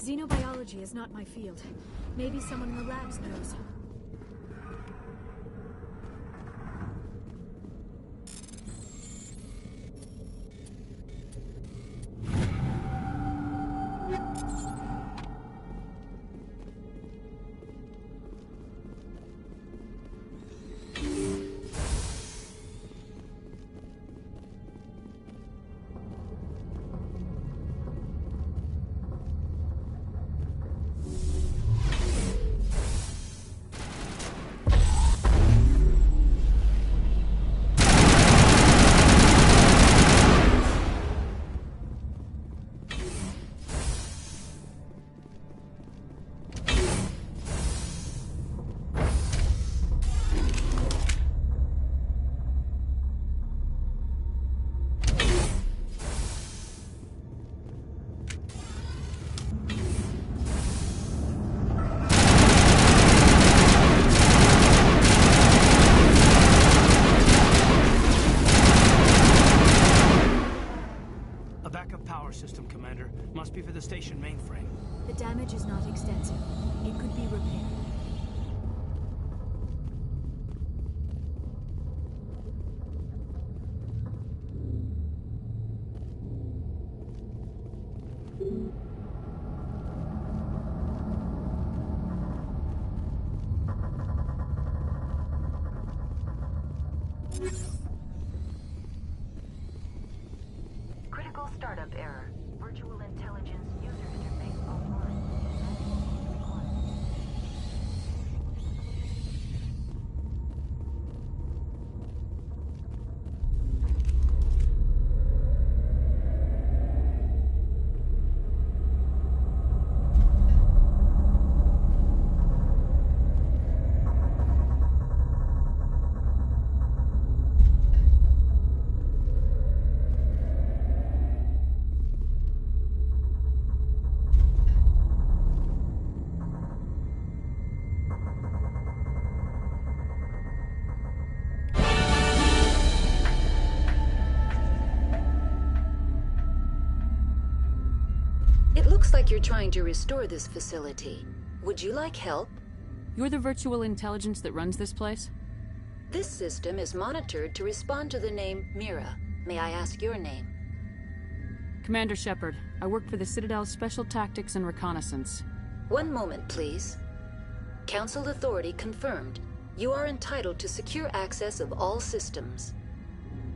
Xenobiology is not my field. Maybe someone in the labs knows. System, Commander. Must be for the station mainframe. The damage is not extensive. It could be repaired. Critical startup error. Virtual intelligence user interface offline. It looks like you're trying to restore this facility. Would you like help? You're the virtual intelligence that runs this place? This system is monitored to respond to the name Mira. May I ask your name? Commander Shepard. I work for the Citadel's Special Tactics and Reconnaissance. One moment, please. Council authority confirmed. You are entitled to secure access of all systems.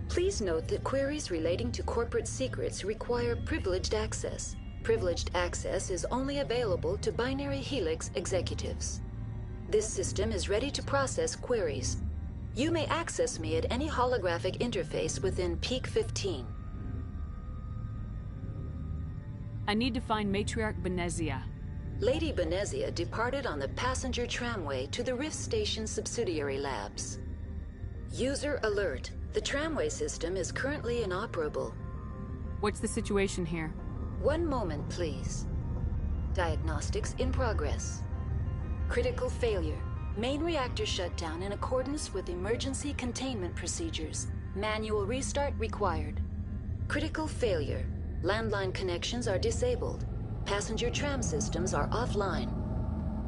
Please note that queries relating to corporate secrets require privileged access. Privileged access is only available to Binary Helix executives. This system is ready to process queries. You may access me at any holographic interface within pt.4. I need to find Matriarch Benezia. Lady Benezia departed on the passenger tramway to the Rift Station subsidiary labs. User alert. The tramway system is currently inoperable. What's the situation here? One moment, please. Diagnostics in progress. Critical failure. Main reactor shut down in accordance with emergency containment procedures. Manual restart required. Critical failure. Landline connections are disabled. Passenger tram systems are offline.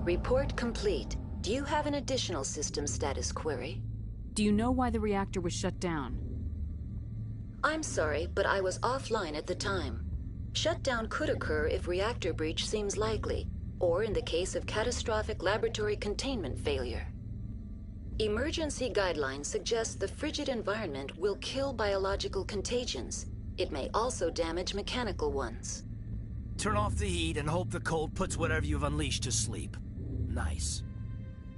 Report complete. Do you have an additional system status query? Do you know why the reactor was shut down? I'm sorry, but I was offline at the time. Shutdown could occur if reactor breach seems likely, or in the case of catastrophic laboratory containment failure. Emergency guidelines suggest the frigid environment will kill biological contagions. It may also damage mechanical ones. Turn off the heat and hope the cold puts whatever you've unleashed to sleep. Nice.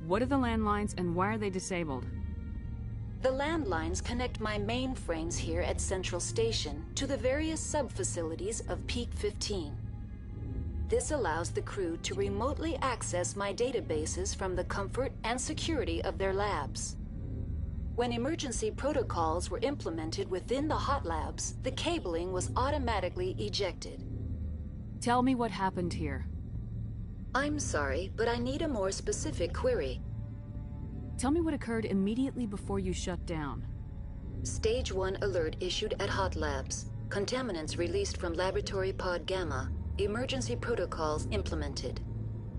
What are the landlines and why are they disabled? The landlines connect my mainframes here at Central Station to the various sub-facilities of pt.4. This allows the crew to remotely access my databases from the comfort and security of their labs. When emergency protocols were implemented within the hot labs, the cabling was automatically ejected. Tell me what happened here. I'm sorry, but I need a more specific query. Tell me what occurred immediately before you shut down. Stage 1 alert issued at hot labs. Contaminants released from laboratory pod Gamma. Emergency protocols implemented.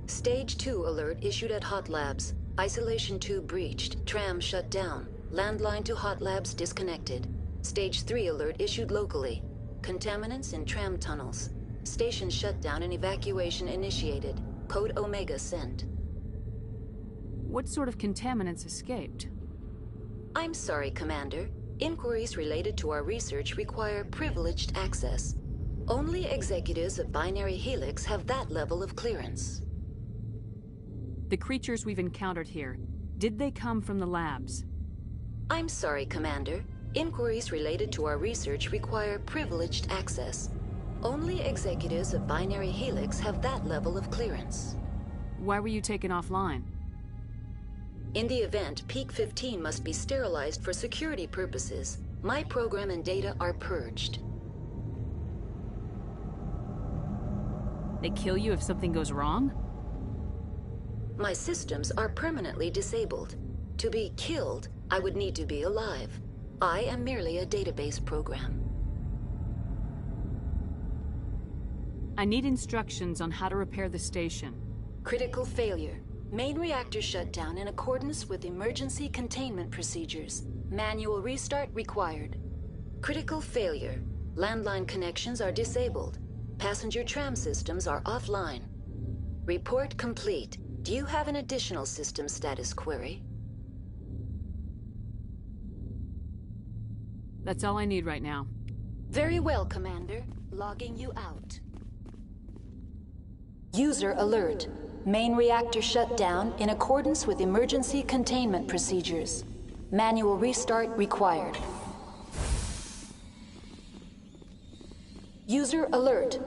Stage 2 alert issued at hot labs. Isolation tube breached. Tram shut down. Landline to hot labs disconnected. Stage 3 alert issued locally. Contaminants in tram tunnels. Station shutdown and evacuation initiated. Code Omega sent. What sort of contaminants escaped? I'm sorry, Commander. Inquiries related to our research require privileged access. Only executives of Binary Helix have that level of clearance. The creatures we've encountered here, did they come from the labs? I'm sorry, Commander. Inquiries related to our research require privileged access. Only executives of Binary Helix have that level of clearance. Why were you taken offline? In the event, pt.4 must be sterilized for security purposes. My program and data are purged. They kill you if something goes wrong? My systems are permanently disabled. To be killed, I would need to be alive. I am merely a database program. I need instructions on how to repair the station. Critical failure. Main reactor shut down in accordance with emergency containment procedures. Manual restart required. Critical failure. Landline connections are disabled. Passenger tram systems are offline. Report complete. Do you have an additional system status query? That's all I need right now. Very well, Commander. Logging you out. User alert. Main reactor shut down in accordance with emergency containment procedures. Manual restart required. User alert.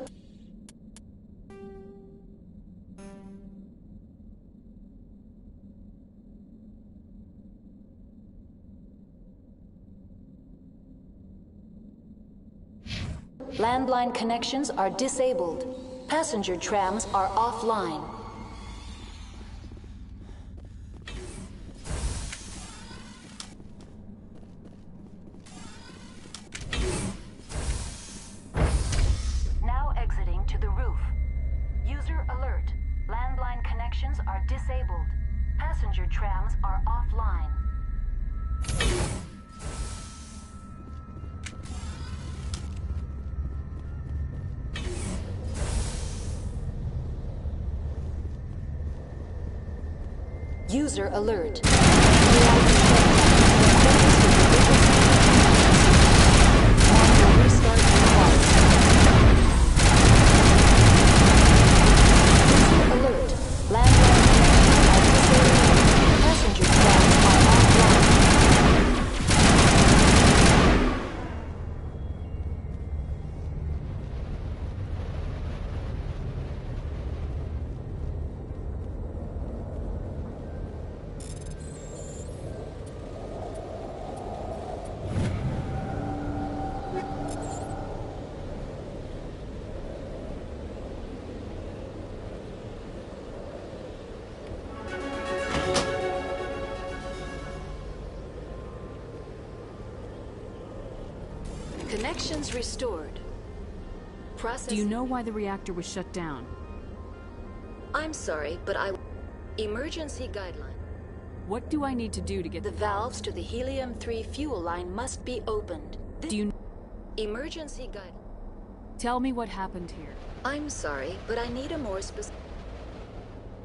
Landline connections are disabled. Passenger trams are offline. Now exiting to the roof. passenger trams are offline. User alert. Restart required. User alert. Landline passenger trams are offline. Connections restored. Process. Do you know why the reactor was shut down? I'm sorry, but Emergency guideline. What do I need to do to get The valves to the helium-3 fuel line must be opened. Do you... Emergency guideline. Tell me what happened here. I'm sorry, but I need a more specific...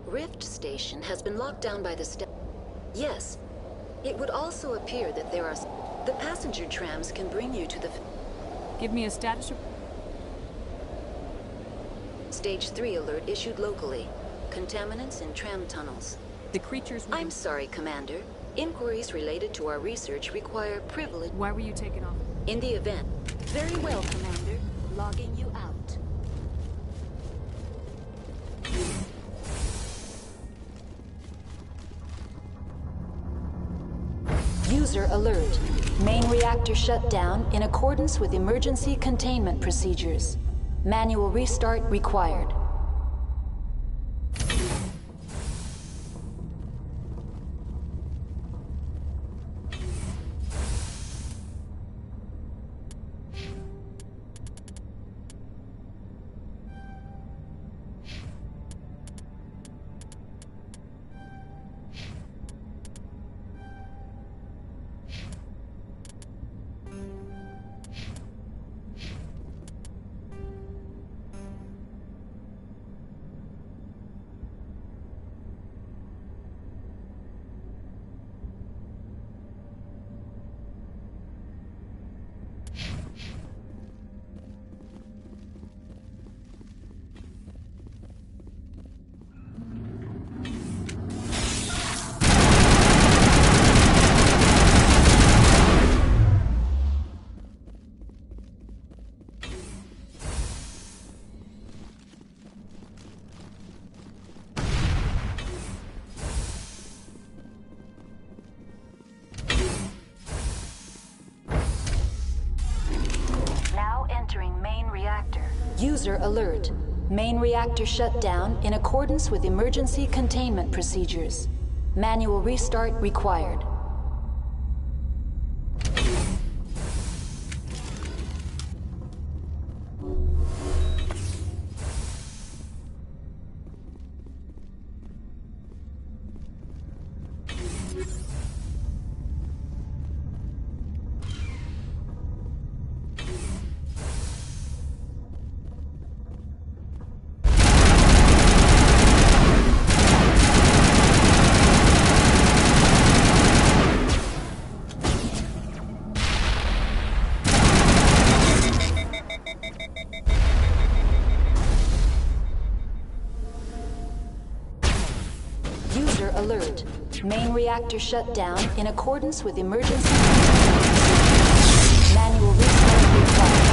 Rift Station has been locked down by the Yes. It would also appear that there are... The passenger trams can bring you to the... Give me a status report. Stage 3 alert issued locally. Contaminants in tram tunnels. The creatures... I'm sorry, Commander. Inquiries related to our research require privilege... Why were you taken off? In the event... Very well, Commander. Logging you out. User alert. Main reactor shut down in accordance with emergency containment procedures. Manual restart required. User alert. Main reactor shut down in accordance with emergency containment procedures. Manual restart required. Alert. Main reactor shut down in accordance with emergency... Manual restart required.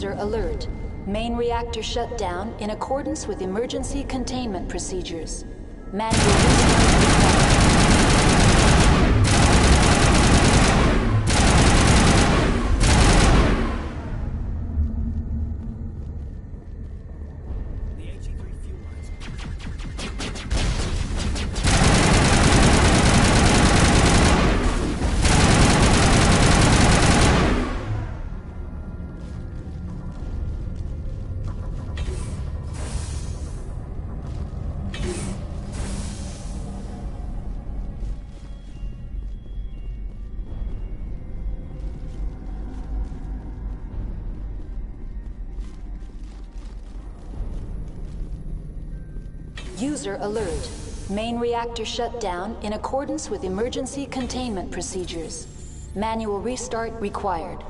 User alert. Main reactor shut down in accordance with emergency containment procedures. Manual restart. User alert. Main reactor shut down in accordance with emergency containment procedures. Manual restart required.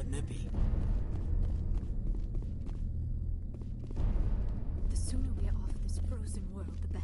Nippy. The sooner we are off this frozen world, the better.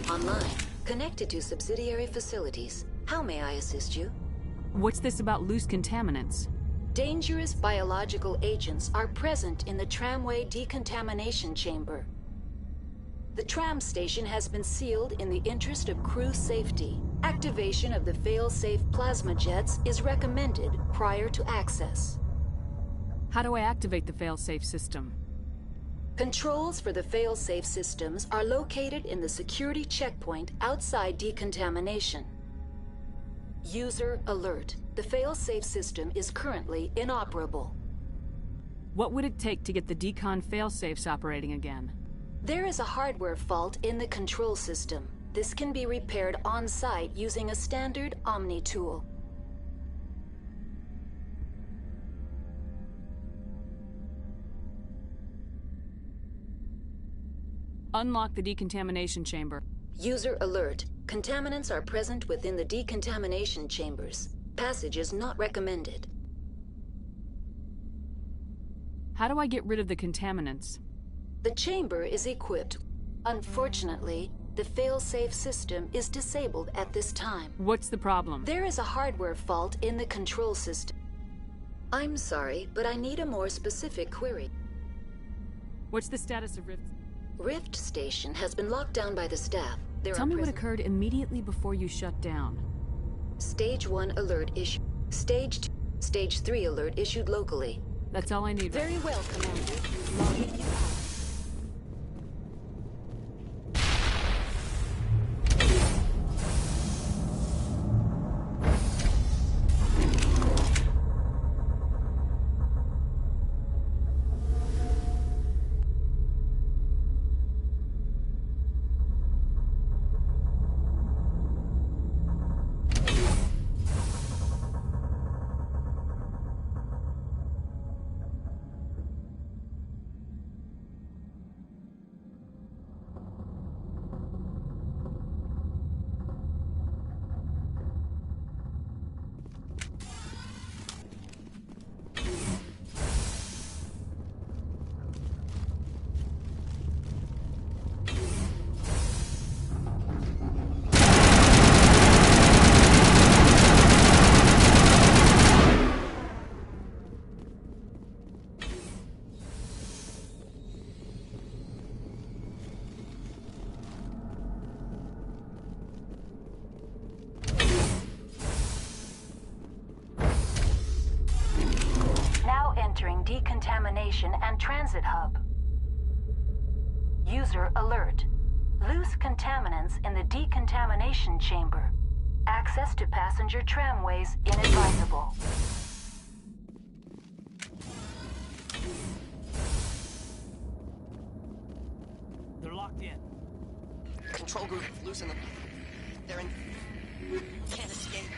Online. Connected to subsidiary facilities. How may I assist you? What's this about loose contaminants? Dangerous biological agents are present in the tramway decontamination chamber. The tram station has been sealed in the interest of crew safety. Activation of the fail-safe plasma jets is recommended prior to access. How do I activate the fail-safe system? Controls for the fail-safe systems are located in the security checkpoint outside decontamination. User alert. The fail-safe system is currently inoperable. What would it take to get the decon fail-safes operating again? There is a hardware fault in the control system. This can be repaired on-site using a standard Omni tool. Unlock the decontamination chamber. User alert. Contaminants are present within the decontamination chambers. Passage is not recommended. How do I get rid of the contaminants? The chamber is equipped. Unfortunately, the fail-safe system is disabled at this time. What's the problem? There is a hardware fault in the control system. I'm sorry, but I need a more specific query. What's the status of Rift? Rift Station has been locked down by the staff. Tell me what occurred immediately before you shut down. Stage 1 alert issued. Stage 3 alert issued locally. That's all I need. Very well, Commander. Logging you out. Entering decontamination and transit hub. User alert. Loose contaminants in the decontamination chamber. Access to passenger tramways inadvisable. They're locked in. Control group, loosen them. They're in... Can't escape.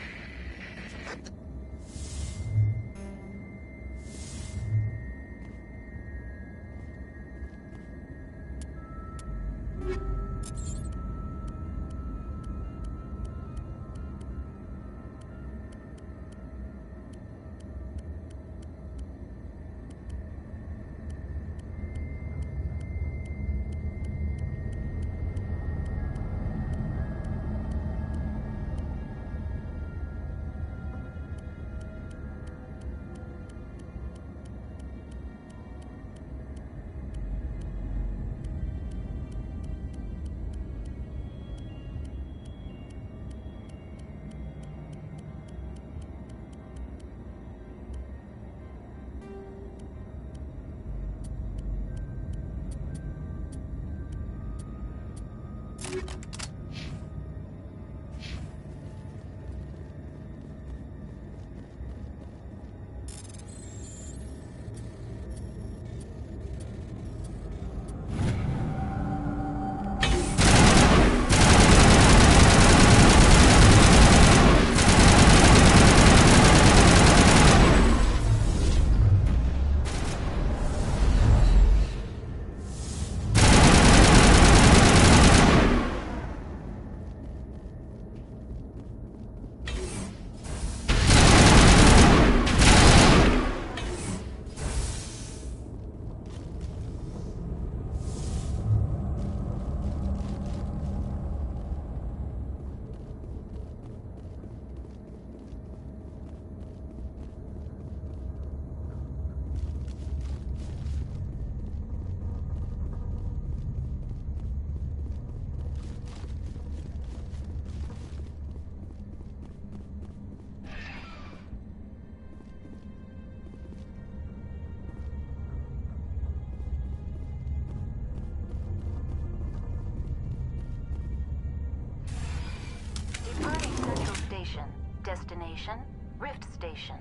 Departing Central Station. Destination, Rift Station.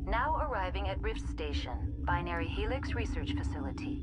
Now arriving at Rift Station, Binary Helix Research Facility.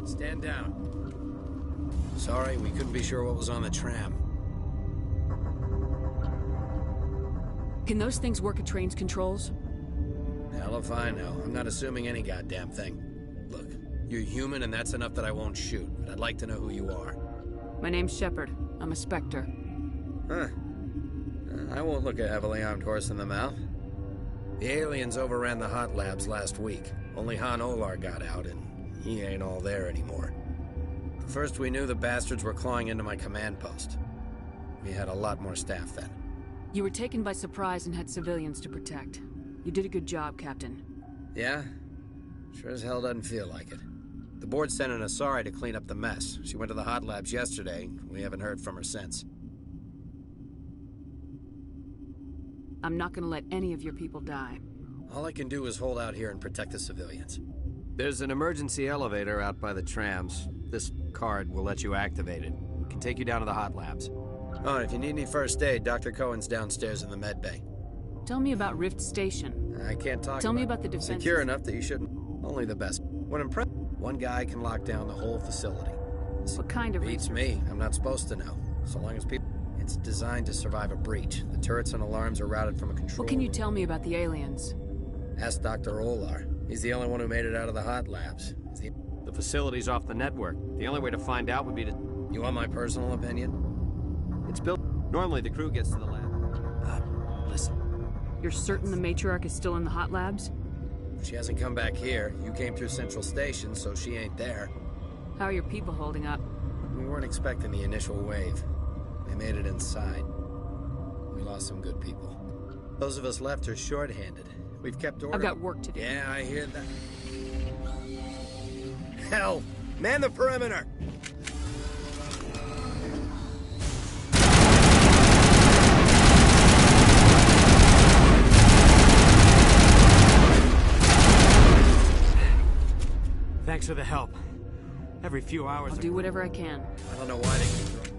Stand down. Sorry, we couldn't be sure what was on the tram. Can those things work at train's controls? Hell if I know. I'm not assuming any goddamn thing. Look, you're human and that's enough that I won't shoot, but I'd like to know who you are. My name's Shepard. I'm a Spectre. Huh. I won't look a heavily armed horse in the mouth. The aliens overran the hot labs last week. Only Han Olar got out, and he ain't all there anymore. First we knew the bastards were clawing into my command post. We had a lot more staff then. You were taken by surprise and had civilians to protect. You did a good job, Captain. Yeah? Sure as hell doesn't feel like it. The board sent an Asari to clean up the mess. She went to the hot labs yesterday. We haven't heard from her since. I'm not gonna let any of your people die. All I can do is hold out here and protect the civilians. There's an emergency elevator out by the trams. This card will let you activate it. It can take you down to the hot labs. Oh, and if you need any first aid, Dr. Cohen's downstairs in the med bay. Tell me about Rift Station. I can't talk Tell me about the defenses. Secure enough that you shouldn't. Only the best. What impressed... One guy can lock down the whole facility. What kind of Beats me. I'm not supposed to know. So long as people... It's designed to survive a breach. The turrets and alarms are routed from a control What can you room. tell me about the aliens? Ask Dr. Olar. He's the only one who made it out of the hot labs. The facility's off the network. The only way to find out would be to... You want my personal opinion? It's built... Normally the crew gets to the lab. Listen. You're certain the matriarch is still in the hot labs? She hasn't come back here. You came through Central Station, so she ain't there. How are your people holding up? We weren't expecting the initial wave. They made it inside. We lost some good people. Those of us left are short-handed. We've kept order. I've got work to do. Yeah, I hear that. Hell! Man the perimeter! Thanks for the help. Every few hours... I'll do whatever I can. I don't know why they keep throwing.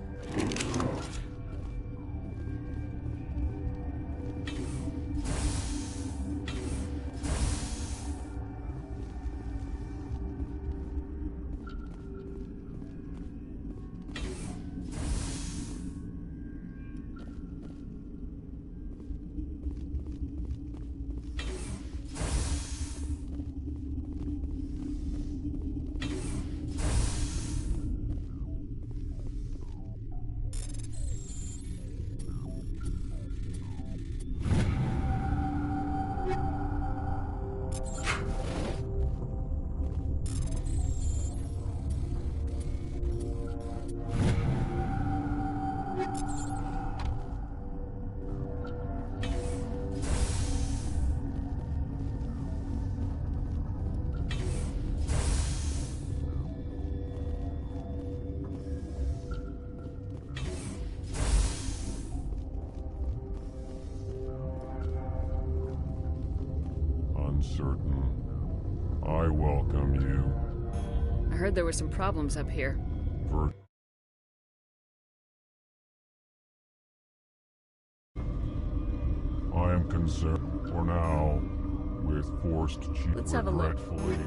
Uncertain. I welcome you. I heard there were some problems up here. I am concerned, for now, with forced cheat. Let's have a look. Regretfully.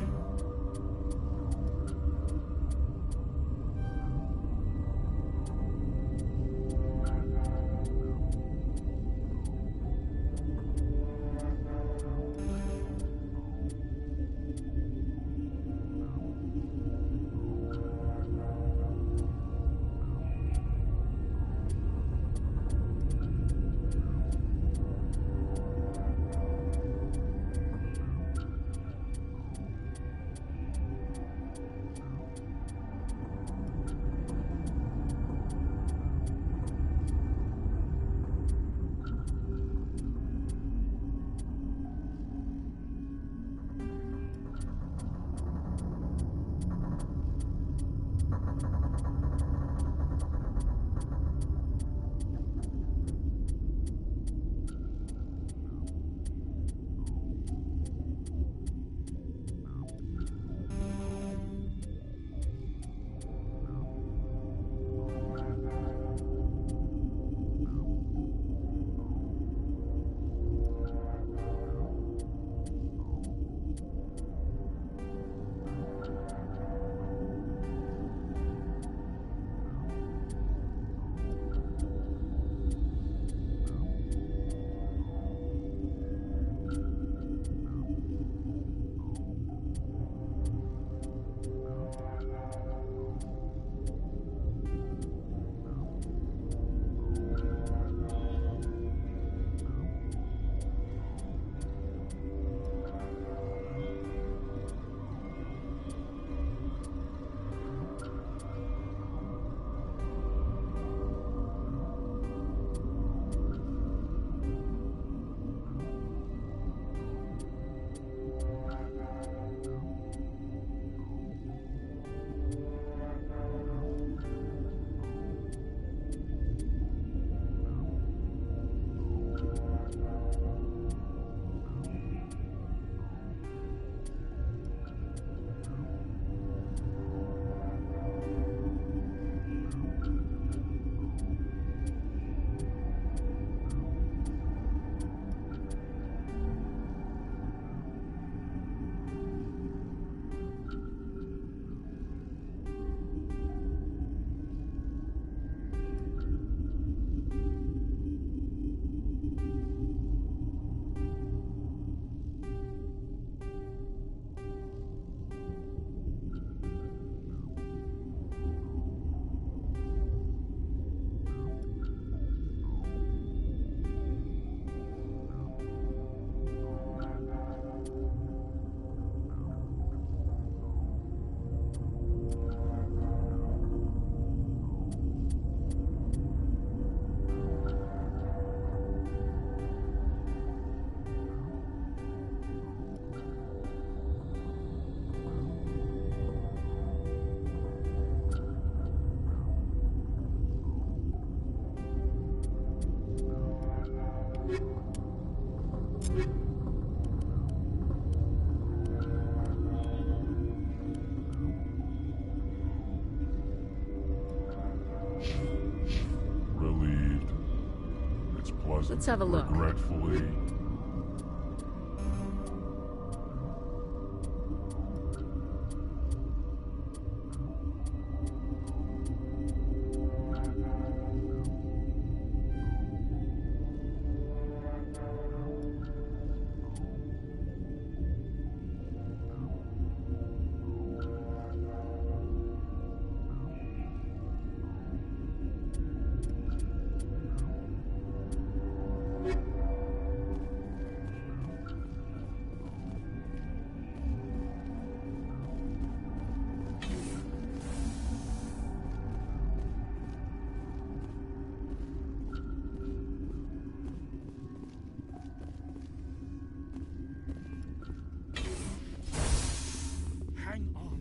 Relieved. It's pleasant. Let's have a look. Regretfully. Hang on.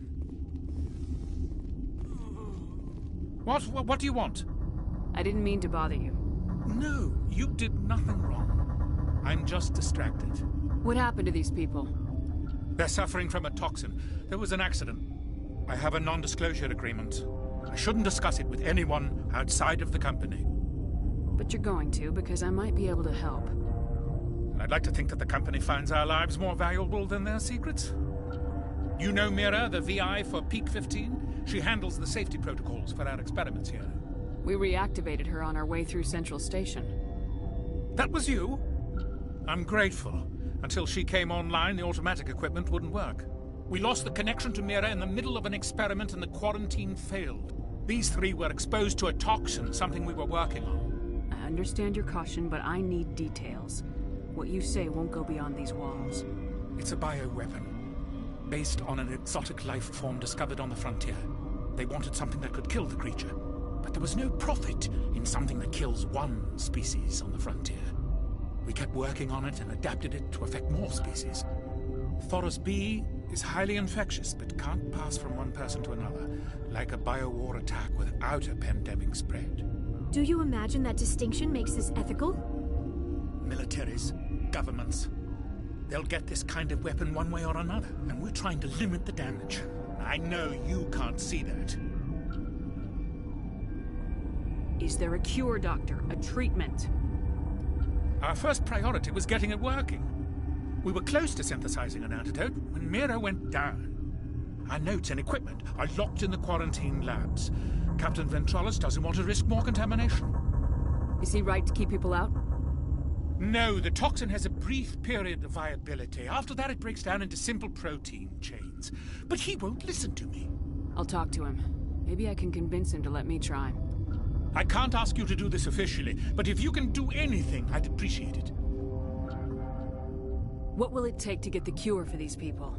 What do you want? I didn't mean to bother you. No, you did nothing wrong. I'm just distracted. What happened to these people? They're suffering from a toxin. There was an accident. I have a non-disclosure agreement. I shouldn't discuss it with anyone outside of the company. But you're going to, because I might be able to help. And I'd like to think that the company finds our lives more valuable than their secrets. You know Mira, the VI for Peak 15? She handles the safety protocols for our experiments here. We reactivated her on our way through Central Station. That was you? I'm grateful. Until she came online, the automatic equipment wouldn't work. We lost the connection to Mira in the middle of an experiment and the quarantine failed. These three were exposed to a toxin, something we were working on. I understand your caution, but I need details. What you say won't go beyond these walls. It's a bioweapon, based on an exotic life form discovered on the frontier. They wanted something that could kill the creature, but there was no profit in something that kills one species on the frontier. We kept working on it and adapted it to affect more species. Thoros B is highly infectious, but can't pass from one person to another, like a biowar attack without a pandemic spread. Do you imagine that distinction makes this ethical? Militaries, governments, they'll get this kind of weapon one way or another, and we're trying to limit the damage. I know you can't see that. Is there a cure, Doctor? A treatment? Our first priority was getting it working. We were close to synthesizing an antidote when Mira went down. Our notes and equipment are locked in the quarantine labs. Captain Ventralis doesn't want to risk more contamination. Is he right to keep people out? No, the toxin has a brief period of viability. After that, it breaks down into simple protein chains. But he won't listen to me. I'll talk to him. Maybe I can convince him to let me try. I can't ask you to do this officially, but if you can do anything, I'd appreciate it. What will it take to get the cure for these people?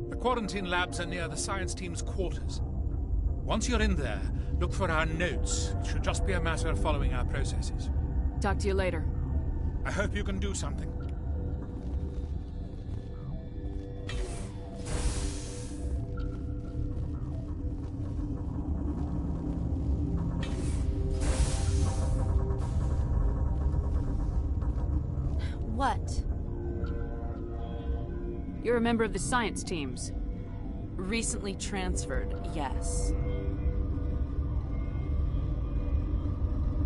The quarantine labs are near the science team's quarters. Once you're in there, look for our notes. It should just be a matter of following our processes. Talk to you later. I hope you can do something. What? You're a member of the science teams. Recently transferred, yes.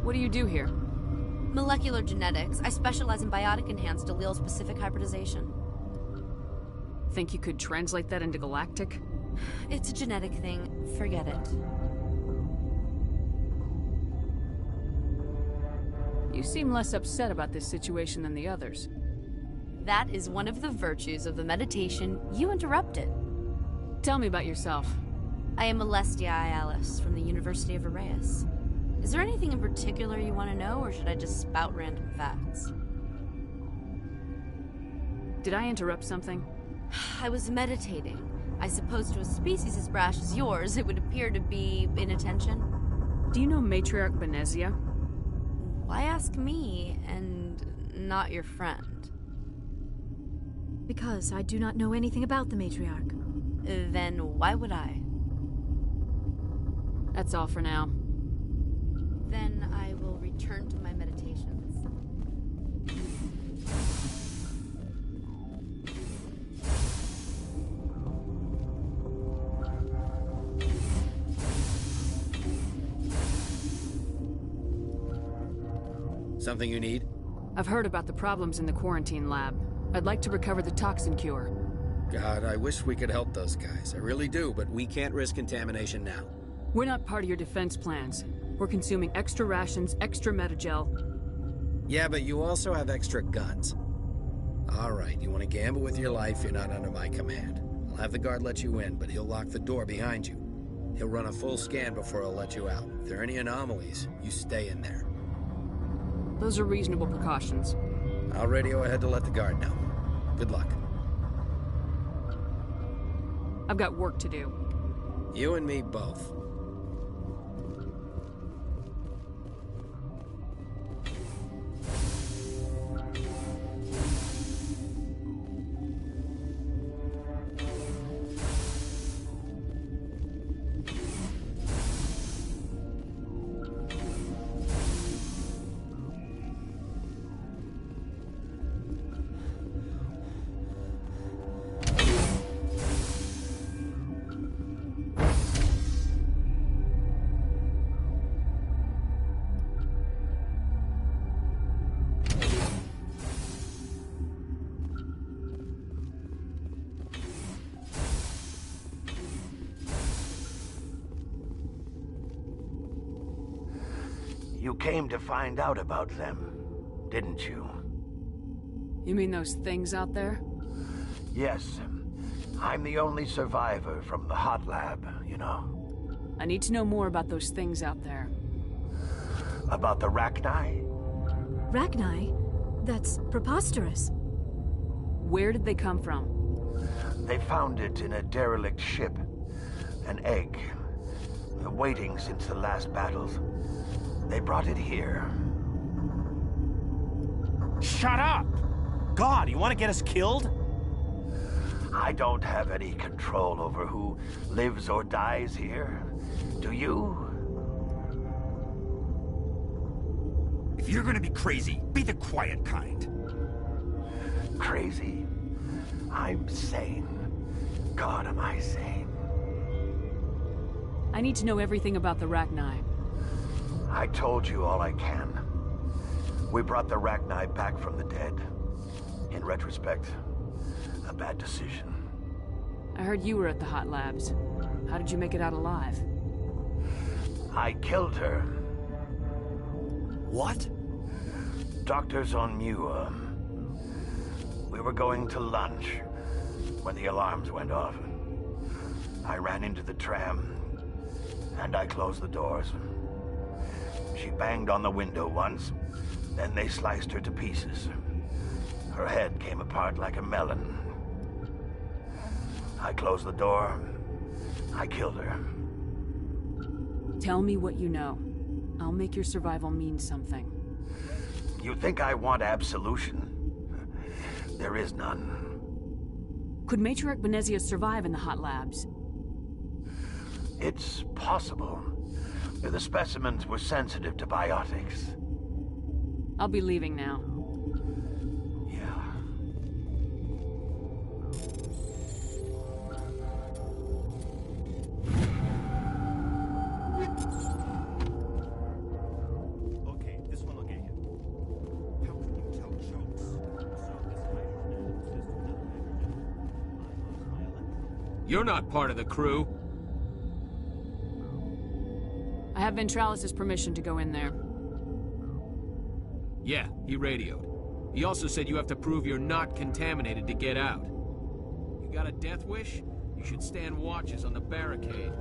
What do you do here? Molecular genetics. I specialize in biotic-enhanced allele-specific hybridization. Think you could translate that into galactic? It's a genetic thing. Forget it. You seem less upset about this situation than the others. That is one of the virtues of the meditation you interrupted. Tell me about yourself. I am Alestia Ialis from the University of Arraeus. Is there anything in particular you want to know, or should I just spout random facts? Did I interrupt something? I was meditating. I suppose to a species as brash as yours, it would appear to be inattention. Do you know Matriarch Benezia? Why ask me, and not your friend? Because I do not know anything about the Matriarch. Then why would I? That's all for now. Then I will return to my meditations. Something you need? I've heard about the problems in the quarantine lab. I'd like to recover the toxin cure. God, I wish we could help those guys. I really do, but we can't risk contamination now. We're not part of your defense plans. We're consuming extra rations, extra metagel. Yeah, but you also have extra guns. All right, you want to gamble with your life, you're not under my command. I'll have the guard let you in, but he'll lock the door behind you. He'll run a full scan before he'll let you out. If there are any anomalies, you stay in there. Those are reasonable precautions. I'll radio ahead to let the guard know. Good luck. I've got work to do. You and me both. You came to find out about them, didn't you? You mean those things out there? Yes. I'm the only survivor from the hot lab, you know. I need to know more about those things out there. About the Rachni? Rachni? That's preposterous. Where did they come from? They found it in a derelict ship. An egg. Waiting since the last battles. They brought it here. Shut up! God, you want to get us killed? I don't have any control over who lives or dies here. Do you? If you're gonna be crazy, be the quiet kind. Crazy? I'm sane. God, am I sane? I need to know everything about the Rachni. I told you all I can. We brought the Rachni back from the dead. In retrospect, a bad decision. I heard you were at the hot labs. How did you make it out alive? I killed her. What? Doctors on Muir. We were going to lunch when the alarms went off. I ran into the tram, and I closed the doors. She banged on the window once, then they sliced her to pieces. Her head came apart like a melon. I closed the door. I killed her. Tell me what you know. I'll make your survival mean something. You think I want absolution? There is none. Could Matriarch Benezia survive in the hot labs? It's possible. The specimens were sensitive to biotics. I'll be leaving now. Yeah. Okay, this one will get you. How can you tell jokes? You're not part of the crew. I have Ventralis' permission to go in there. Yeah, he radioed. He also said you have to prove you're not contaminated to get out. You got a death wish? You should stand watches on the barricade.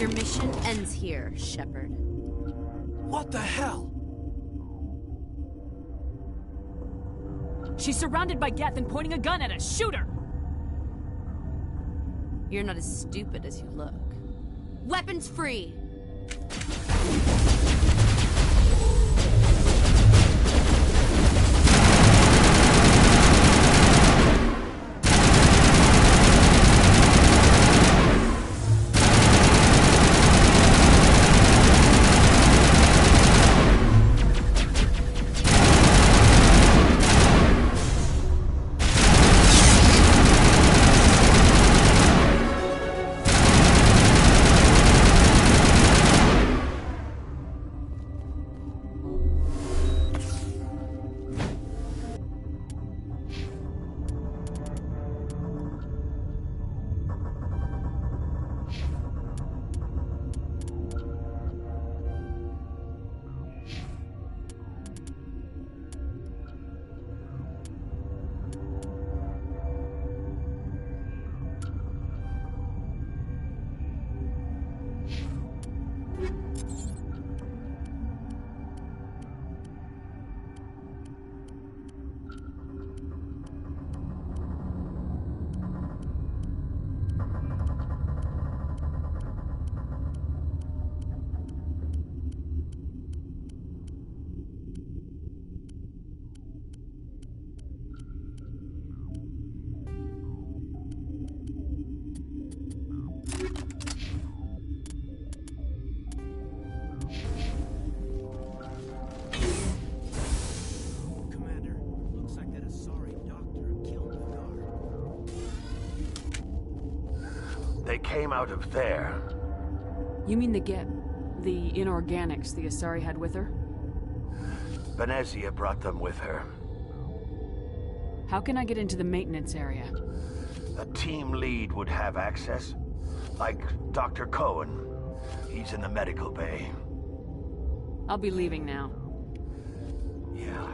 Your mission ends here, Shepard. What the hell? She's surrounded by Geth and pointing a gun at us. Shoot her! You're not as stupid as you look. Weapons free! They came out of there. You mean the inorganics the Asari had with her? Venezia brought them with her. How can I get into the maintenance area? A team lead would have access. Like Dr. Cohen. He's in the medical bay. I'll be leaving now. Yeah.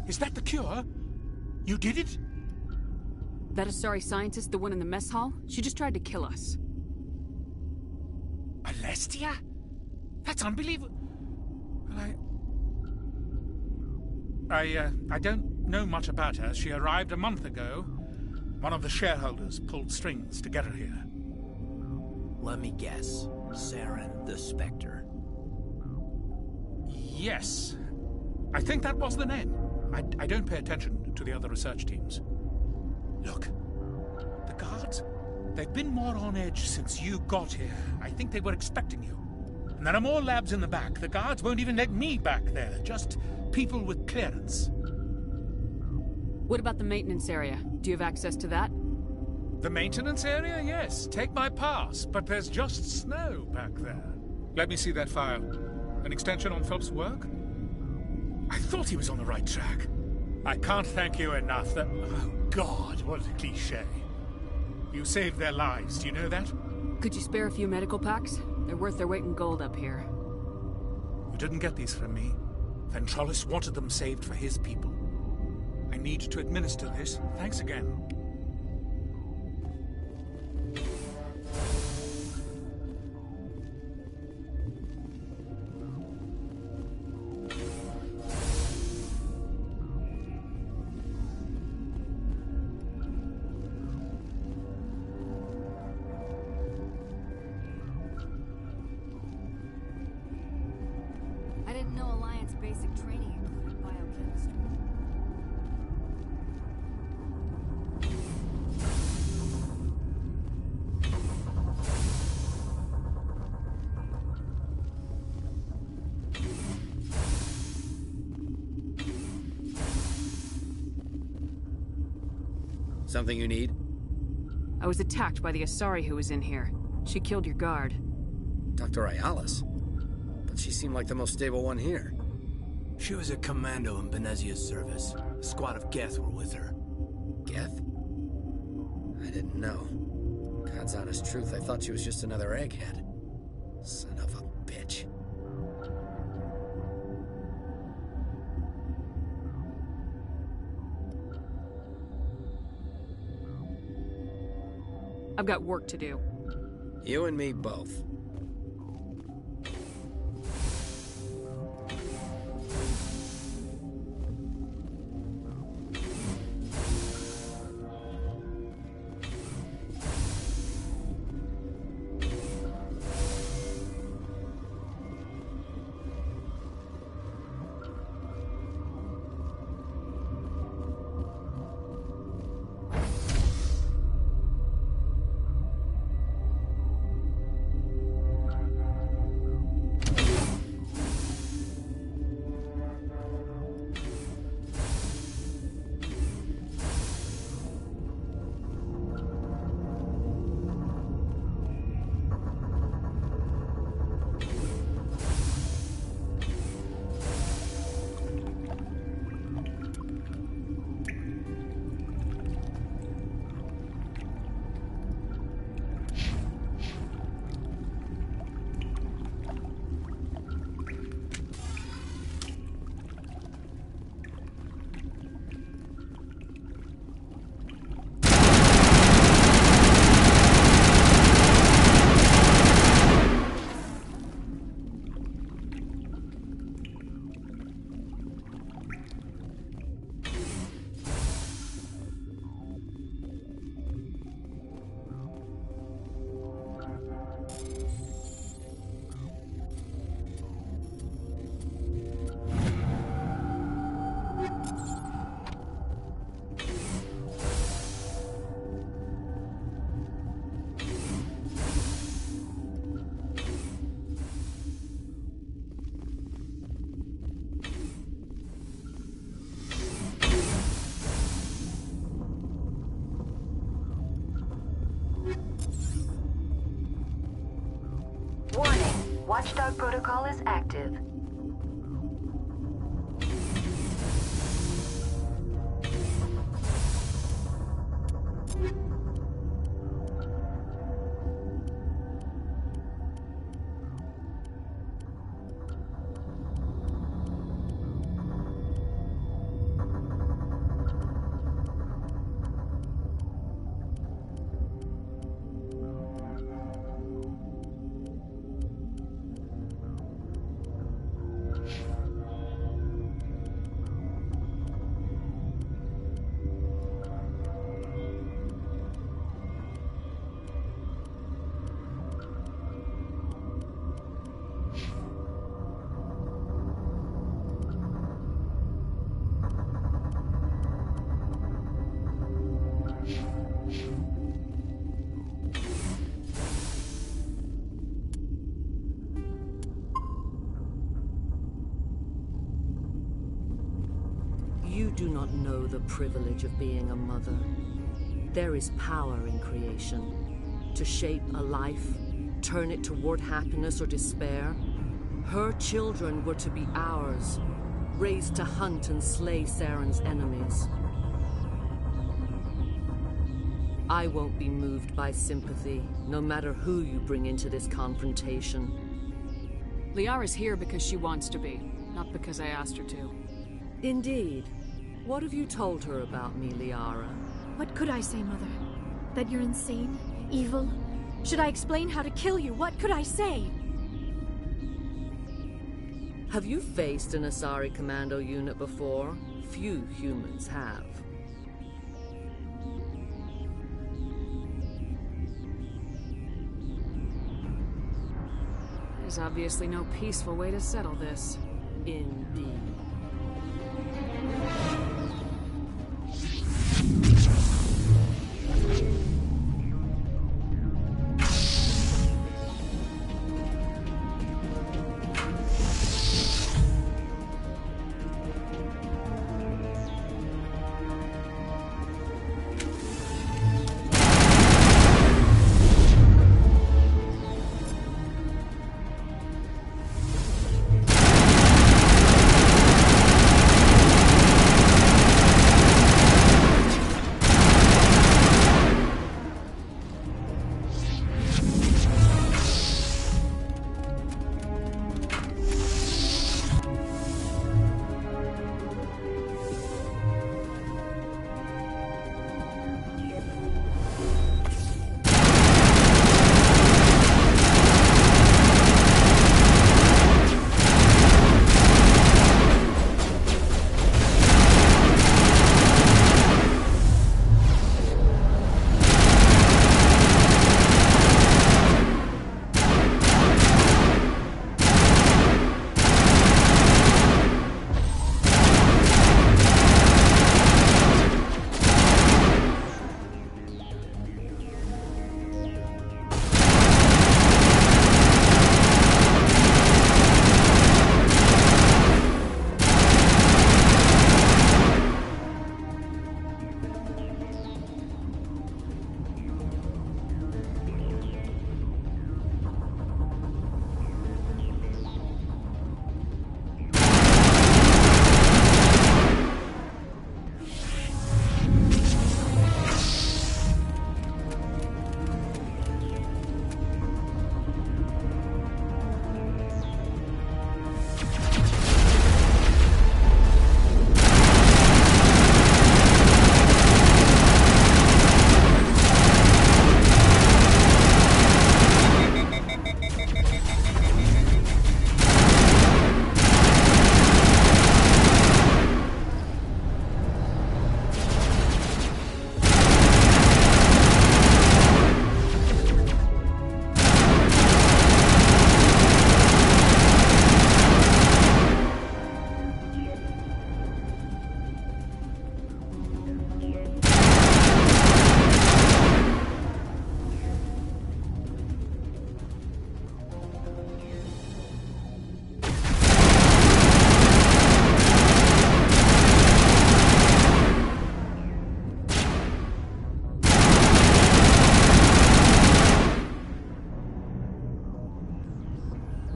Is that the cure? You did it? That Asari scientist, the one in the mess hall? She just tried to kill us. Alestia? That's unbelievable. Well, I don't know much about her. She arrived a month ago. One of the shareholders pulled strings to get her here. Let me guess. Saren the Spectre. Yes. I think that was the name. I don't pay attention to the other research teams. Look, the guards, they've been more on edge since you got here. I think they were expecting you. And there are more labs in the back. The guards won't even let me back there. Just people with clearance. What about the maintenance area? Do you have access to that? The maintenance area? Yes. Take my pass. But there's just snow back there. Let me see that file. An extension on Phelps' work? I thought he was on the right track. I can't thank you enough that... Oh, God, what a cliché. You saved their lives, do you know that? Could you spare a few medical packs? They're worth their weight in gold up here. You didn't get these from me. Ventrolis wanted them saved for his people. I need to administer this. Thanks again. Didn't know Alliance basic training included biochemistry. Something you need? I was attacked by the Asari who was in here. She killed your guard. Dr. Ayalis? But she seemed like the most stable one here. She was a commando in Benezia's service. A squad of Geth were with her. Geth? I didn't know. God's honest truth, I thought she was just another egghead. Son of a bitch. I've got work to do. You and me both. Watchdog protocol is active. You do not know the privilege of being a mother. There is power in creation. To shape a life, turn it toward happiness or despair. Her children were to be ours, raised to hunt and slay Saren's enemies. I won't be moved by sympathy, no matter who you bring into this confrontation. Liara's here because she wants to be, not because I asked her to. Indeed. What have you told her about me, Liara? What could I say, Mother? That you're insane? Evil? Should I explain how to kill you? What could I say? Have you faced an Asari commando unit before? Few humans have. There's obviously no peaceful way to settle this. indeed.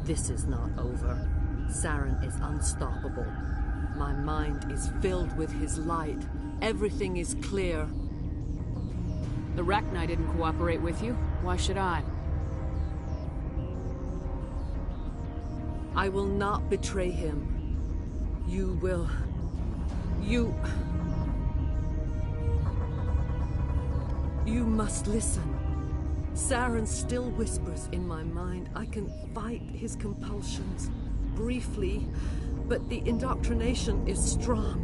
This is not over. Saren is unstoppable. My mind is filled with his light. Everything is clear. The Rachni didn't cooperate with you. Why should I? I will not betray him. You will... You must listen. Saren still whispers in my mind. I can fight his compulsions, briefly, but the indoctrination is strong.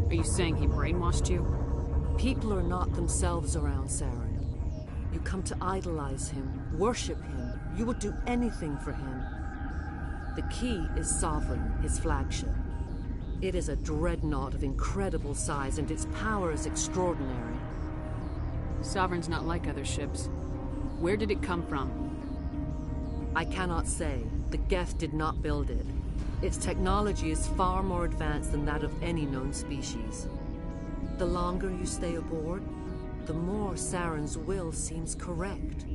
Are you saying he brainwashed you? People are not themselves around Saren. You come to idolize him, worship him. You would do anything for him. The key is Sovereign, his flagship. It is a dreadnought of incredible size, and its power is extraordinary. Sovereign's not like other ships. Where did it come from? I cannot say. The Geth did not build it. Its technology is far more advanced than that of any known species. The longer you stay aboard, the more Saren's will seems correct.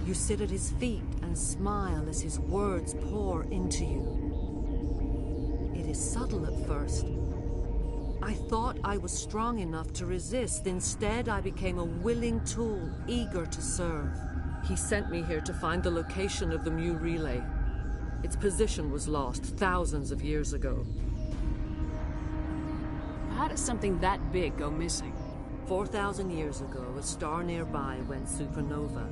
You sit at his feet and smile as his words pour into you. It is subtle at first. I thought I was strong enough to resist. Instead, I became a willing tool, eager to serve. He sent me here to find the location of the Mu relay. Its position was lost thousands of years ago. How does something that big go missing? 4,000 years ago, a star nearby went supernova.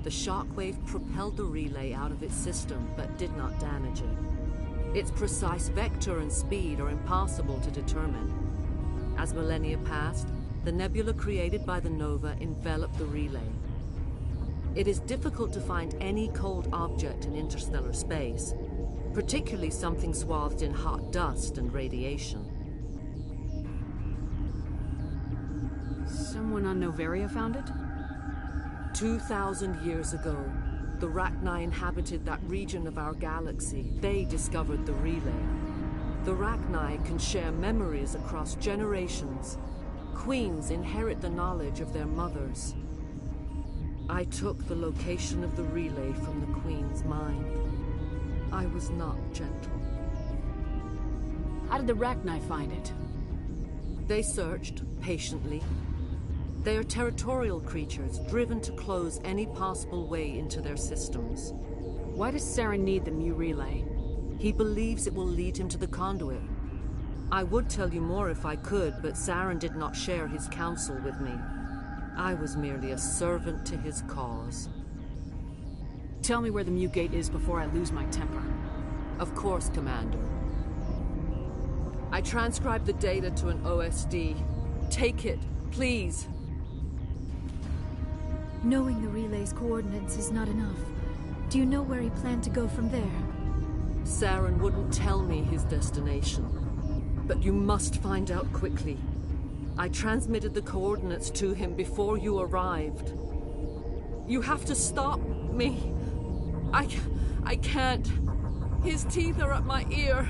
The shockwave propelled the relay out of its system, but did not damage it. Its precise vector and speed are impossible to determine. As millennia passed, the nebula created by the nova enveloped the relay. It is difficult to find any cold object in interstellar space. particularly something swathed in hot dust and radiation. Someone on Noveria found it? 2,000 years ago, the Rachni inhabited that region of our galaxy. They discovered the relay. The Rachni can share memories across generations. Queens inherit the knowledge of their mothers. I took the location of the relay from the Queen's mind. I was not gentle. How did the Rachni find it? They searched, patiently. They are territorial creatures, driven to close any possible way into their systems. Why does Saren need the Mu relay? He believes it will lead him to the conduit. I would tell you more if I could, but Saren did not share his counsel with me. I was merely a servant to his cause. Tell me where the Mu gate is before I lose my temper. Of course, Commander. I transcribed the data to an OSD. Take it, please. Knowing the relay's coordinates is not enough. Do you know where he planned to go from there? Saren wouldn't tell me his destination. But you must find out quickly. I transmitted the coordinates to him before you arrived. You have to stop me. I can't. His teeth are at my ear.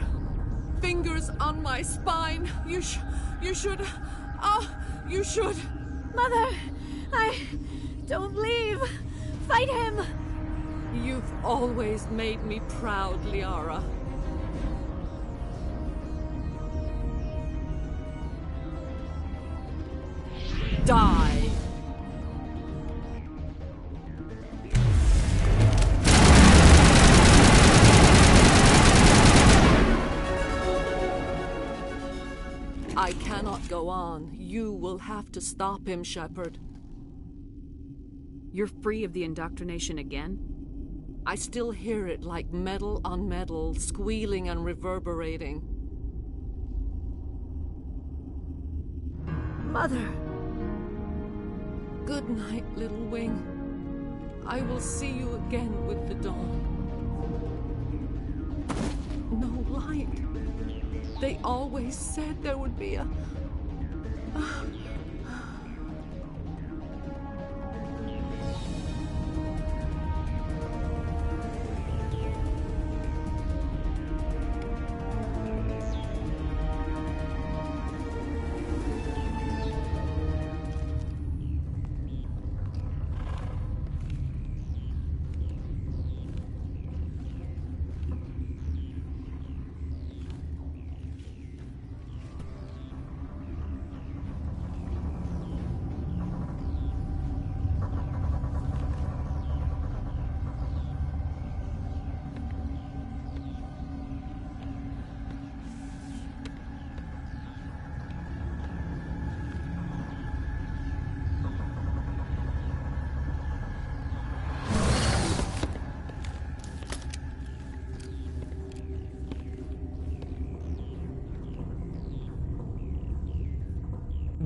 Fingers on my spine. You should... you should... Mother! Don't leave! Fight him! You've always made me proud, Liara. Die! I cannot go on. You will have to stop him, Shepard. You're free of the indoctrination again? I still hear it like metal on metal, squealing and reverberating. Mother! Good night, little wing. I will see you again with the dawn. No light. They always said there would be a...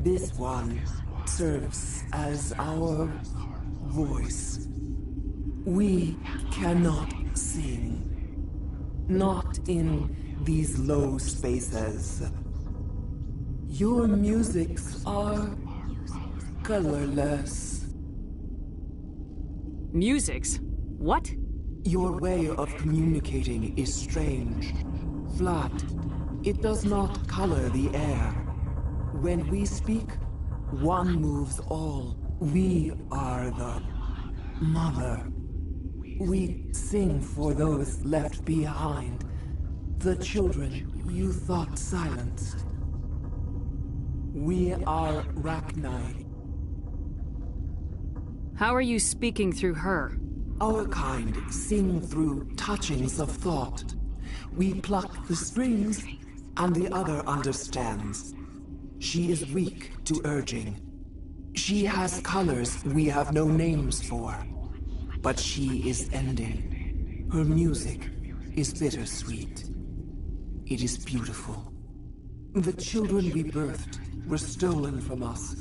This one serves as our voice. We cannot sing. Not in these low spaces. Your musics are colorless. Musics? What? Your way of communicating is strange. Flat. It does not color the air. When we speak, one moves all. We are the mother. We sing for those left behind. The children you thought silenced. We are Rachni. How are you speaking through her? Our kind sing through touchings of thought. We pluck the strings, and the other understands. She is weak to urging. She has colors we have no names for. But she is ending. Her music is bittersweet. It is beautiful. The children we birthed were stolen from us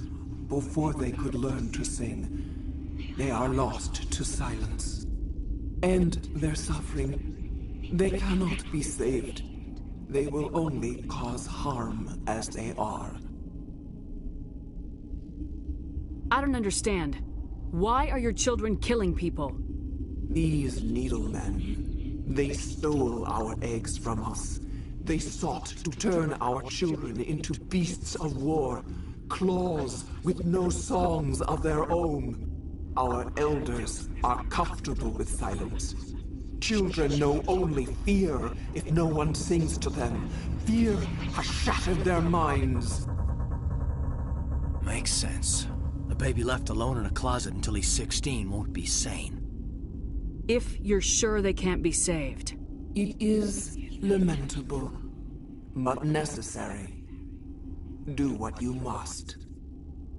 before they could learn to sing. They are lost to silence. And their suffering They cannot be saved. They will only cause harm as they are. I don't understand. Why are your children killing people? These needlemen, they stole our eggs from us. They sought to turn our children into beasts of war, claws with no songs of their own. Our elders are comfortable with silence. Children know only fear if no one sings to them. Fear has shattered their minds. Makes sense. A baby left alone in a closet until he's 16 won't be sane. If you're sure they can't be saved. It is lamentable, but necessary. Do what you must.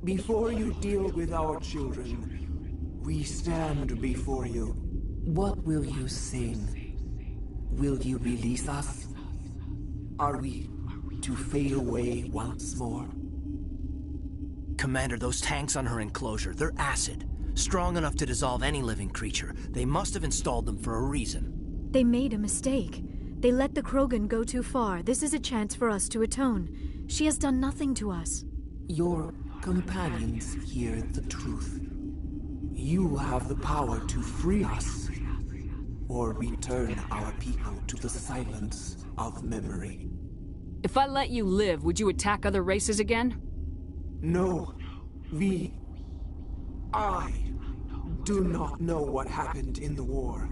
Before you deal with our children, we stand before you. What will you sing? Will you release us? Are we to fade away once more? Commander, those tanks on her enclosure, they're acid. Strong enough to dissolve any living creature. They must have installed them for a reason. They made a mistake. They let the Krogan go too far. This is a chance for us to atone. She has done nothing to us. Your companions hear the truth. You have the power to free us, or return our people to the silence of memory. If I let you live, would you attack other races again? No. I do not know what happened in the war.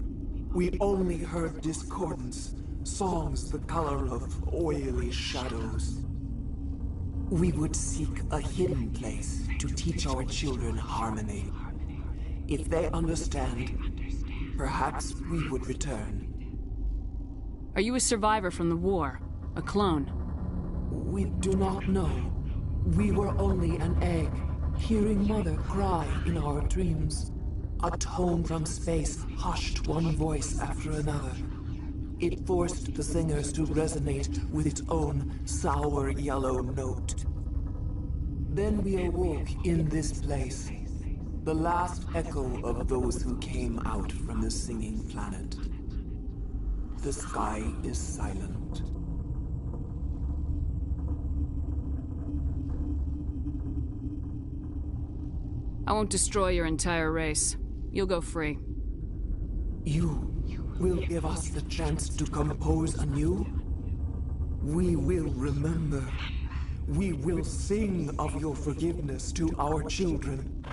We only heard discordance, songs the color of oily shadows. We would seek a hidden place to teach our children harmony. If they understand, perhaps we would return. Are you a survivor from the war? A clone? We do not know. We were only an egg, hearing Mother cry in our dreams. A tone from space hushed one voice after another. It forced the singers to resonate with its own sour yellow note. Then we awoke in this place, the last echo of those who came out from the singing planet. The sky is silent. I won't destroy your entire race. You'll go free. You will give us the chance to compose anew? We will remember. We will sing of your forgiveness to our children.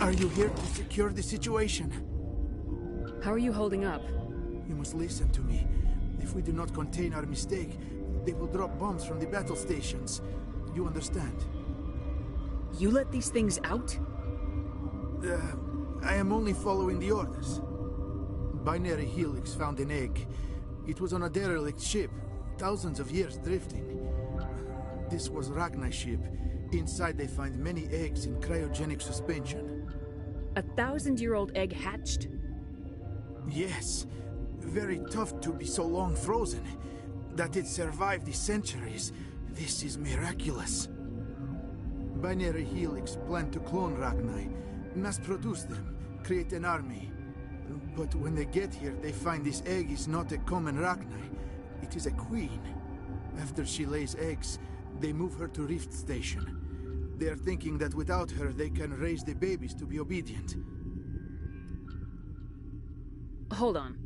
Are you here to secure the situation? How are you holding up? You must listen to me. If we do not contain our mistake, they will drop bombs from the battle stations. You understand? You let these things out? I am only following the orders. Binary Helix found an egg. It was on a derelict ship, thousands of years drifting. This was Ragnai's ship. Inside they find many eggs in cryogenic suspension. A 1,000-year-old egg hatched? Yes. Very tough to be so long frozen. That it survived the centuries. This is miraculous. Binary Helix planned to clone Ragnai, mass produce them, create an army. But when they get here, they find this egg is not a common Ragnai. It is a queen. After she lays eggs, they move her to Rift Station. They are thinking that without her, they can raise the babies to be obedient. Hold on.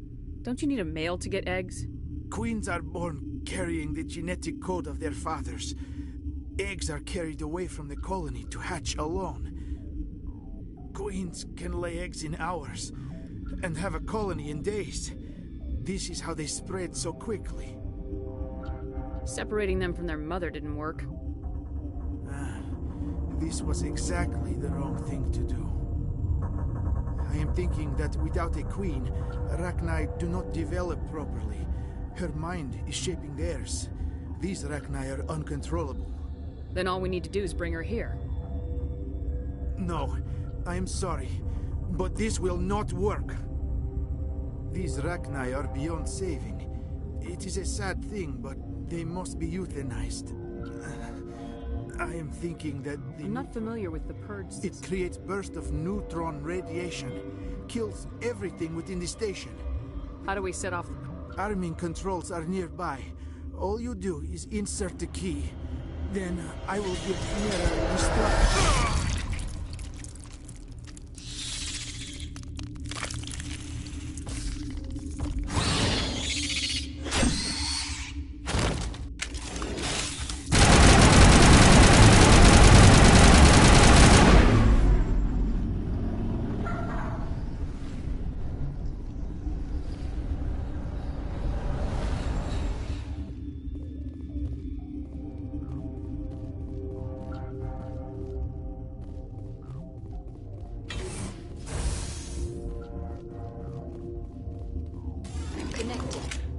Don't you need a male to get eggs? Queens are born carrying the genetic code of their fathers. Eggs are carried away from the colony to hatch alone. Queens can lay eggs in hours and have a colony in days. This is how they spread so quickly. Separating them from their mother didn't work. This was exactly the wrong thing to do. I am thinking that without a queen, Ragnai do not develop properly. Her mind is shaping theirs. These Ragnai are uncontrollable. Then all we need to do is bring her here. No, I am sorry, but this will not work. These Ragnai are beyond saving. It is a sad thing, but they must be euthanized. I am thinking that I'm not familiar with the purge system. It creates bursts of neutron radiation, kills everything within the station. How do we set off the... Arming controls are nearby. All you do is insert the key. Then I will give Mira destruction.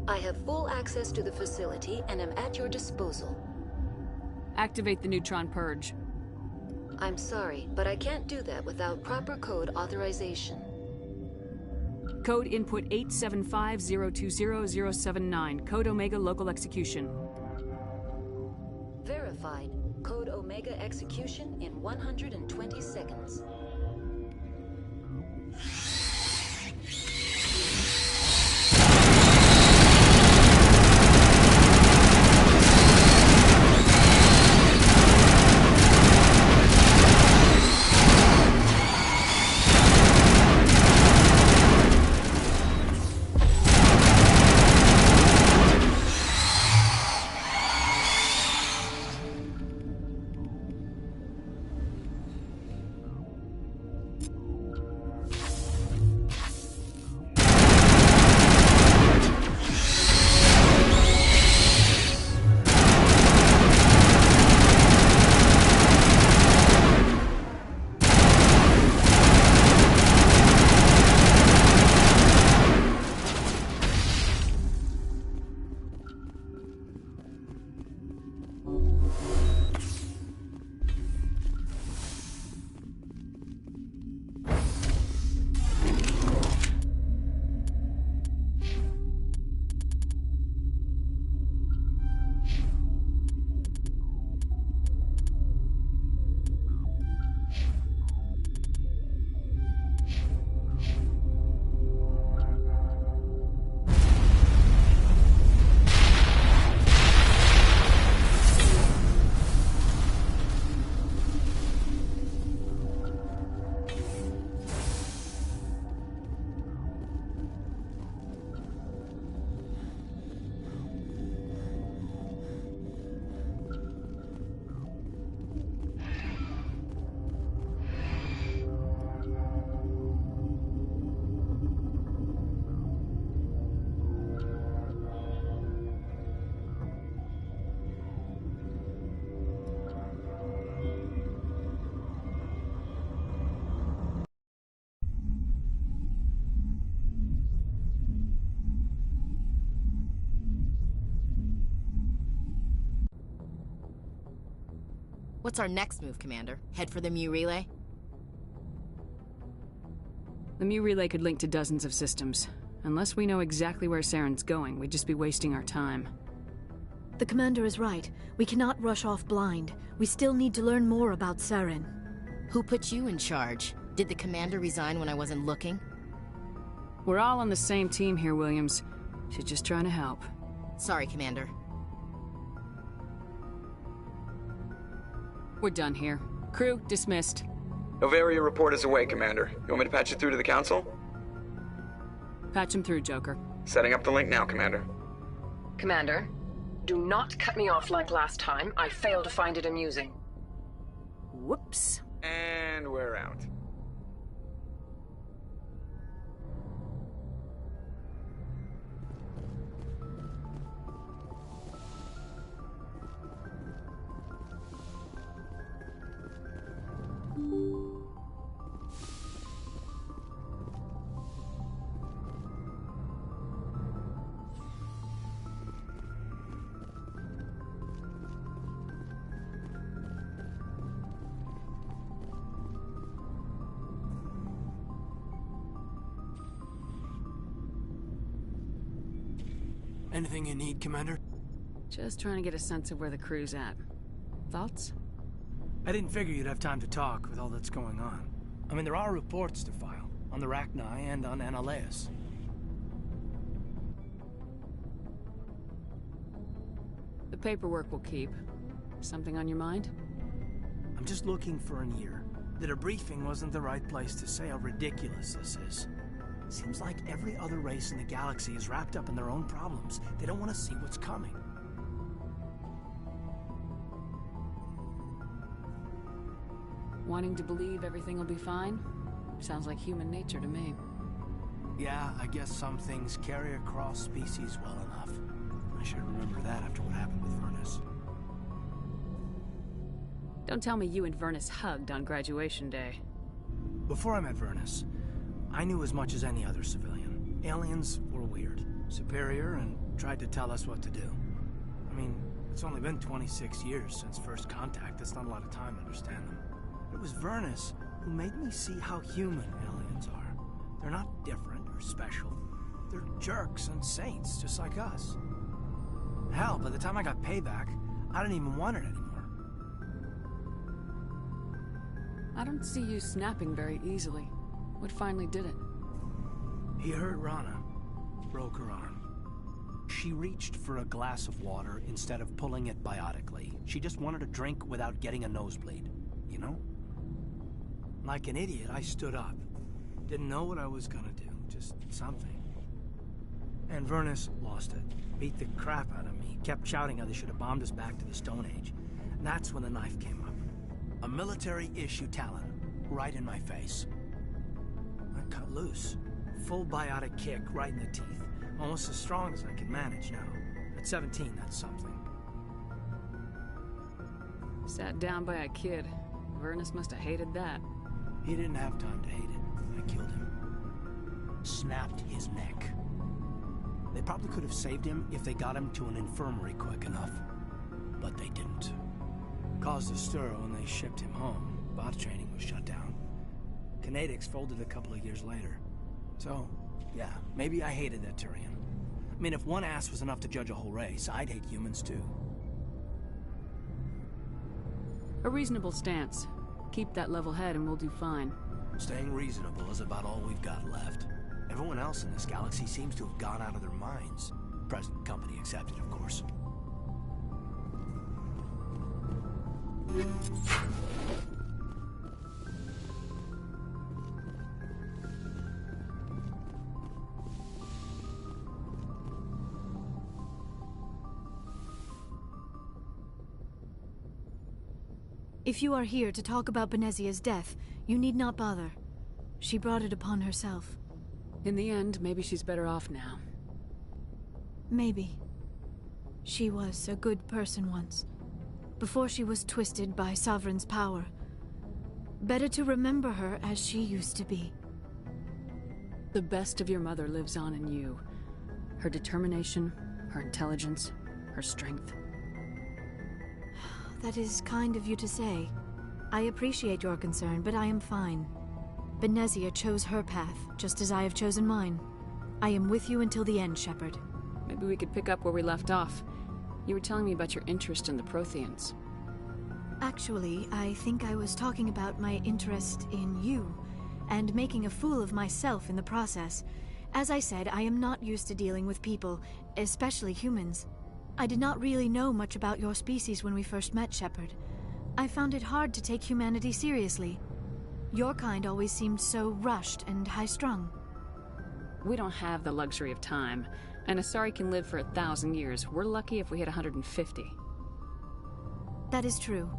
I have full access to the facility and am at your disposal. Activate the neutron purge. I'm sorry, but I can't do that without proper code authorization. Code input 875020079. Code Omega local execution. Verified. Code Omega execution in 120 seconds. What's our next move, Commander? Head for the Mu relay? The Mu relay could link to dozens of systems. Unless we know exactly where Saren's going, we'd just be wasting our time. The Commander is right. We cannot rush off blind. We still need to learn more about Saren. Who put you in charge? Did the Commander resign when I wasn't looking? We're all on the same team here, Williams. She's just trying to help. Sorry, Commander. We're done here. Crew, dismissed. Novaria report is away, Commander. You want me to patch it through to the Council? Patch him through, Joker. Setting up the link now, Commander. Commander, do not cut me off like last time. I failed to find it amusing. Whoops. And we're out. Anything you need, Commander? Just trying to get a sense of where the crew's at. Thoughts? I didn't figure you'd have time to talk with all that's going on. I mean, there are reports to file, on the Rachni and on Annaleus. The paperwork will keep. Something on your mind? I'm just looking for an ear. The debriefing wasn't the right place to say how ridiculous this is. Seems like every other race in the galaxy is wrapped up in their own problems. They don't want to see what's coming. Wanting to believe everything will be fine? Sounds like human nature to me. Yeah, I guess some things carry across species well enough. I should remember that after what happened with Vernus. Don't tell me you and Vernus hugged on graduation day. Before I met Vernus, I knew as much as any other civilian. Aliens were weird, superior, and tried to tell us what to do. I mean, it's only been 26 years since first contact. That's not a lot of time to understand them. It was Vernus who made me see how human aliens are. They're not different or special. They're jerks and saints, just like us. Hell, by the time I got payback, I didn't even want it anymore. I don't see you snapping very easily. What finally did it? He hurt Rana. Broke her arm. She reached for a glass of water instead of pulling it biotically. She just wanted a drink without getting a nosebleed, you know? Like an idiot, I stood up. Didn't know what I was gonna do, just something. And Vernus lost it. Beat the crap out of me. Kept shouting how they should have bombed us back to the Stone Age. And that's when the knife came up. A military-issue talon, right in my face. I cut loose. Full biotic kick right in the teeth. Almost as strong as I can manage now. At 17, that's something. Sat down by a kid. Vernus must have hated that. He didn't have time to hate it. I killed him. Snapped his neck. They probably could have saved him if they got him to an infirmary quick enough. But they didn't. Caused a stir when they shipped him home. Bot training was shut down. Kinetics folded a couple of years later. So, yeah, maybe I hated that Turian. I mean, if one ass was enough to judge a whole race, I'd hate humans too. A reasonable stance. Keep that level head and we'll do fine. Staying reasonable is about all we've got left. Everyone else in this galaxy seems to have gone out of their minds. Present company accepted, of course. If you are here to talk about Benezia's death, you need not bother. She brought it upon herself. In the end, maybe she's better off now. Maybe. She was a good person once, before she was twisted by Sovereign's power. Better to remember her as she used to be. The best of your mother lives on in you. Her determination, her intelligence, her strength. That is kind of you to say. I appreciate your concern, but I am fine. Benezia chose her path, just as I have chosen mine. I am with you until the end, Shepard. Maybe we could pick up where we left off. You were telling me about your interest in the Protheans. Actually, I think I was talking about my interest in you, and making a fool of myself in the process. As I said, I am not used to dealing with people, especially humans. I did not really know much about your species when we first met, Shepard. I found it hard to take humanity seriously. Your kind always seemed so rushed and high-strung. We don't have the luxury of time, and Asari can live for 1,000 years. We're lucky if we hit 150. That is true.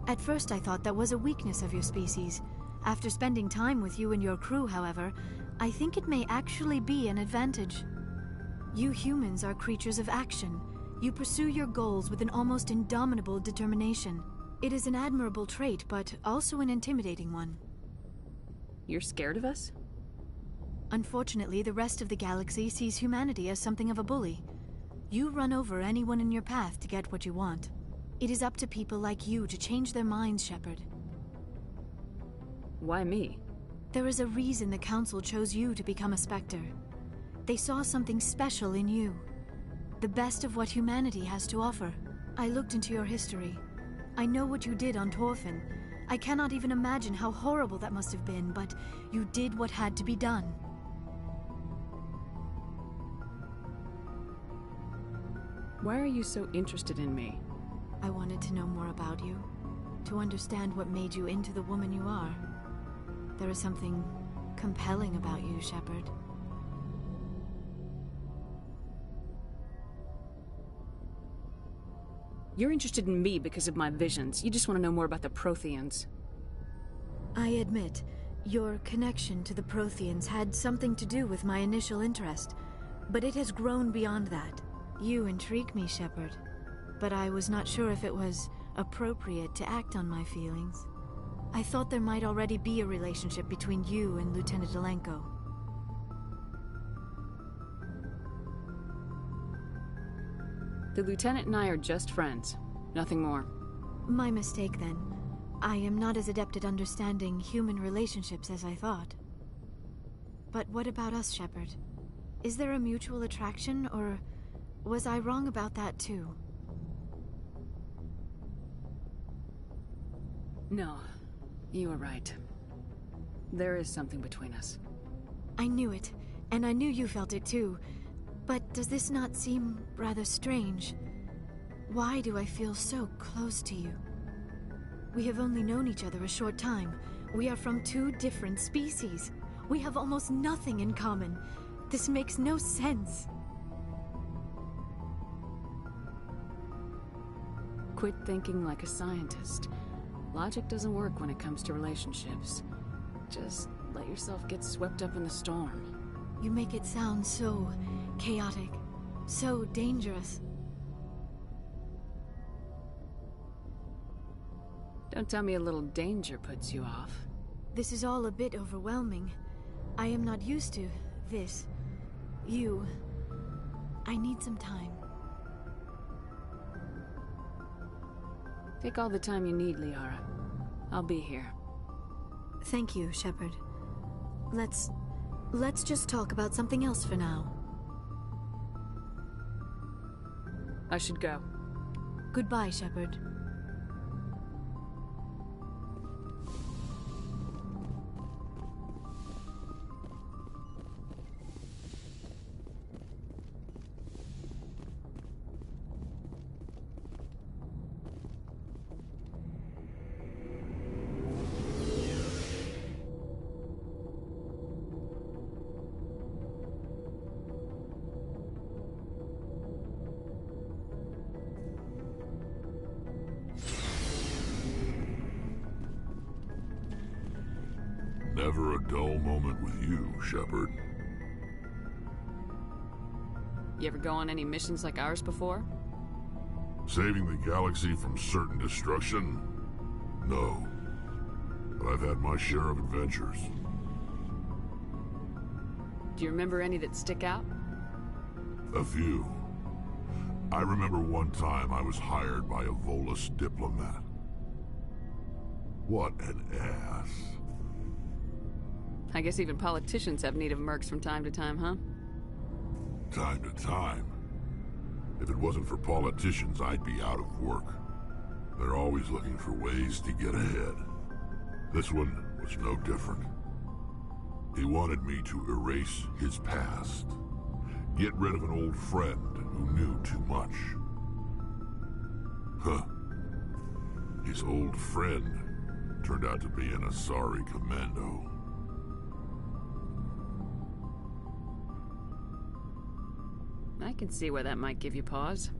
At first I thought that was a weakness of your species. After spending time with you and your crew, however, I think it may actually be an advantage. You humans are creatures of action. You pursue your goals with an almost indomitable determination. It is an admirable trait, but also an intimidating one. You're scared of us? Unfortunately, the rest of the galaxy sees humanity as something of a bully. You run over anyone in your path to get what you want. It is up to people like you to change their minds, Shepard. Why me? There is a reason the Council chose you to become a Spectre. They saw something special in you. The best of what humanity has to offer. I looked into your history. I know what you did on Torfin. I cannot even imagine how horrible that must have been, but you did what had to be done. Why are you so interested in me? I wanted to know more about you, to understand what made you into the woman you are. There is something compelling about you, Shepard. You're interested in me because of my visions. You just want to know more about the Protheans. I admit, your connection to the Protheans had something to do with my initial interest, but it has grown beyond that. You intrigue me, Shepard, but I was not sure if it was appropriate to act on my feelings. I thought there might already be a relationship between you and Lieutenant Alenko. The Lieutenant and I are just friends. Nothing more. My mistake, then. I am not as adept at understanding human relationships as I thought. But what about us, Shepard? Is there a mutual attraction, or was I wrong about that too? No, you were right. There is something between us. I knew it, and I knew you felt it too. But does this not seem rather strange? Why do I feel so close to you? We have only known each other a short time. We are from two different species. We have almost nothing in common. This makes no sense. Quit thinking like a scientist. Logic doesn't work when it comes to relationships. Just let yourself get swept up in the storm. You make it sound so chaotic, so dangerous. Don't tell me a little danger puts you off. This is all a bit overwhelming. I am not used to this. You. I need some time. Take all the time you need, Liara. I'll be here. Thank you, Shepard. Let's just talk about something else for now. I should go. Goodbye, Shepard. Never a dull moment with you, Shepard. You ever go on any missions like ours before? Saving the galaxy from certain destruction? No. But I've had my share of adventures. Do you remember any that stick out? A few. I remember one time I was hired by a Volus diplomat. What an ass. I guess even politicians have need of mercs from time to time, huh? Time to time. If it wasn't for politicians, I'd be out of work. They're always looking for ways to get ahead. This one was no different. He wanted me to erase his past. Get rid of an old friend who knew too much. Huh. His old friend turned out to be an Asari commando. I can see why that might give you pause.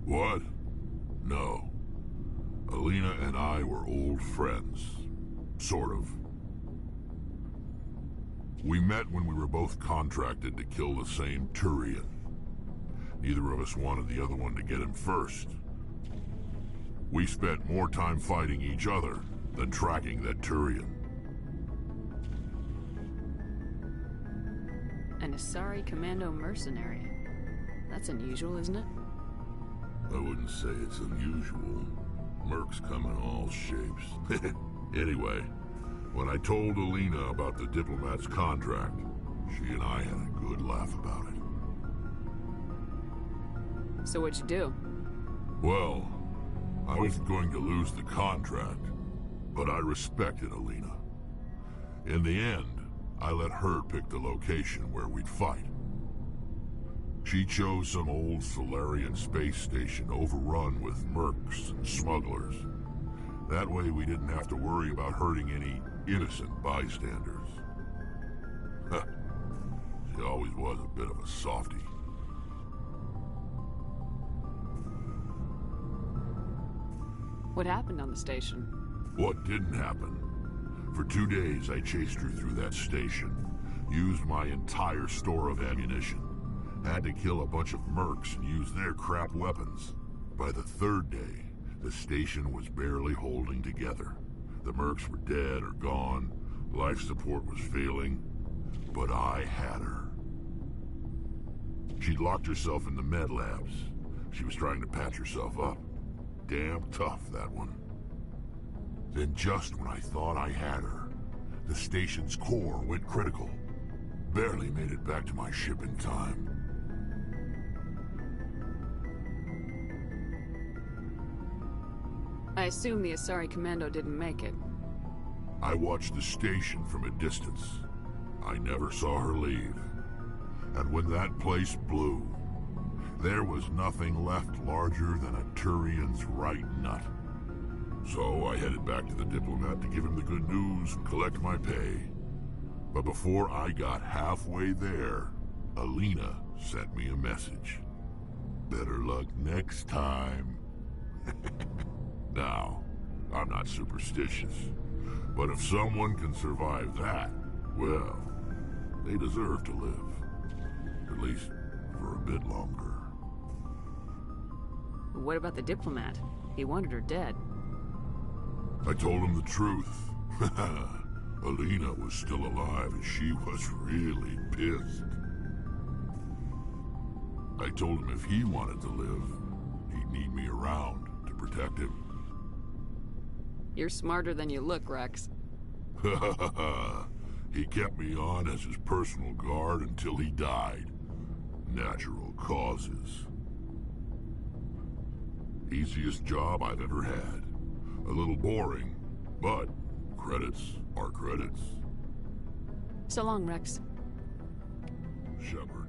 What? No. Alina and I were old friends. Sort of. We met when we were both contracted to kill the same Turian. Neither of us wanted the other one to get him first. We spent more time fighting each other than tracking that Turian. An Asari commando mercenary. That's unusual, isn't it? I wouldn't say it's unusual. Mercs come in all shapes. Anyway, when I told Alina about the diplomat's contract, she and I had a good laugh about it. So what'd you do? Well, I wasn't going to lose the contract, but I respected Alina. In the end, I let her pick the location where we'd fight. She chose some old Solarian space station overrun with mercs and smugglers. That way we didn't have to worry about hurting any innocent bystanders. She always was a bit of a softie. What happened on the station? What didn't happen? For 2 days I chased her through that station, used my entire store of ammunition, had to kill a bunch of mercs and use their crap weapons. By the 3rd day, the station was barely holding together. The mercs were dead or gone, life support was failing, but I had her. She'd locked herself in the med labs. She was trying to patch herself up. Damn tough, that one. Then just when I thought I had her, the station's core went critical. Barely made it back to my ship in time. I assume the Asari commando didn't make it. I watched the station from a distance. I never saw her leave. And when that place blew, there was nothing left larger than a Turian's right nut. So I headed back to the diplomat to give him the good news and collect my pay. But before I got halfway there, Alina sent me a message. Better luck next time. Now, I'm not superstitious, but if someone can survive that, well, they deserve to live. At least for a bit longer. What about the diplomat? He wanted her dead. I told him the truth. Alina was still alive and she was really pissed. I told him if he wanted to live, he'd need me around to protect him. You're smarter than you look, Rex. He kept me on as his personal guard until he died. Natural causes. Easiest job I've ever had. A little boring, but credits are credits. So long, Rex. Shepard.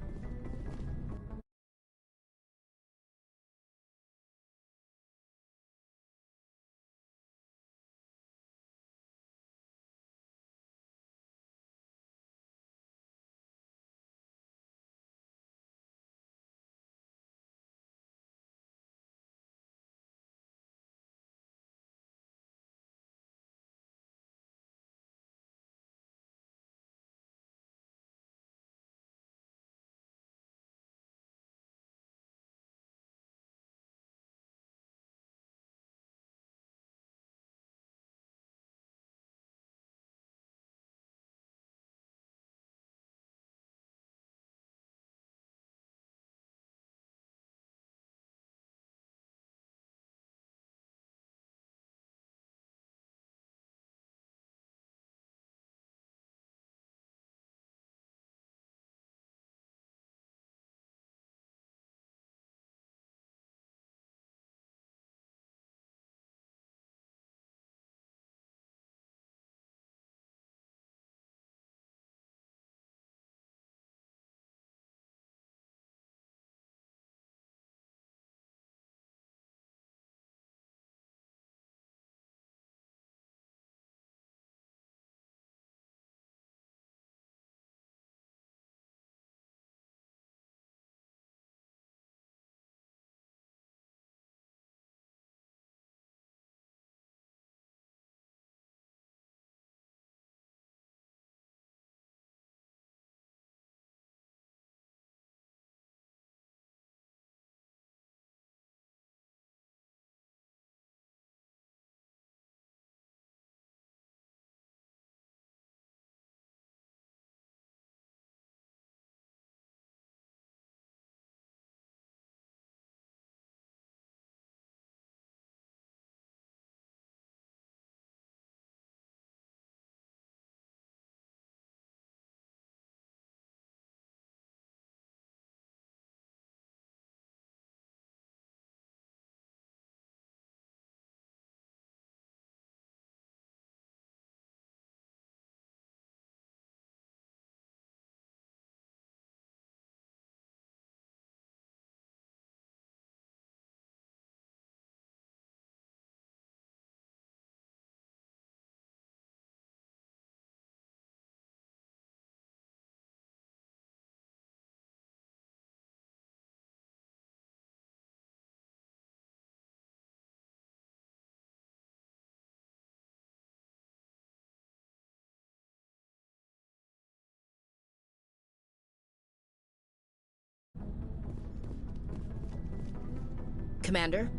Commander?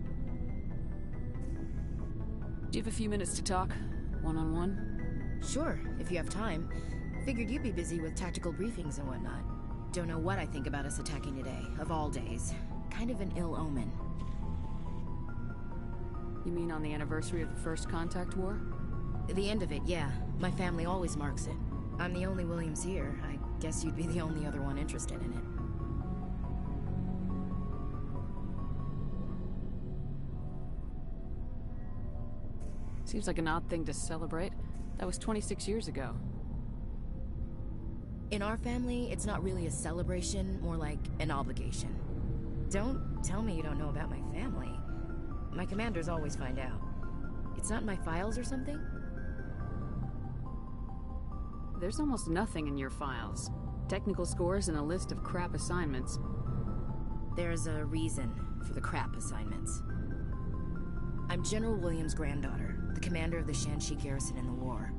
Do you have a few minutes to talk? One-on-one? Sure, if you have time. Figured you'd be busy with tactical briefings and whatnot. Don't know what I think about us attacking today, of all days. Kind of an ill omen. You mean on the anniversary of the First Contact War? The end of it, yeah. My family always marks it. I'm the only Williams here. I guess you'd be the only other one interested in it. Seems like an odd thing to celebrate. That was 26 years ago. In our family, it's not really a celebration, more like an obligation. Don't tell me you don't know about my family. My commanders always find out. It's not in my files or something? There's almost nothing in your files. Technical scores and a list of crap assignments. There's a reason for the crap assignments. I'm General Williams' granddaughter, the commander of the Shanxi garrison in the war.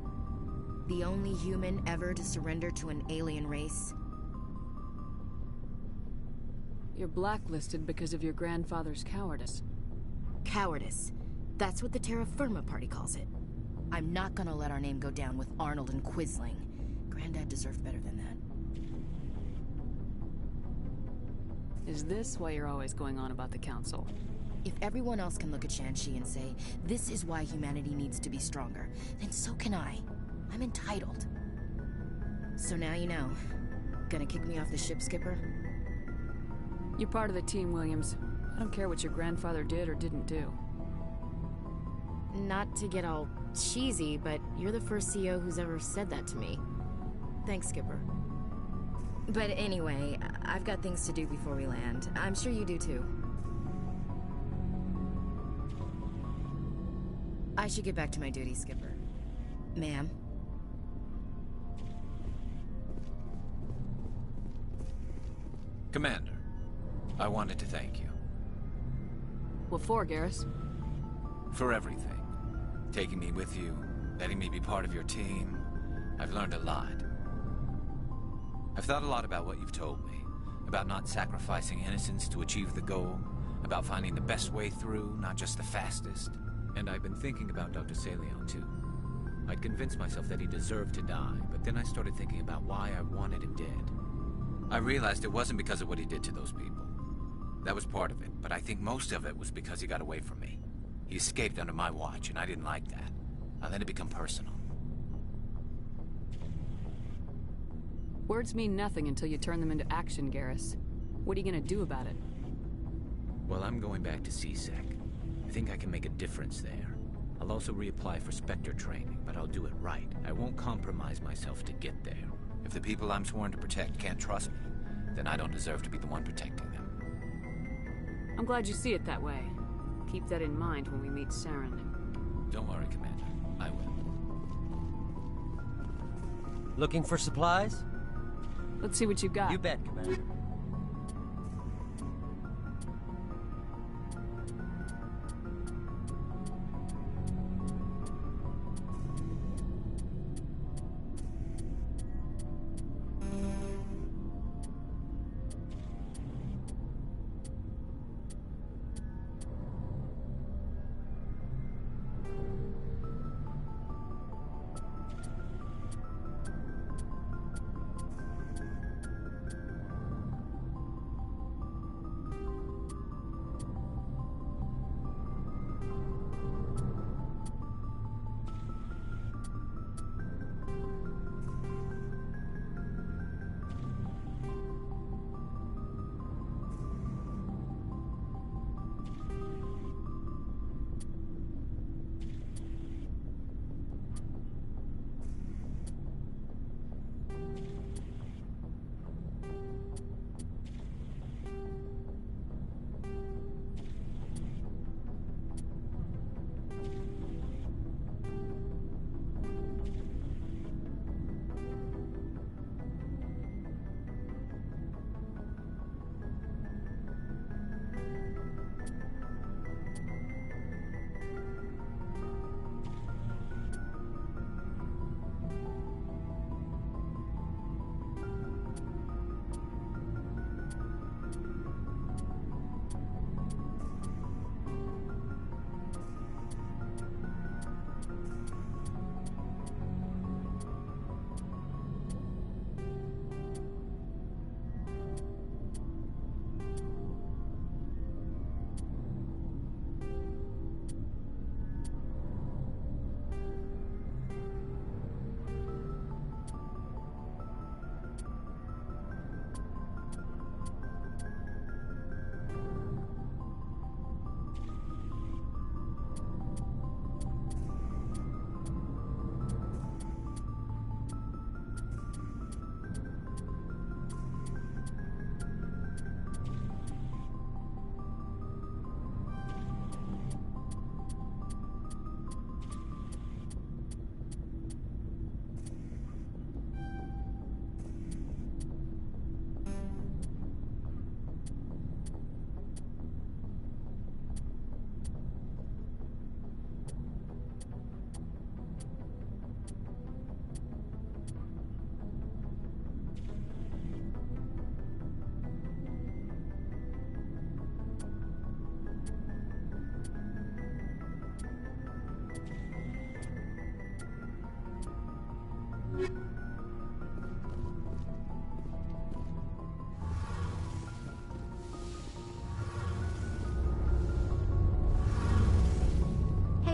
The only human ever to surrender to an alien race. You're blacklisted because of your grandfather's cowardice. Cowardice. That's what the Terra Firma Party calls it. I'm not gonna let our name go down with Arnold and Quisling. Granddad deserved better than that. Is this why you're always going on about the Council? If everyone else can look at Shanxi and say, this is why humanity needs to be stronger, then so can I. I'm entitled. So now you know. Gonna kick me off the ship, Skipper? You're part of the team, Williams. I don't care what your grandfather did or didn't do. Not to get all cheesy, but you're the first CO who's ever said that to me. Thanks, Skipper. But anyway, I've got things to do before we land. I'm sure you do too. I should get back to my duties, Skipper. Ma'am? Commander, I wanted to thank you. What for, Garrus? For everything. Taking me with you, letting me be part of your team. I've learned a lot. I've thought a lot about what you've told me. About not sacrificing innocence to achieve the goal. About finding the best way through, not just the fastest. And I've been thinking about Dr. Saleon, too. I'd convinced myself that he deserved to die, but then I started thinking about why I wanted him dead. I realized it wasn't because of what he did to those people. That was part of it, but I think most of it was because he got away from me. He escaped under my watch, and I didn't like that. I let it become personal. Words mean nothing until you turn them into action, Garrus. What are you gonna do about it? Well, I'm going back to CSEC. I think I can make a difference there. I'll also reapply for Spectre training, but I'll do it right. I won't compromise myself to get there. If the people I'm sworn to protect can't trust me, then I don't deserve to be the one protecting them. I'm glad you see it that way. Keep that in mind when we meet Saren. Don't worry, Commander. I will. Looking for supplies? Let's see what you got. You bet, Commander.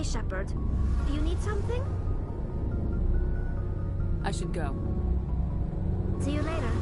Hey, Shepard. Do you need something? I should go. See you later.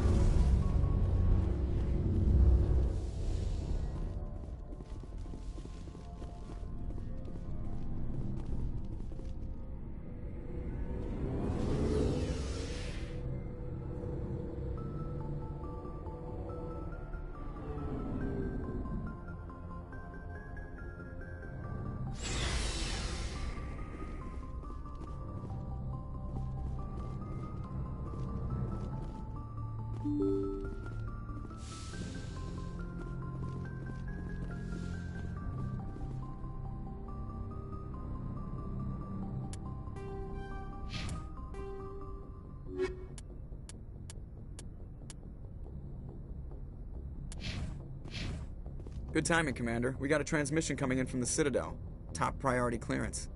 Good timing, Commander. We got a transmission coming in from the Citadel. Top priority clearance.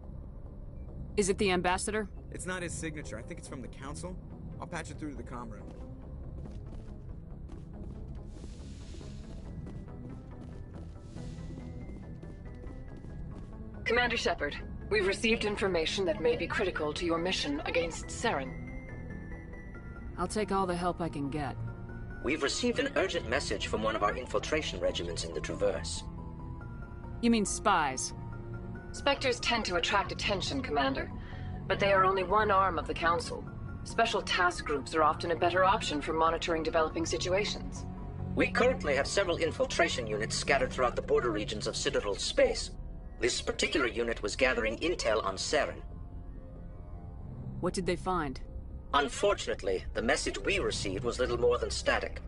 Is it the Ambassador? It's not his signature. I think it's from the Council. I'll patch it through to the comm room. Commander Shepard, we've received information that may be critical to your mission against Saren. I'll take all the help I can get. We've received an urgent message from one of our infiltration regiments in the Traverse. You mean spies? Spectres tend to attract attention, Commander, but they are only one arm of the Council. Special task groups are often a better option for monitoring developing situations. We currently have several infiltration units scattered throughout the border regions of Citadel space. This particular unit was gathering intel on Saren. What did they find? Unfortunately, the message we received was little more than static.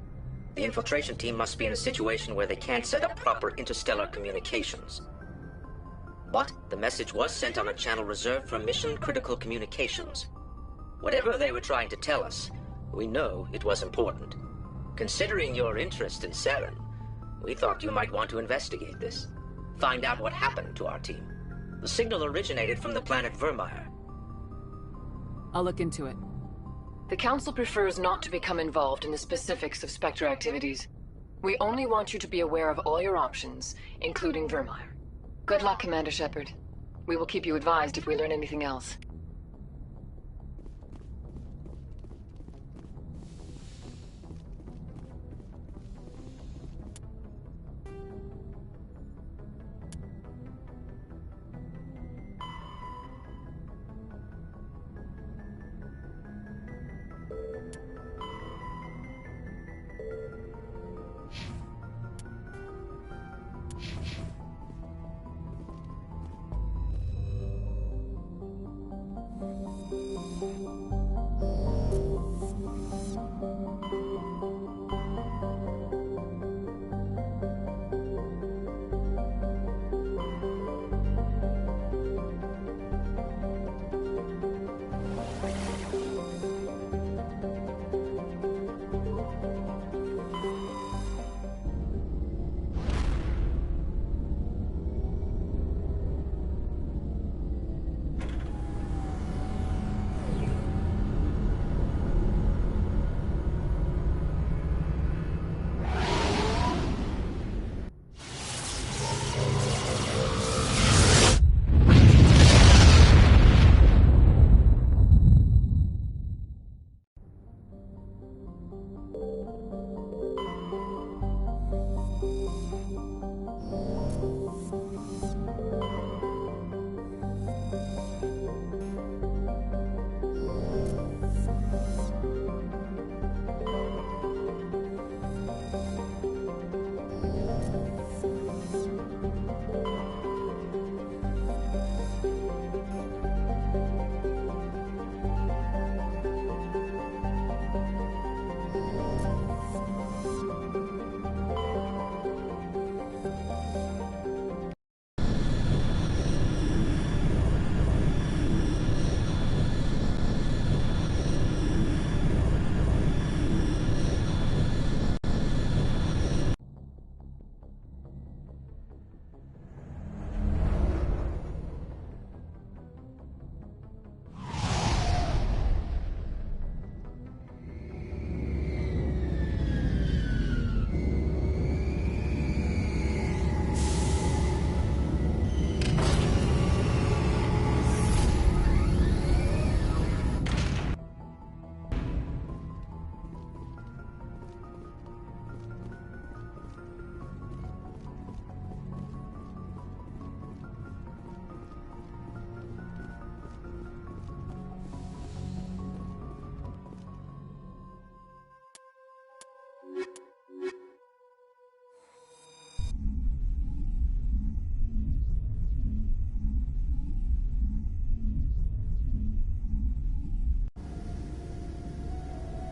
The infiltration team must be in a situation where they can't set up proper interstellar communications. But the message was sent on a channel reserved for mission-critical communications. Whatever they were trying to tell us, we know it was important. Considering your interest in Saren, we thought you might want to investigate this. Find out what happened to our team. The signal originated from the planet Vermeer. I'll look into it. The Council prefers not to become involved in the specifics of Spectre activities. We only want you to be aware of all your options, including Vermeer. Good luck, Commander Shepard. We will keep you advised if we learn anything else.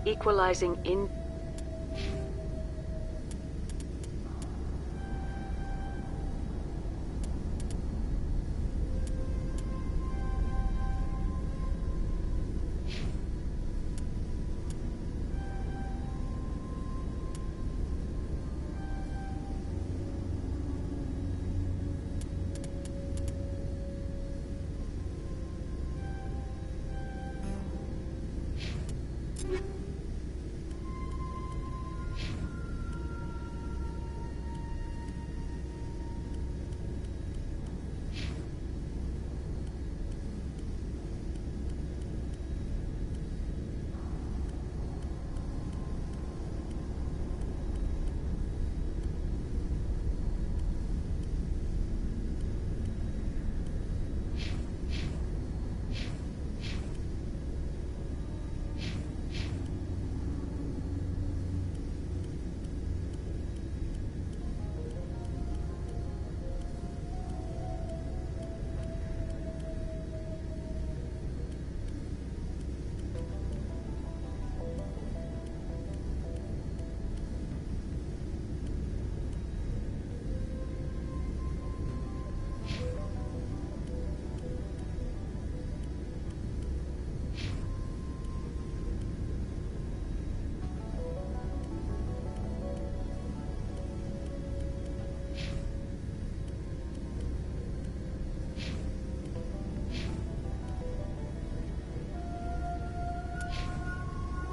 equalizing in...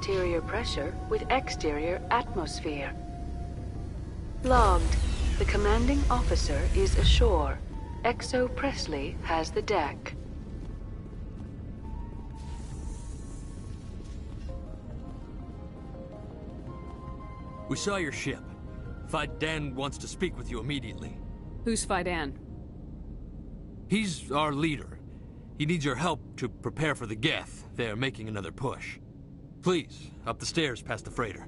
Interior pressure with exterior atmosphere. Logged. The commanding officer is ashore. XO Presley has the deck. We saw your ship. Fidan wants to speak with you immediately. Who's Fidan? He's our leader. He needs your help to prepare for the Geth. They're making another push. Please, up the stairs past the freighter.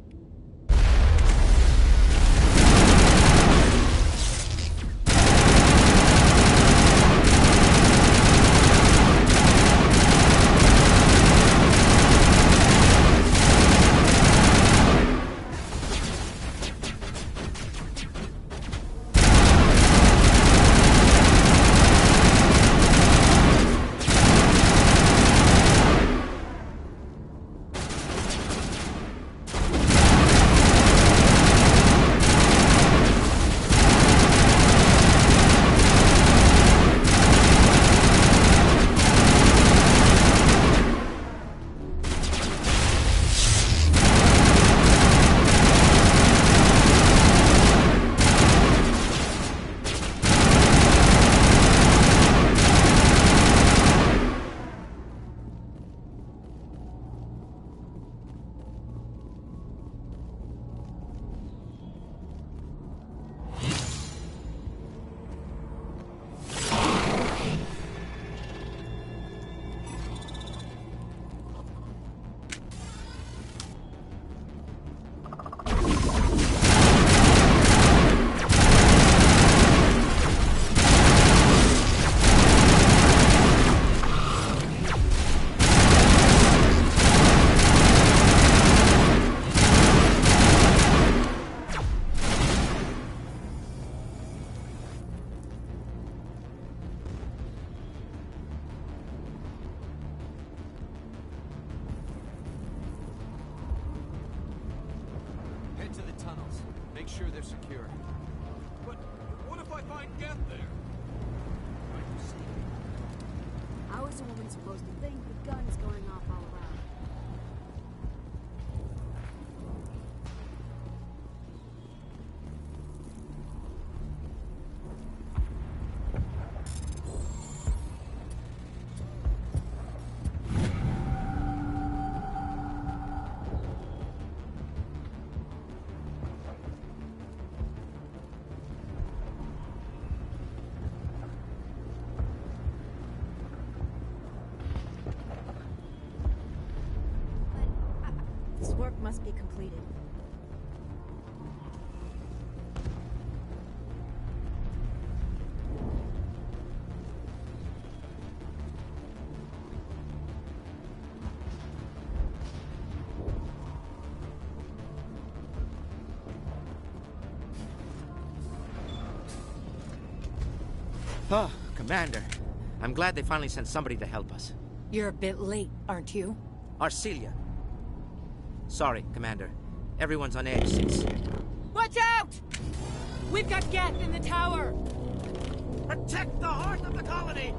Make sure they're secure. But what if I find Geth there? How is a woman supposed to think with guns going off all around? This work must be completed. Oh, Commander. I'm glad they finally sent somebody to help us. You're a bit late, aren't you? Arcelia. Sorry, Commander. Everyone's on edge since... Watch out! We've got Geth in the tower! Protect the heart of the colony!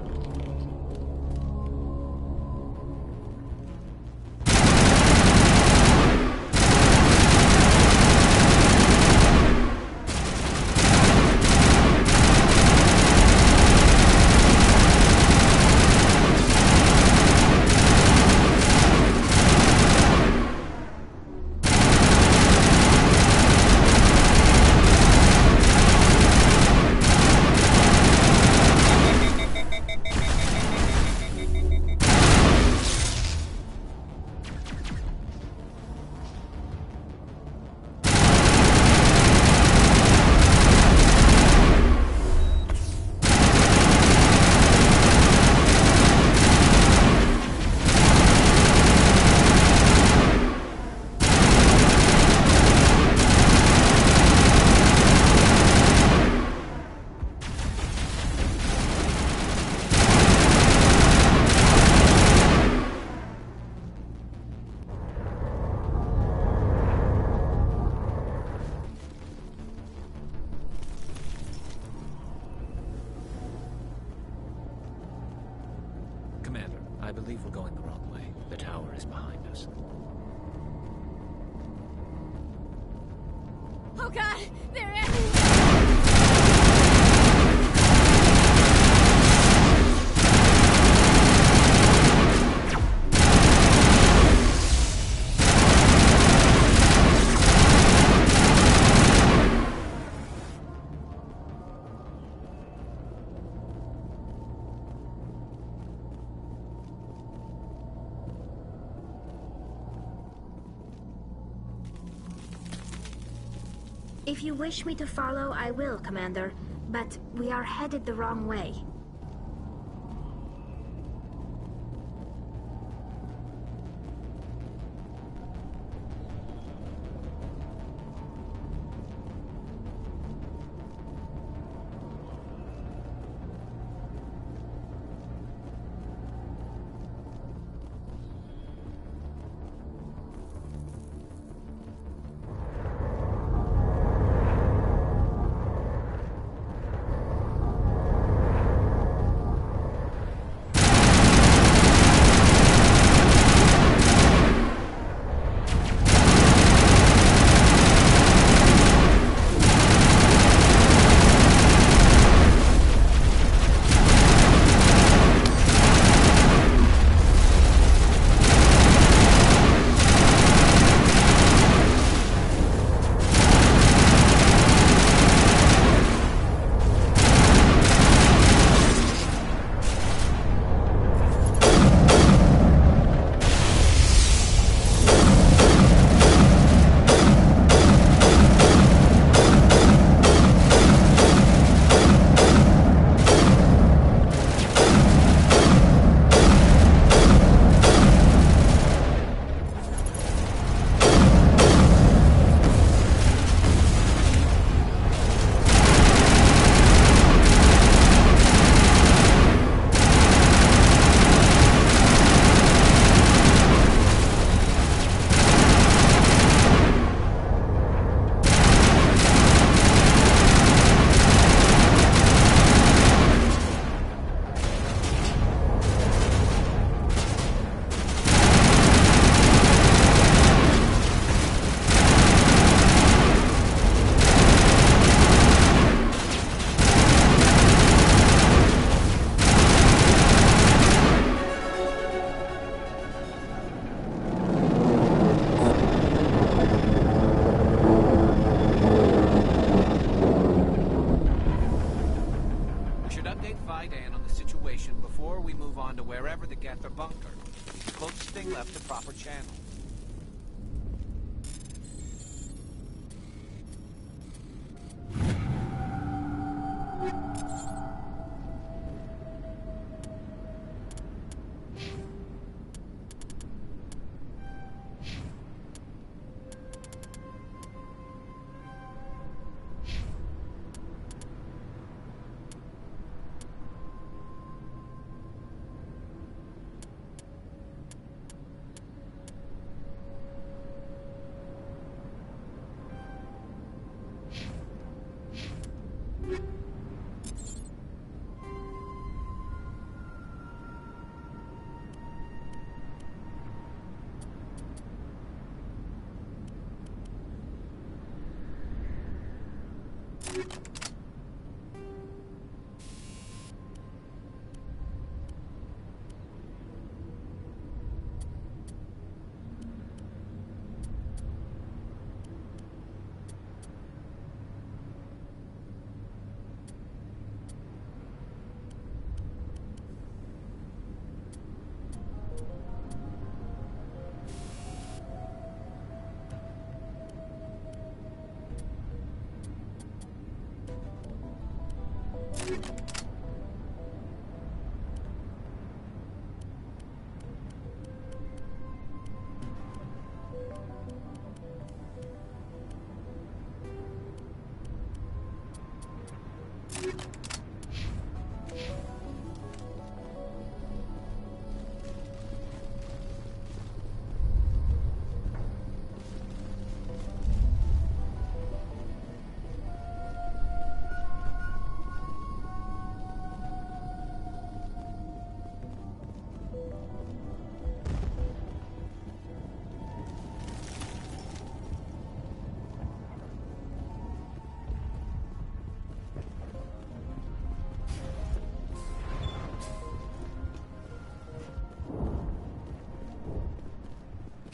Commander, I believe we're going the wrong way. The tower is behind us. Oh god! They're everywhere! If you wish me to follow, I will, Commander. But we are headed the wrong way. before we move on to wherever the Geth are bunkered. Closest thing left to proper channel.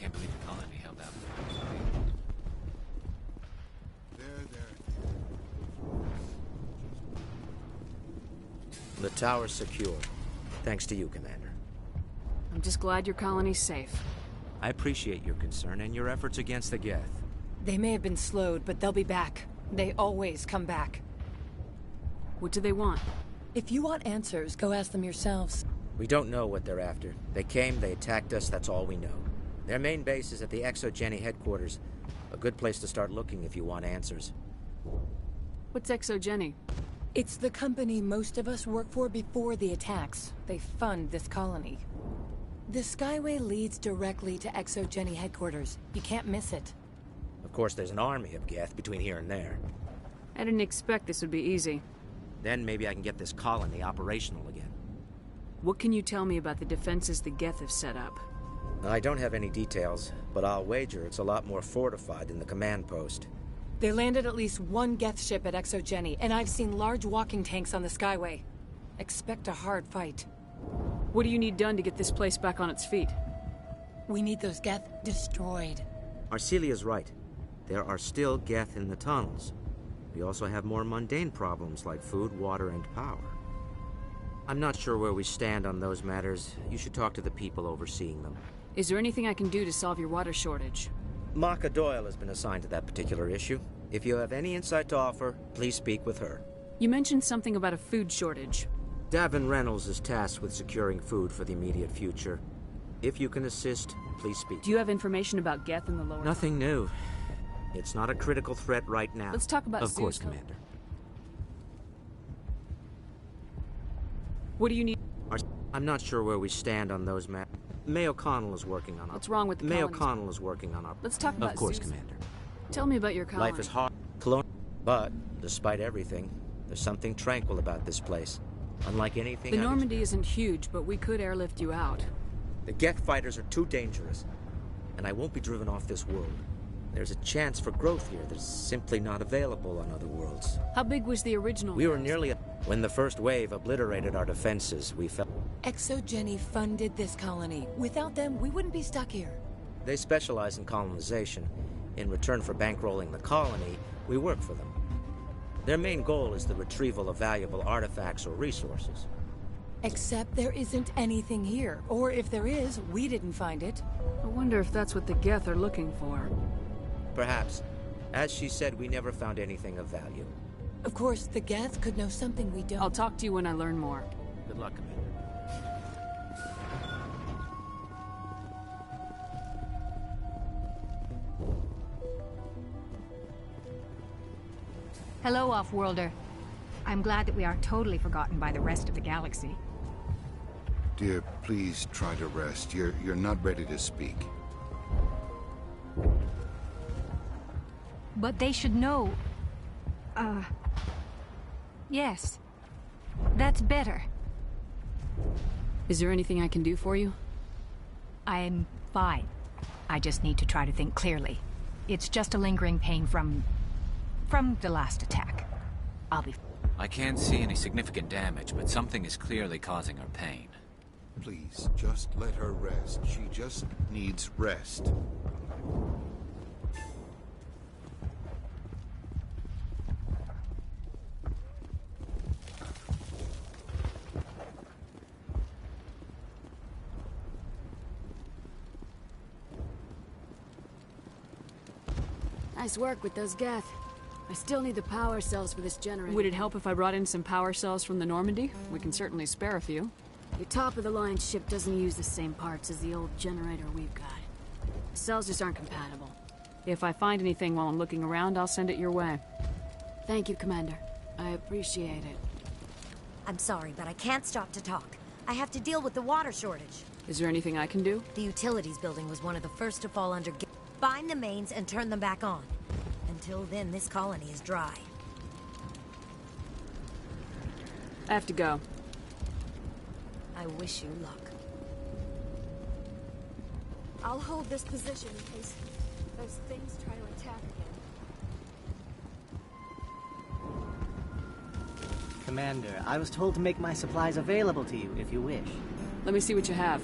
Can't believe the colony held out. The tower's secure. Thanks to you, Commander. I'm just glad your colony's safe. I appreciate your concern and your efforts against the Geth. They may have been slowed, but they'll be back. They always come back. What do they want? If you want answers, go ask them yourselves. We don't know what they're after. They came, they attacked us, that's all we know. Their main base is at the ExoGeni headquarters. A good place to start looking if you want answers. What's ExoGeni? It's the company most of us work for before the attacks. They fund this colony. The Skyway leads directly to ExoGeni headquarters. You can't miss it. Of course, there's an army of Geth between here and there. I didn't expect this would be easy. Then maybe I can get this colony operational again. What can you tell me about the defenses the Geth have set up? I don't have any details, but I'll wager it's a lot more fortified than the command post. They landed at least one Geth ship at ExoGeni, and I've seen large walking tanks on the Skyway. Expect a hard fight. What do you need done to get this place back on its feet? We need those Geth destroyed. Arcelia's right. There are still Geth in the tunnels. We also have more mundane problems like food, water, and power. I'm not sure where we stand on those matters. You should talk to the people overseeing them. Is there anything I can do to solve your water shortage? Maka Doyle has been assigned to that particular issue. If you have any insight to offer, please speak with her. You mentioned something about a food shortage. Davin Reynolds is tasked with securing food for the immediate future. If you can assist, please speak. Do you have information about Geth in the lower... Nothing new. It's not a critical threat right now. Let's talk about Of course, Zeus. Commander. What do you need? I'm not sure where we stand on those matters. May O'Connell is working on our... What's wrong with the May colonies? O'Connell is working on our... Let's talk about Of course, Zeus. Commander. Tell me about your colony. Life is hard. But, despite everything, there's something tranquil about this place. Unlike anything The I've Normandy isn't huge, but we could airlift you out. The Geth fighters are too dangerous, and I won't be driven off this world. There's a chance for growth here that's simply not available on other worlds. How big was the original? We were nearly... When the first wave obliterated our defenses, we felt... ExoGeni funded this colony. Without them, we wouldn't be stuck here. They specialize in colonization. In return for bankrolling the colony, we work for them. Their main goal is the retrieval of valuable artifacts or resources. Except there isn't anything here. Or if there is, we didn't find it. I wonder if that's what the Geth are looking for. Perhaps. As she said, we never found anything of value. Of course, the Geth could know something we don't. I'll talk to you when I learn more. Good luck, Commander. Hello, Off-Worlder. I'm glad that we aren't totally forgotten by the rest of the galaxy. Dear, please try to rest. You're not ready to speak. But they should know... Yes. That's better. Is there anything I can do for you? I'm fine. I just need to try to think clearly. It's just a lingering pain from the last attack. I'll be... I can't see any significant damage, but something is clearly causing her pain. Please, just let her rest. She just needs rest. Nice work with those Geth. I still need the power cells for this generator. Would it help if I brought in some power cells from the Normandy? We can certainly spare a few. Your top-of-the-line ship doesn't use the same parts as the old generator we've got. The cells just aren't compatible. If I find anything while I'm looking around, I'll send it your way. Thank you, Commander. I appreciate it. I'm sorry, but I can't stop to talk. I have to deal with the water shortage. Is there anything I can do? The utilities building was one of the first to fall under... Find the mains and turn them back on. Until then, this colony is dry. I have to go. I wish you luck. I'll hold this position in case those things try to attack again. Commander, I was told to make my supplies available to you if you wish. Let me see what you have.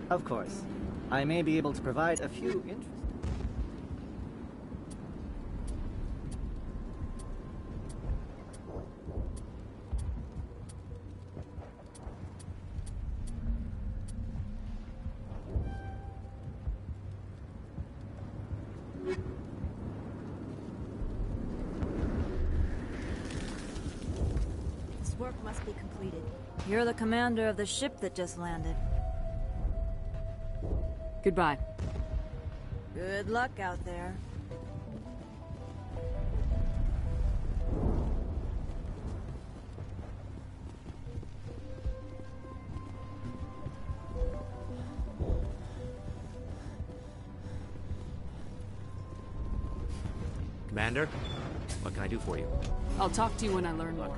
Of course. I may be able to provide a few interesting... Work must be completed. You're the commander of the ship that just landed. Goodbye. Good luck out there. Commander, what can I do for you? I'll talk to you when I learn more.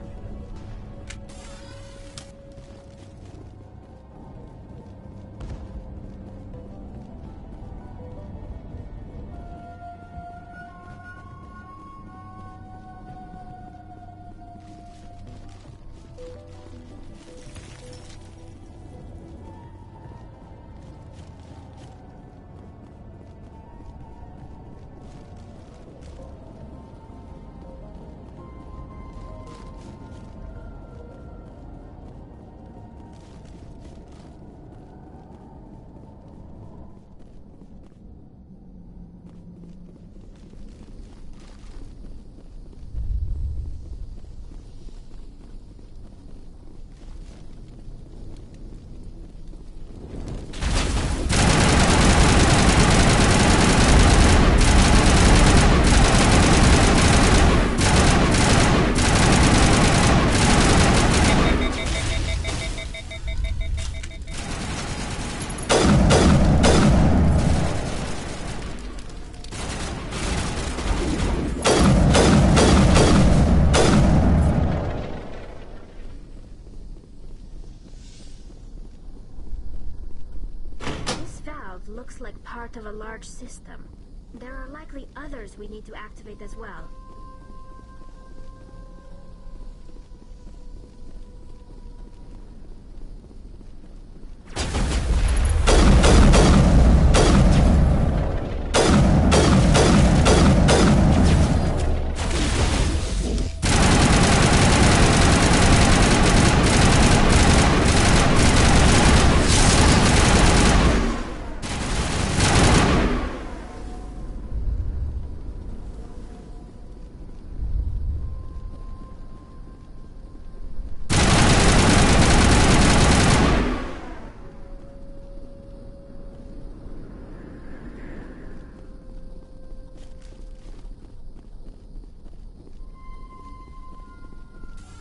Looks like part of a large system. There are likely others we need to activate as well.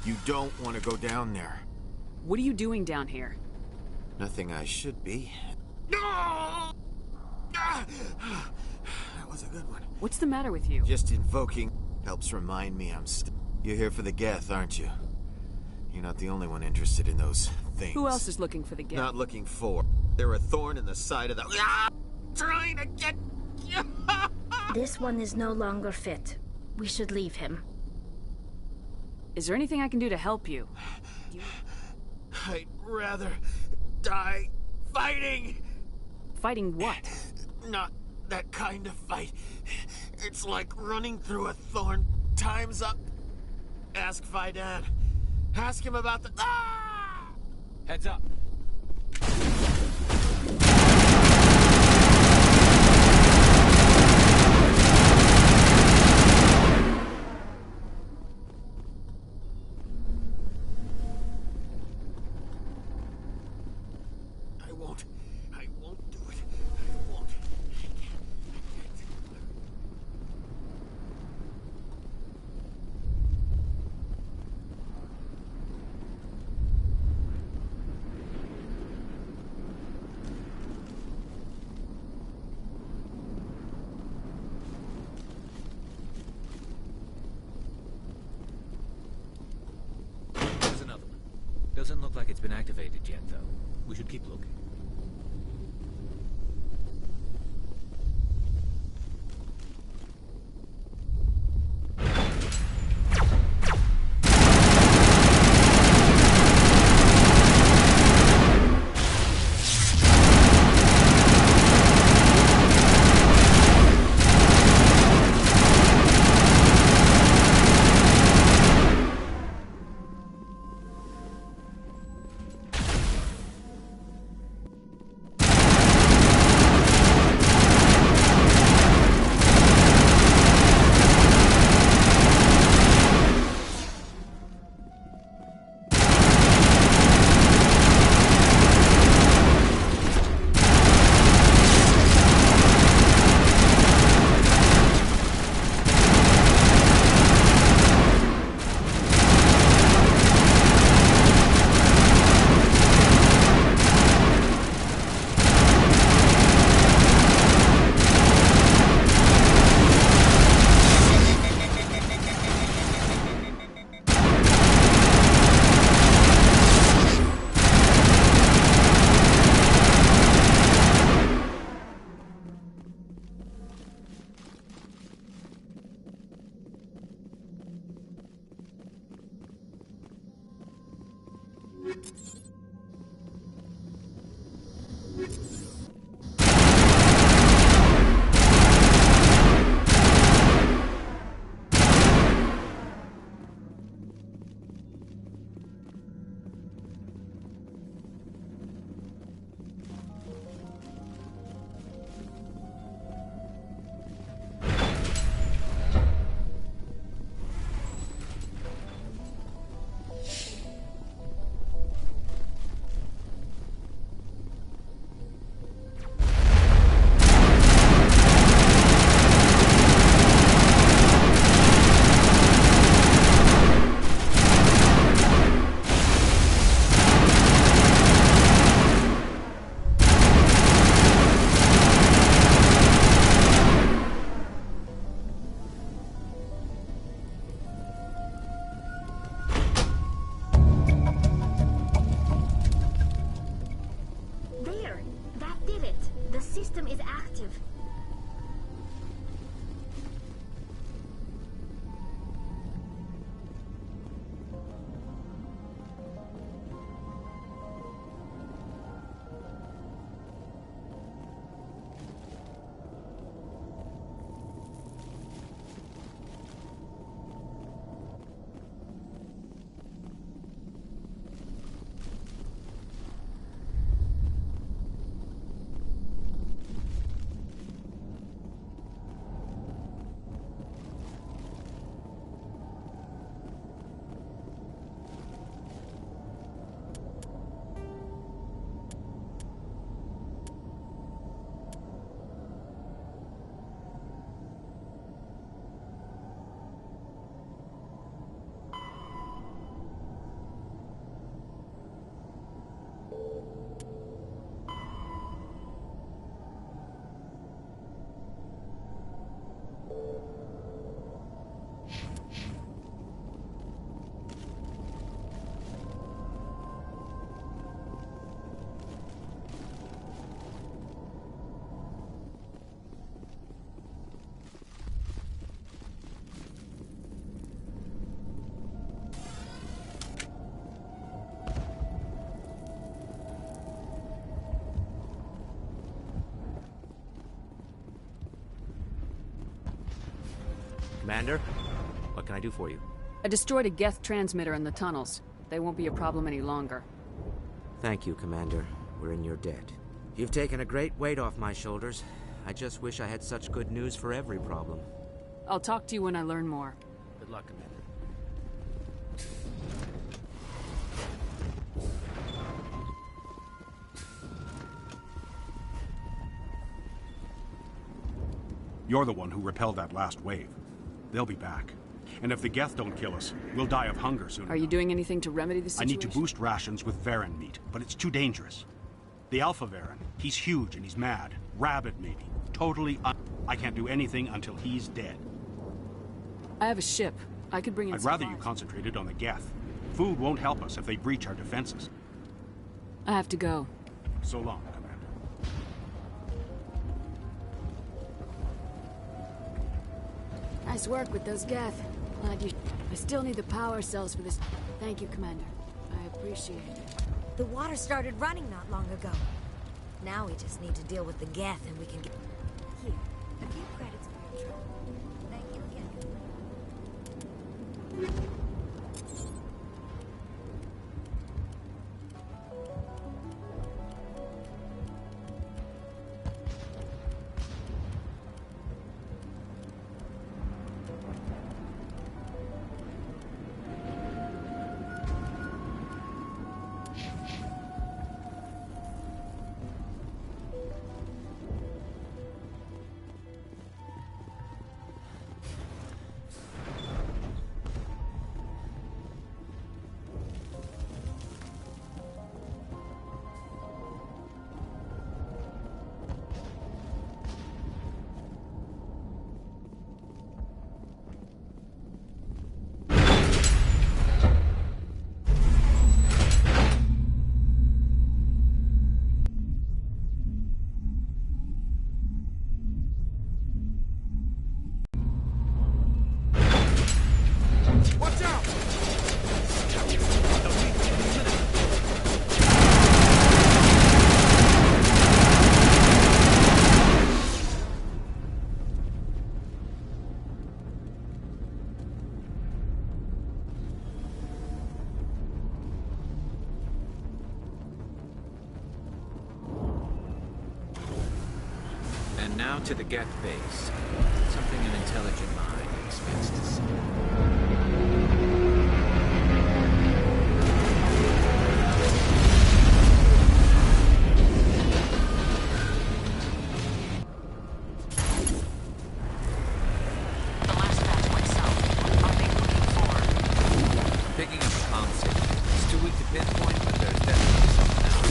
You don't want to go down there. What are you doing down here? Nothing I should be. No! That was a good one. What's the matter with you? Just invoking helps remind me I'm You're here for the Geth, aren't you? You're not the only one interested in those things. Who else is looking for the Geth? Not looking for. They're a thorn in the side of the... Trying to get... This one is no longer fit. We should leave him. Is there anything I can do to help you? I'd rather die fighting! Fighting what? Not that kind of fight. It's like running through a thorn. Time's up. Ask Vidan. Ask him about the... Ah! Heads up. I won't do it. I won't. I can't. There's another one. Doesn't look like it's been activated yet, though. We should keep looking. Commander, what can I do for you? I destroyed a Geth transmitter in the tunnels. They won't be a problem any longer. Thank you, Commander. We're in your debt. You've taken a great weight off my shoulders. I just wish I had such good news for every problem. I'll talk to you when I learn more. Good luck, Commander. You're the one who repelled that last wave. They'll be back. And if the Geth don't kill us, we'll die of hunger soon. Are you doing anything to remedy the situation? I need to boost rations with Varen meat, but it's too dangerous. The Alpha Varen, he's huge and he's mad. Rabid, maybe. I can't do anything until he's dead. I have a ship. I could bring in I'd rather you concentrated on the Geth. Food won't help us if they breach our defenses. I have to go. So long, Commander. Nice work with those Geth. Glad you... I still need the power cells for this. Thank you, Commander. I appreciate it. The water started running not long ago. Now we just need to deal with the Geth and we can get... Here, a few credits for your trouble. Thank you again. Now to the Geth base. Something an intelligent mind expects to see. The last batch went south. Are they looking for? Picking up a comm signal. It's too weak to pinpoint, but there's definitely something else.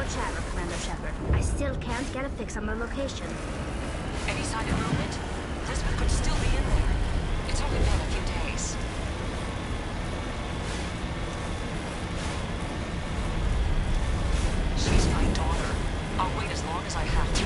Chatter, Commander Shepard. I still can't get a fix on the location. Any sign of movement? Lisbeth could still be in there. It's only been a few days. She's my daughter. I'll wait as long as I have to.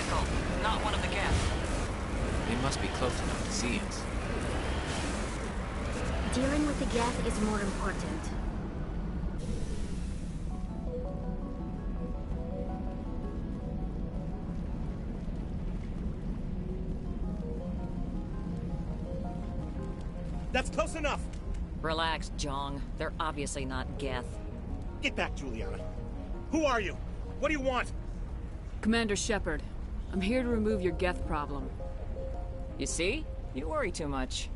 vehicle, not one of the Geth. They must be close enough to see us. Dealing with the Geth is more important. That's close enough! Relax, Jong. They're obviously not Geth. Get back, Juliana. Who are you? What do you want? Commander Shepard, I'm here to remove your Geth problem. You see? You worry too much.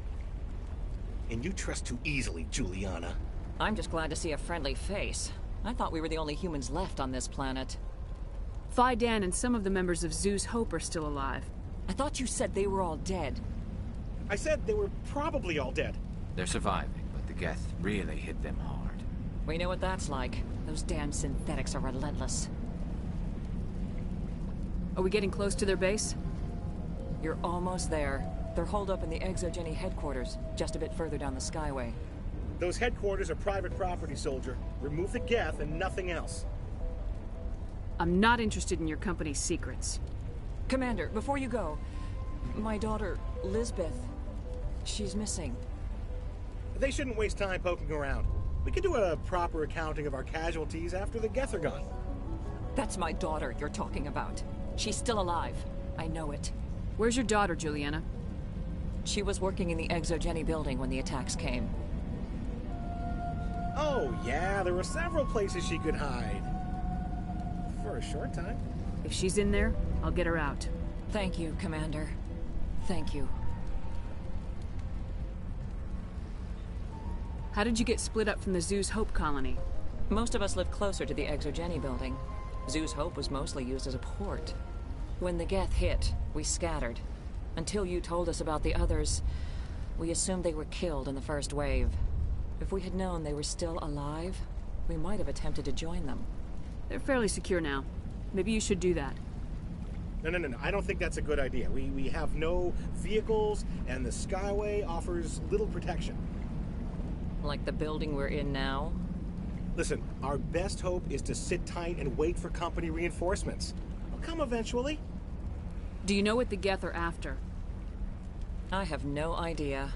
And you trust too easily, Juliana. I'm just glad to see a friendly face. I thought we were the only humans left on this planet. Phi Dan and some of the members of Zoo's Hope are still alive. I thought you said they were all dead. I said they were probably all dead. They're surviving, but the Geth really hit them hard. We know what that's like. Those damn synthetics are relentless. Are we getting close to their base? You're almost there. They're holed up in the Exogeny headquarters, just a bit further down the Skyway. Those headquarters are private property, soldier. Remove the Geth and nothing else. I'm not interested in your company's secrets. Commander, before you go, my daughter, Lisbeth, she's missing. They shouldn't waste time poking around. We can do a proper accounting of our casualties after the Geth are gone. That's my daughter you're talking about. She's still alive. I know it. Where's your daughter, Juliana? She was working in the Exogeny building when the attacks came. Oh, yeah, there were several places she could hide. For a short time. If she's in there, I'll get her out. Thank you, Commander. Thank you. How did you get split up from the Zoo's Hope colony? Most of us lived closer to the Exogeny building. Zoo's Hope was mostly used as a port. When the Geth hit, we scattered. Until you told us about the others, we assumed they were killed in the first wave. If we had known they were still alive, we might have attempted to join them. They're fairly secure now. Maybe you should do that. No. I don't think that's a good idea. We have no vehicles, and the Skyway offers little protection. Like the building we're in now? Listen, our best hope is to sit tight and wait for company reinforcements. They'll come eventually. Do you know what the Geth are after? I have no idea.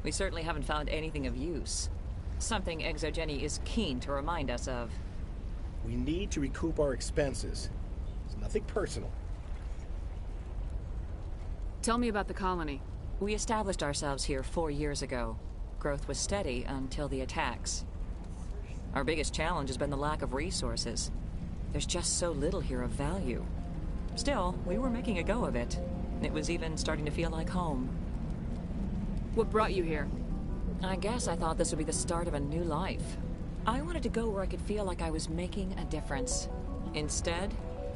We certainly haven't found anything of use. Something Exogeny is keen to remind us of. We need to recoup our expenses. It's nothing personal. Tell me about the colony. We established ourselves here 4 years ago. Growth was steady until the attacks. Our biggest challenge has been the lack of resources. There's just so little here of value. Still, we were making a go of it. It was even starting to feel like home. What brought you here? I guess I thought this would be the start of a new life. I wanted to go where I could feel like I was making a difference. Instead,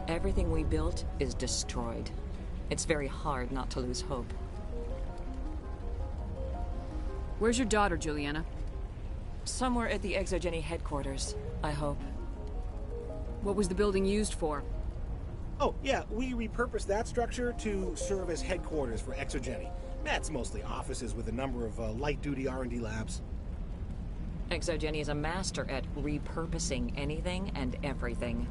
everything we built is destroyed. It's very hard not to lose hope. Where's your daughter, Juliana? Somewhere at the Exogeny headquarters, I hope. What was the building used for? Oh, yeah, we repurposed that structure to serve as headquarters for Exogeny. That's mostly offices with a number of light-duty R&D labs. Exogeny is a master at repurposing anything and everything.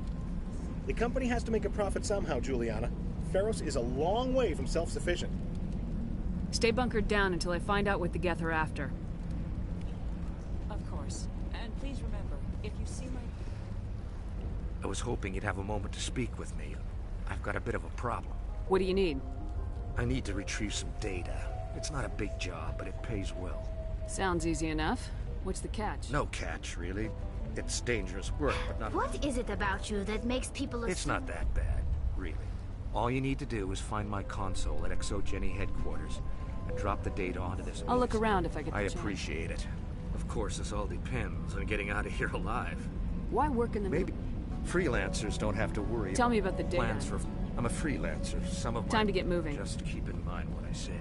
The company has to make a profit somehow, Juliana. Feros is a long way from self-sufficient. Stay bunkered down until I find out what the Geth are after. Of course. And please remember, if you see my... I was hoping you'd have a moment to speak with me. I've got a bit of a problem. What do you need? I need to retrieve some data. It's not a big job, but it pays well. Sounds easy enough. What's the catch? No catch, really. It's dangerous work, but not... What is it about you that makes people assume... It's not that bad, really. All you need to do is find my console at Exogeny headquarters and drop the data onto this. I'll look around if I get the chance. I appreciate it. Of course, this all depends on getting out of here alive. Why work in the... Maybe freelancers don't have to worry. Tell me about the data. Plans for... I'm a freelancer. Some of my... Time to get moving. Just keep in mind what I said.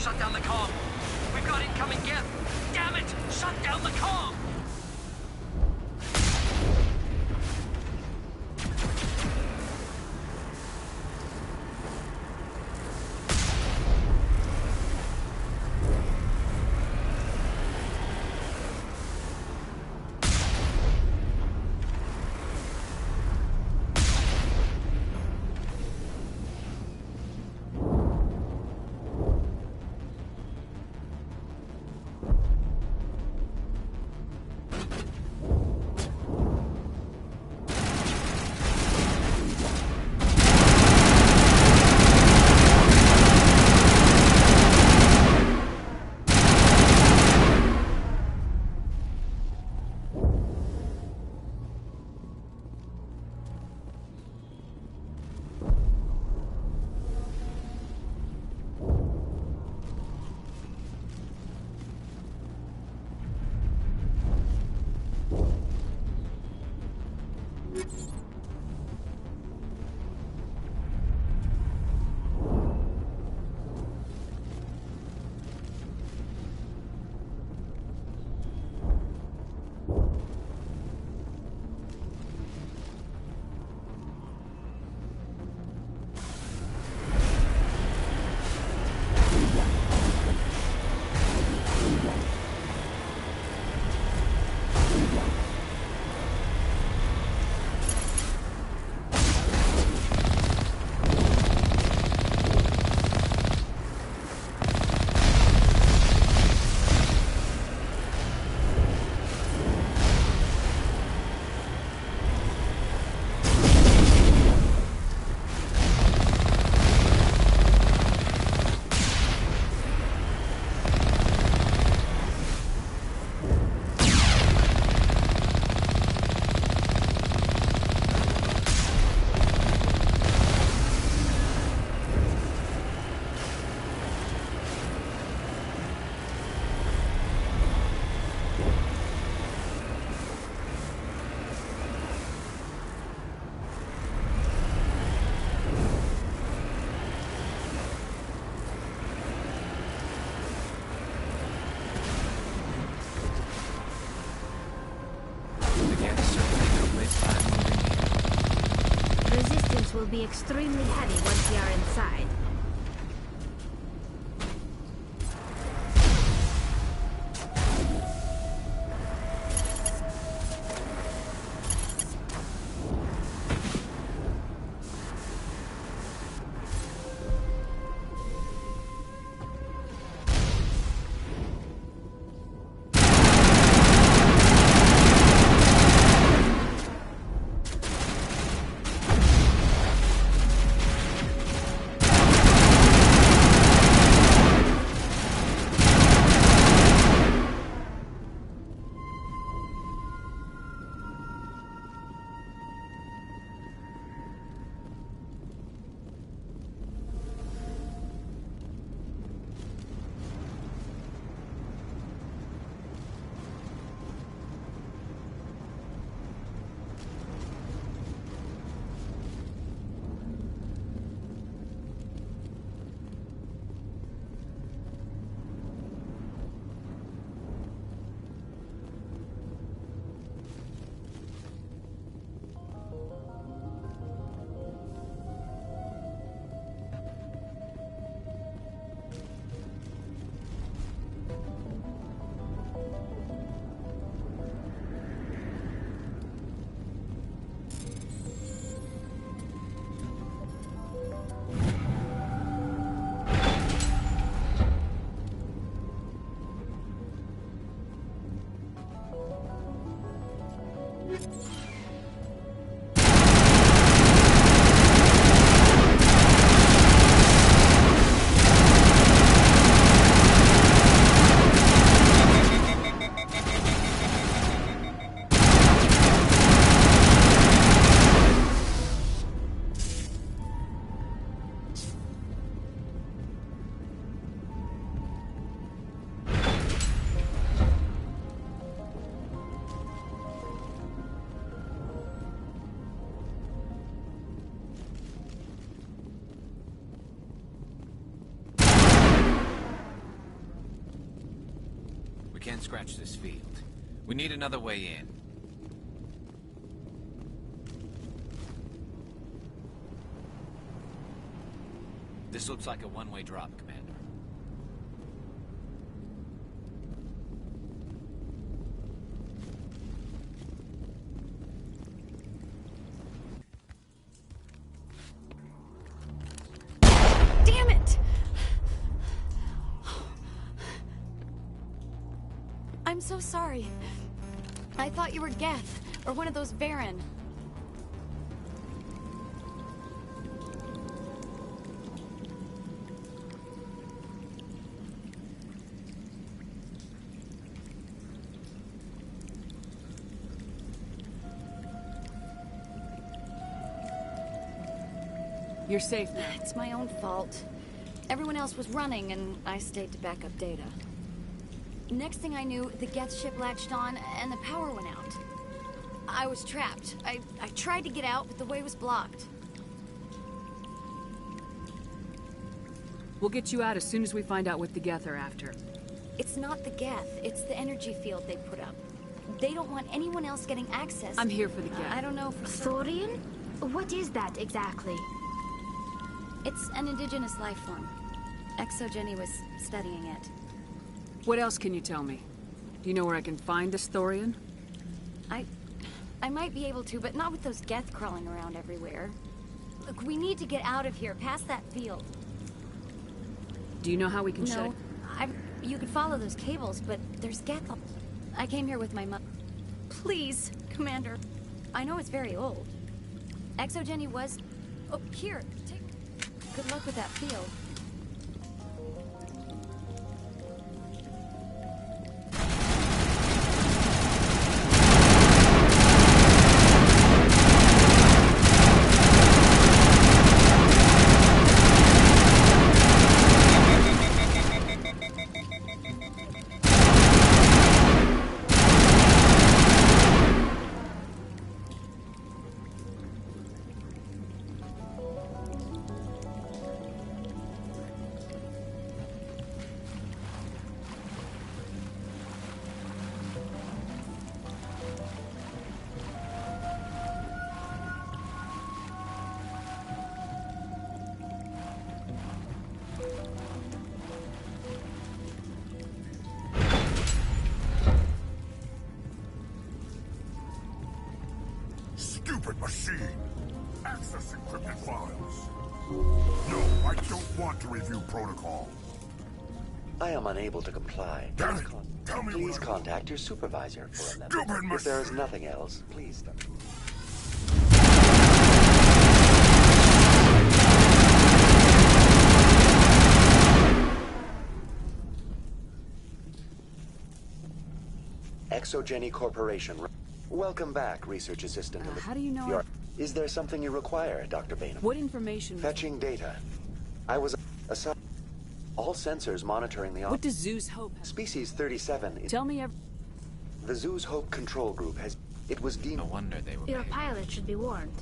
Shut down the comm. We've got incoming Geth. Damn it! Shut down the comm! Will be extremely heavy once we are inside. scratch this field. We need another way in. This looks like a one-way drop, Commander. Damn it! I'm so sorry. I thought you were Geth, or one of those Varen. You're safe now. It's my own fault. Everyone else was running, and I stayed to back up data. Next thing I knew, the Geth ship latched on, and the power went out. I was trapped. I tried to get out, but the way was blocked. We'll get you out as soon as we find out what the Geth are after. It's not the Geth, it's the energy field they put up. They don't want anyone else getting access. I'm here for the Geth. I don't know for Thorian? What is that exactly? It's an indigenous life form. Exogeny was studying it. What else can you tell me? Do you know where I can find this Thorian? I might be able to, but not with those Geth crawling around everywhere. Look, we need to get out of here, past that field. Do you know how we can shut it? No, you could follow those cables, but there's Geth. I came here with my mother. Please, Commander. I know it's very old. Exogeny was... Oh, here, take... Good luck with that field. Stupid machine! Access encrypted files. No, I don't want to review protocol. I am unable to comply. Damn it! Tell me Please contact your supervisor for a Stupid message. If there is nothing else, please don't. Exogeny Corporation. Welcome back, Research Assistant. How do you know Is there something you require, Dr. Bainham? What information? Fetching data. I was assigned. All sensors monitoring the... What does Zeus Hope have? Species 37 is... Tell me The Zeus Hope control group has... It was deemed... No wonder they were... Your pilot should be warned.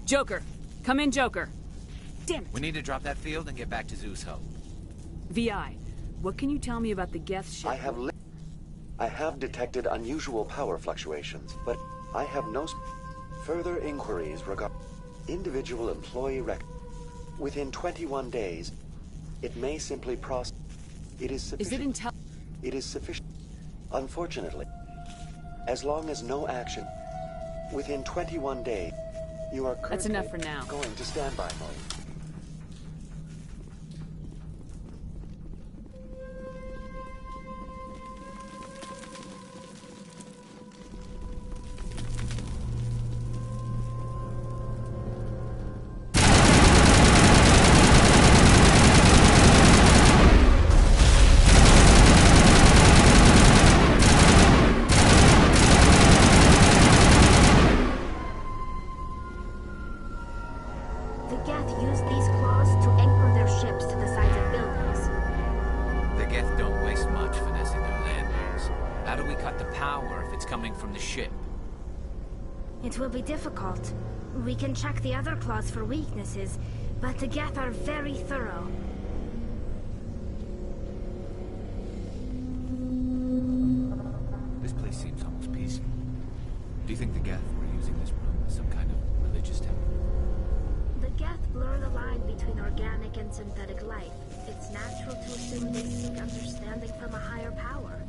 Joker! Come in, Joker! Damn it! We need to drop that field and get back to Zeus Hope. VI, what can you tell me about the Geth ship? I have detected unusual power fluctuations, but I have no further inquiries regarding individual employee Within 21 days, it may simply process. It is sufficient. It is sufficient. Unfortunately, as long as no action, within 21 days, you are currently That's enough for now. Going to standby mode. It will be difficult. We can check the other claws for weaknesses, but the Geth are very thorough. think the Geth were using this room as some kind of religious temple? The Geth blur the line between organic and synthetic life. It's natural to assume they seek understanding from a higher power.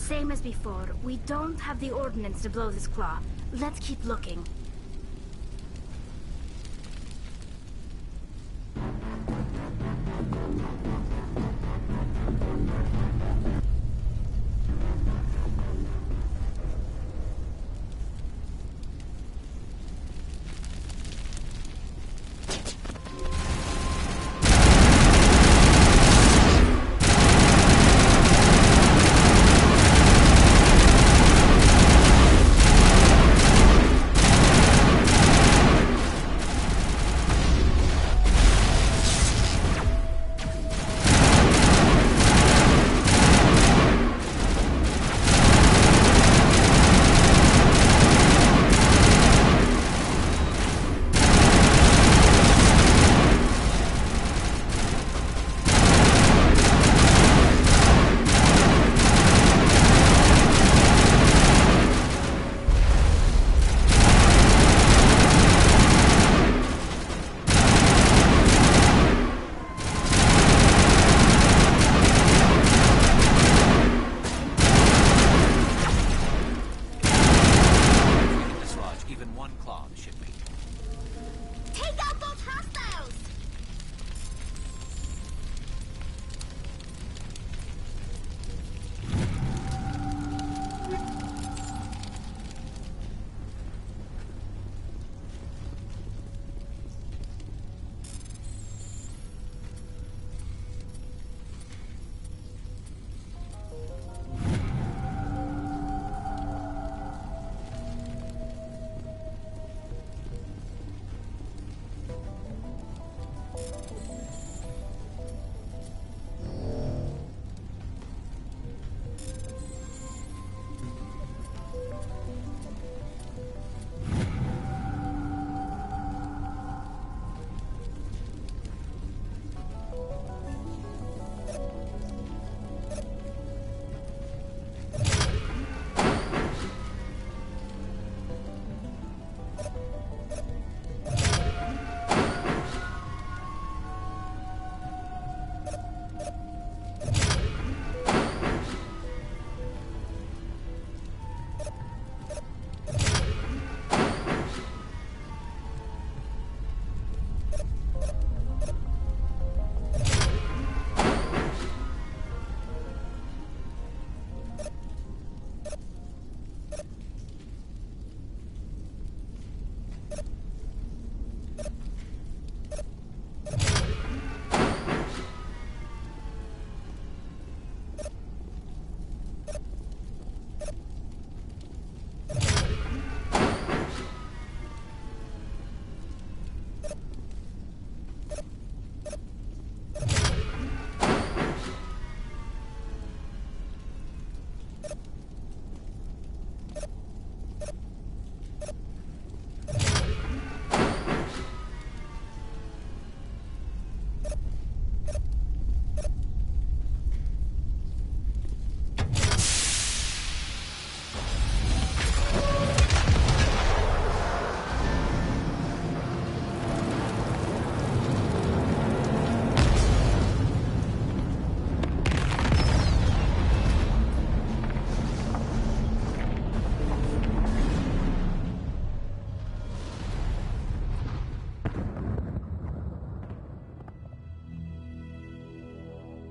Same as before. We don't have the ordnance to blow this claw. Let's keep looking.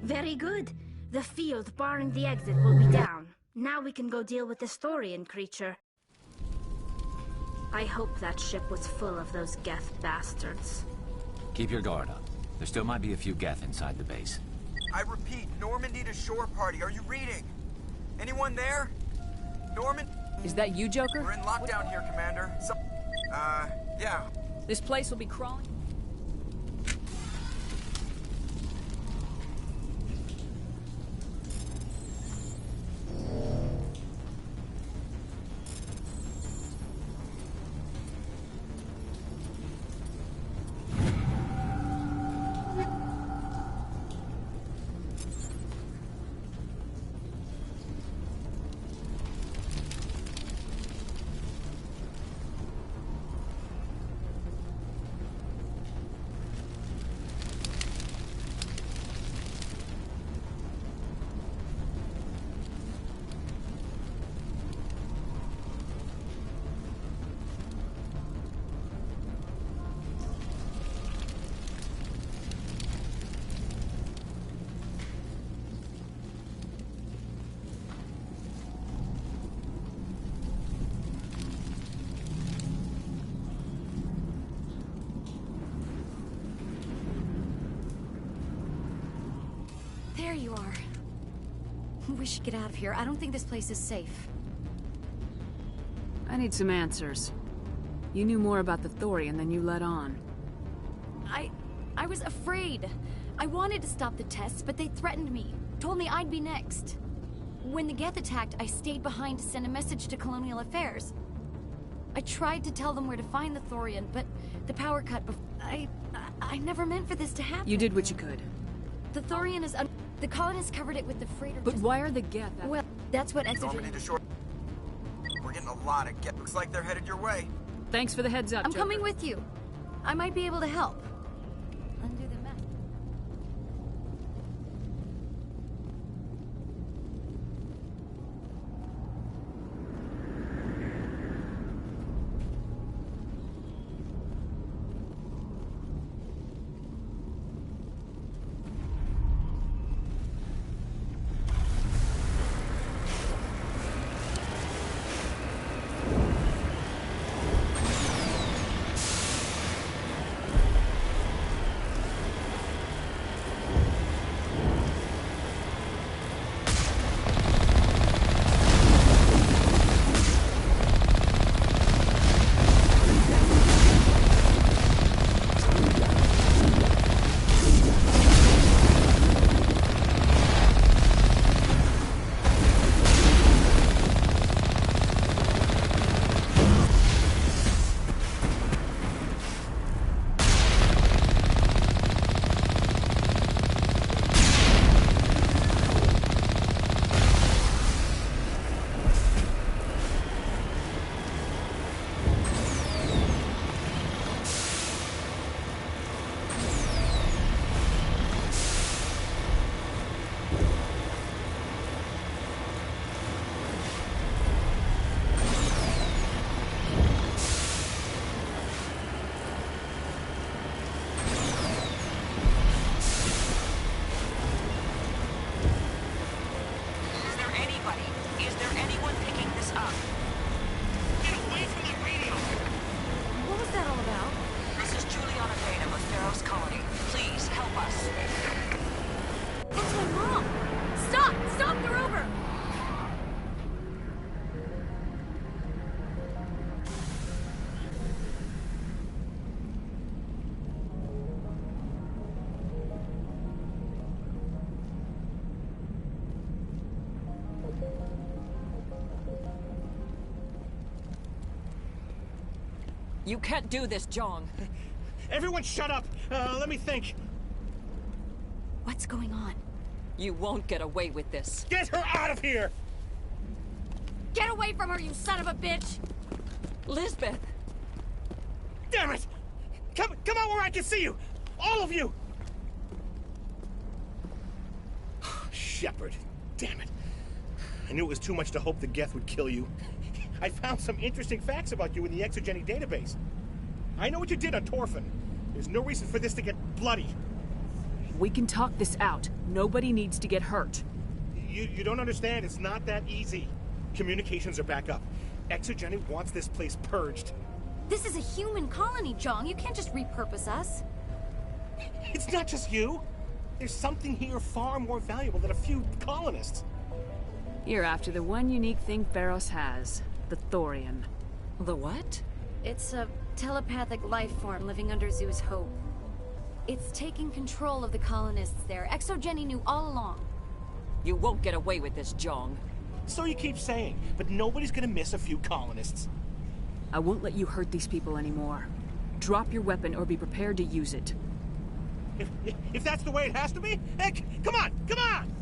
Very good. The field barring the exit will be down. Now we can go deal with this Thorian creature. I hope that ship was full of those Geth bastards. Keep your guard up. There still might be a few Geth inside the base. I repeat, Normandy to shore party. Are you reading? Anyone there? Norman? Is that you, Joker? We're in lockdown here, Commander. Yeah. This place will be crawling. There you are. We should get out of here. I don't think this place is safe. I need some answers. You knew more about the Thorian than you let on. I was afraid. I wanted to stop the tests, but they threatened me. Told me I'd be next. When the Geth attacked, I stayed behind to send a message to Colonial Affairs. I tried to tell them where to find the Thorian, but the power cut I never meant for this to happen. You did what you could. The Thorian is the colonists covered it with the freighter. But why are the Geth? Well, that's what Normandy to shore. We're getting a lot of Geth. Looks like they're headed your way. Thanks for the heads up, I'm Joker. coming with you. I might be able to help. Undo the map. You can't do this, Jong. Everyone shut up! Let me think. What's going on? You won't get away with this. Get her out of here! Get away from her, you son of a bitch! Lisbeth! Damn it! Come out where I can see you! All of you! Shepard, damn it. I knew it was too much to hope the Geth would kill you. I found some interesting facts about you in the Exogeny database. I know what you did on Torfin. There's no reason for this to get bloody. we can talk this out. Nobody needs to get hurt. You don't understand. It's not that easy. Communications are back up. Exogeny wants this place purged. This is a human colony, Jong. You can't just repurpose us. It's not just you. There's something here far more valuable than a few colonists. You're after the one unique thing Pharos has. The Thorian. The what? It's a telepathic life form living under Zeus Hope. It's taking control of the colonists there. Exogeny knew all along. You won't get away with this, Jong. So you keep saying, but nobody's gonna miss a few colonists. I won't let you hurt these people anymore. Drop your weapon or be prepared to use it. If that's the way it has to be, heck, come on, come on!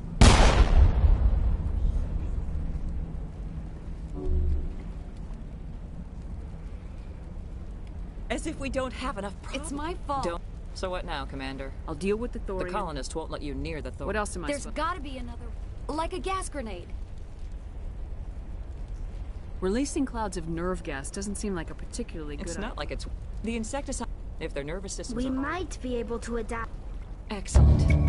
As if we don't have enough problems. It's my fault. Don't. So what now, Commander? I'll deal with the Thorian. The colonists won't let you near the Thorian. What else am I There's supposed gotta be another... like a gas grenade. Releasing clouds of nerve gas doesn't seem like a particularly good It's not like it's... The insecticide... If their nervous systems We are... might be able to adapt. Excellent.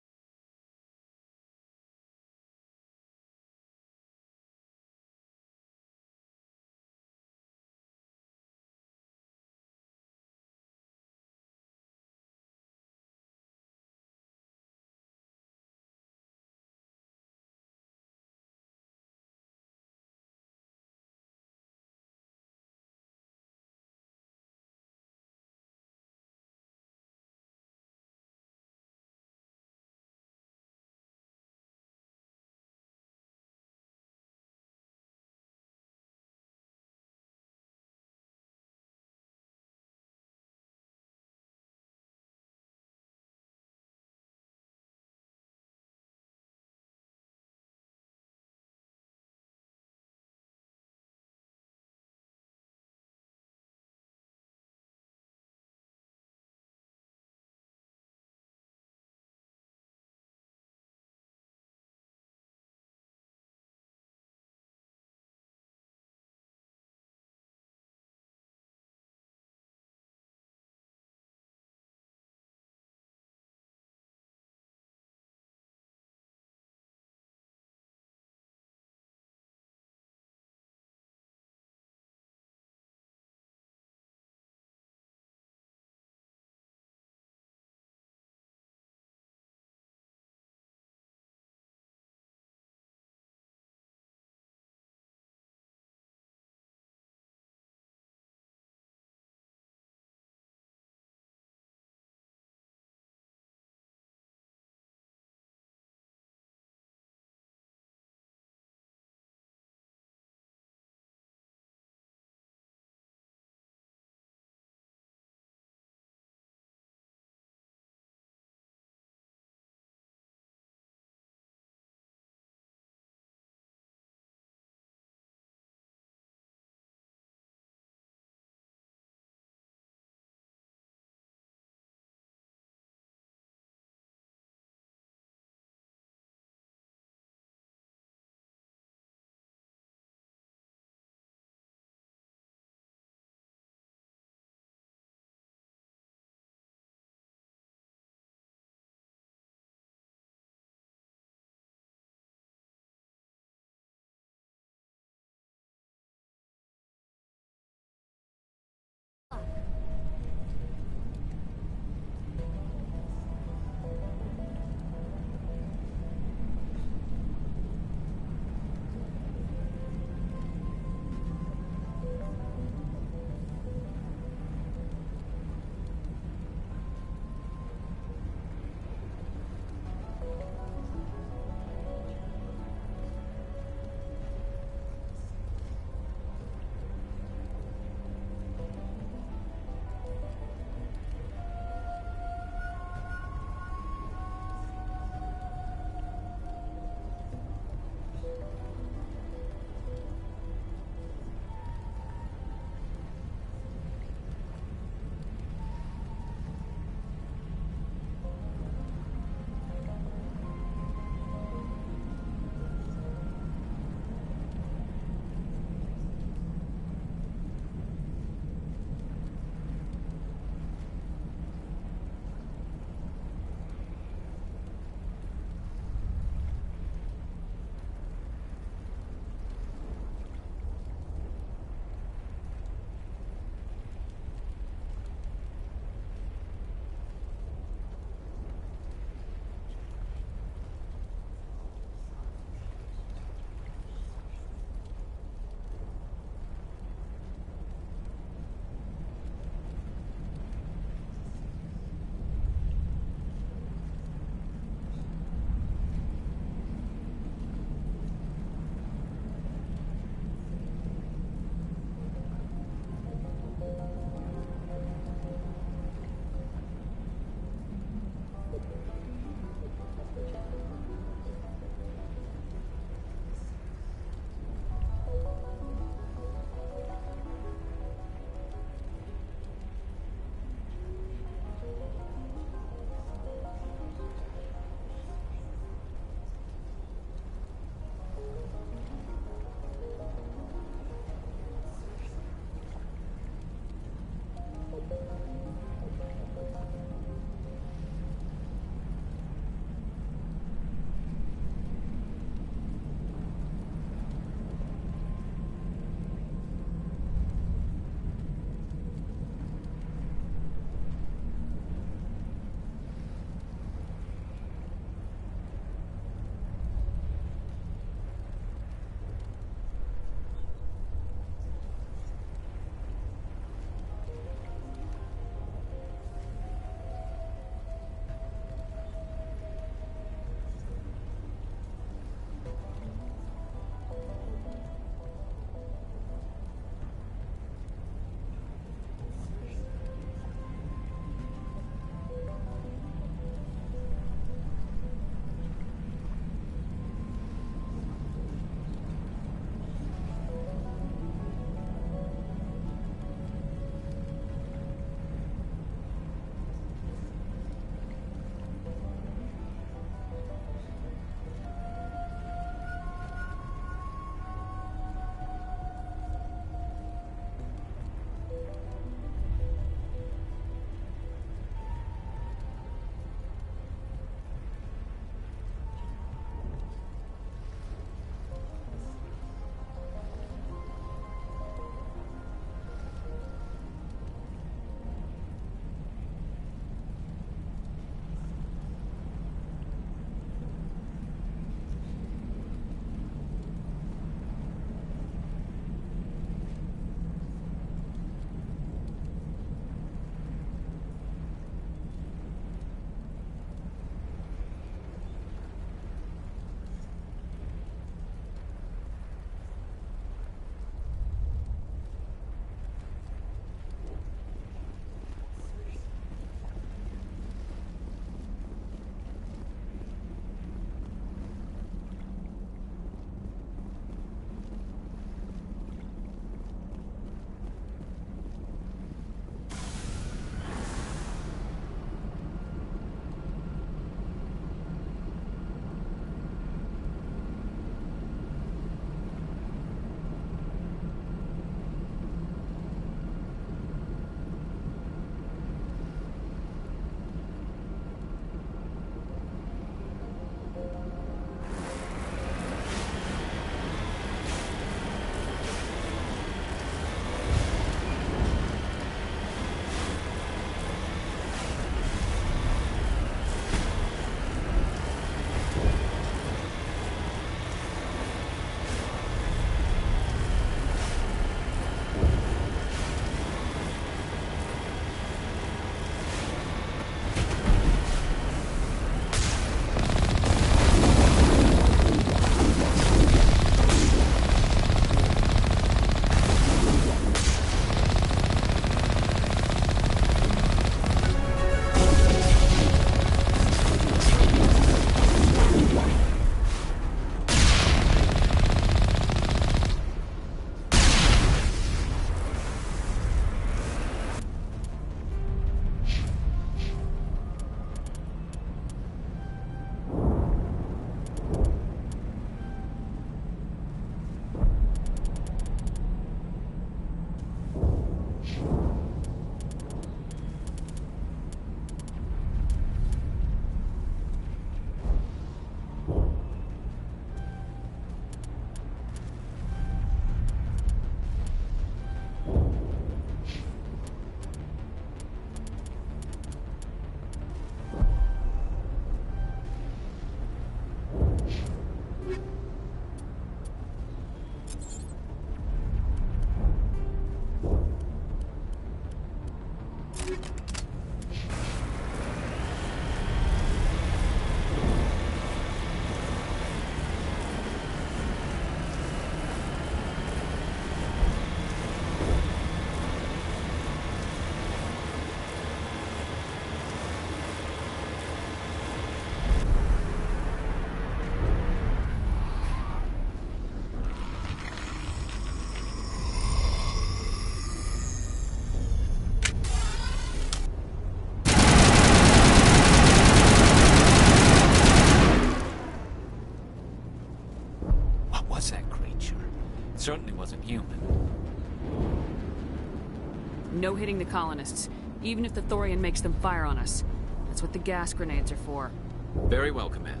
no hitting the colonists, even if the Thorian makes them fire on us. That's what the gas grenades are for. Very well, Commander.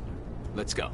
Let's go.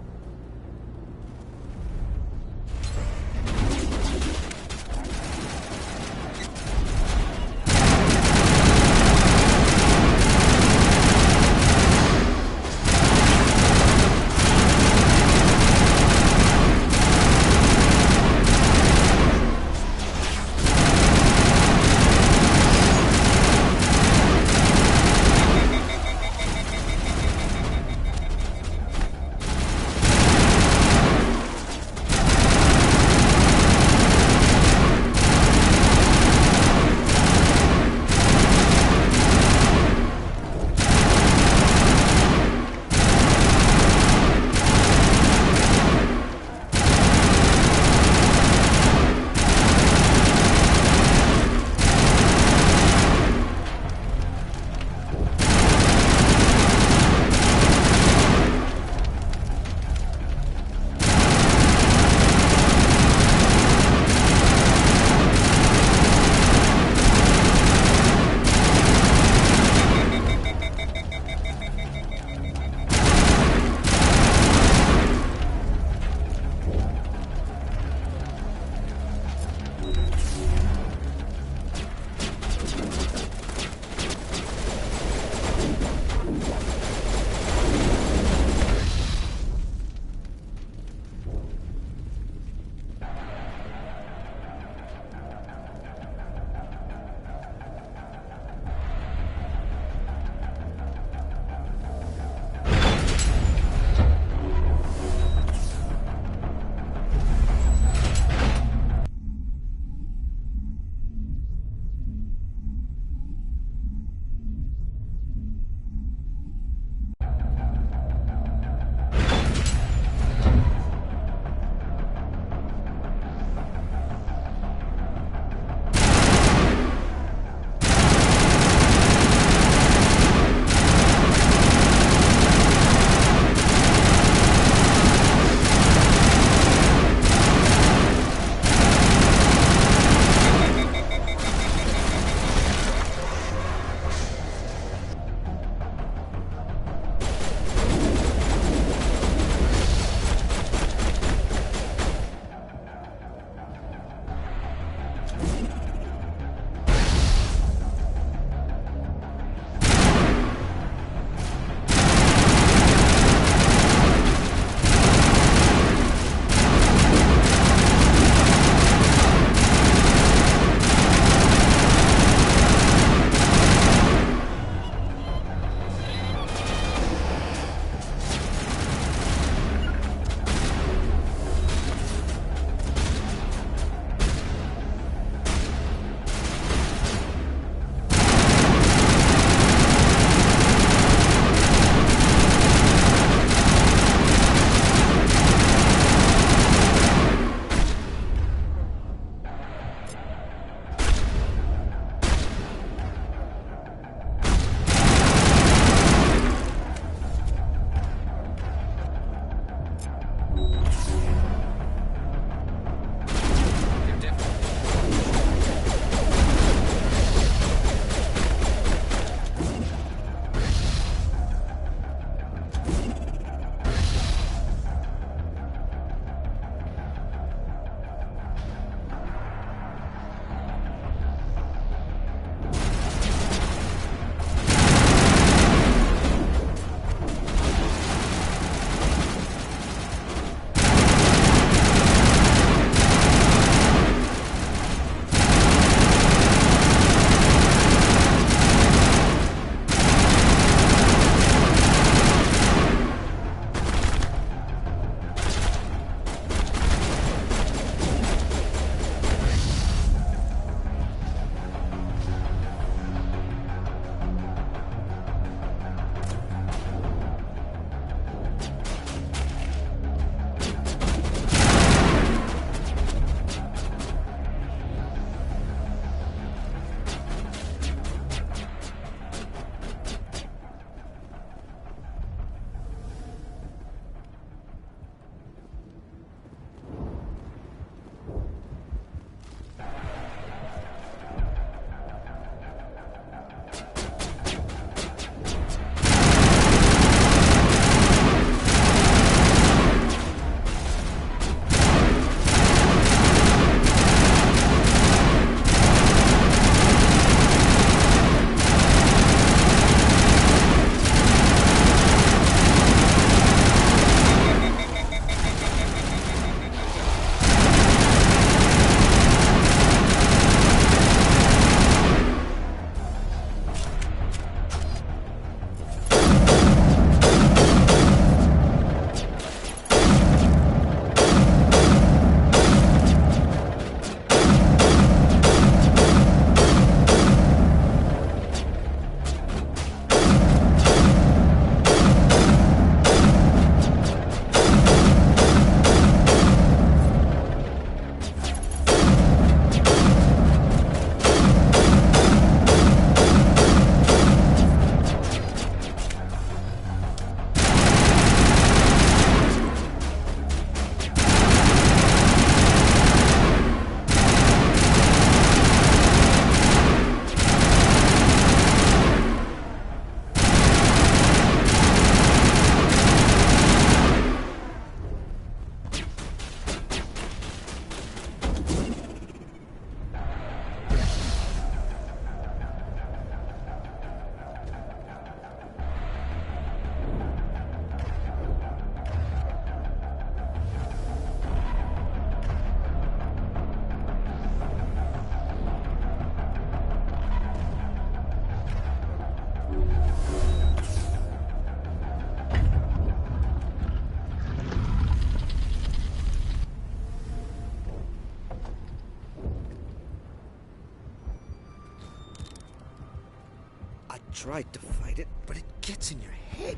I tried to fight it, but it gets in your head.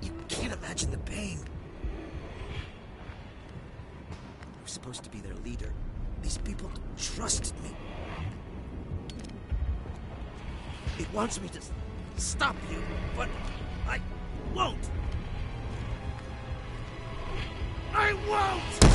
You can't imagine the pain. I was supposed to be their leader. These people trusted me. It wants me to stop you, but I won't. I won't!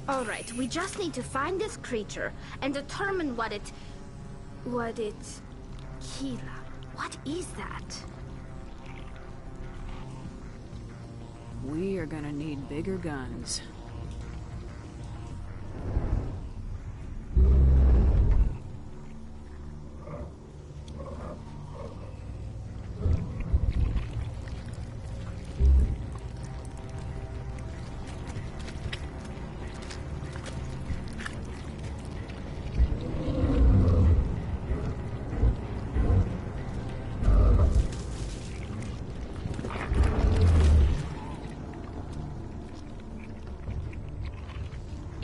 Alright, we just need to find this creature and determine what it... Kira. What is that? We are gonna need bigger guns.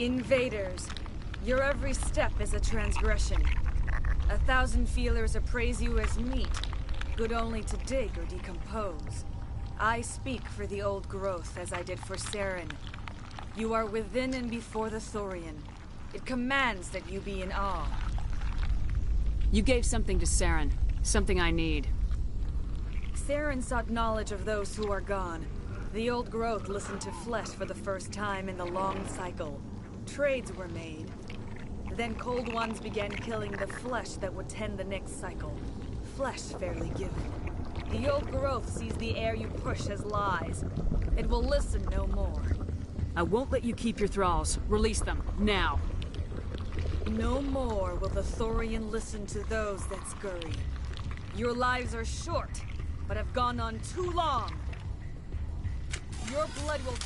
Invaders, your every step is a transgression. 1,000 feelers appraise you as meat, good only to dig or decompose. I speak for the old growth as I did for Saren. You are within and before the Thorian. It commands that you be in awe. You gave something to Saren, something I need. Saren sought knowledge of those who are gone. The old growth listened to flesh for the first time in the long cycle. Trades were made. Then cold ones began killing the flesh that would tend the next cycle. Flesh fairly given. The old growth sees the air you push as lies. It will listen no more. I won't let you keep your thralls. Release them, now. No more will the Thorian listen to those that scurry. Your lives are short, but have gone on too long. Your blood will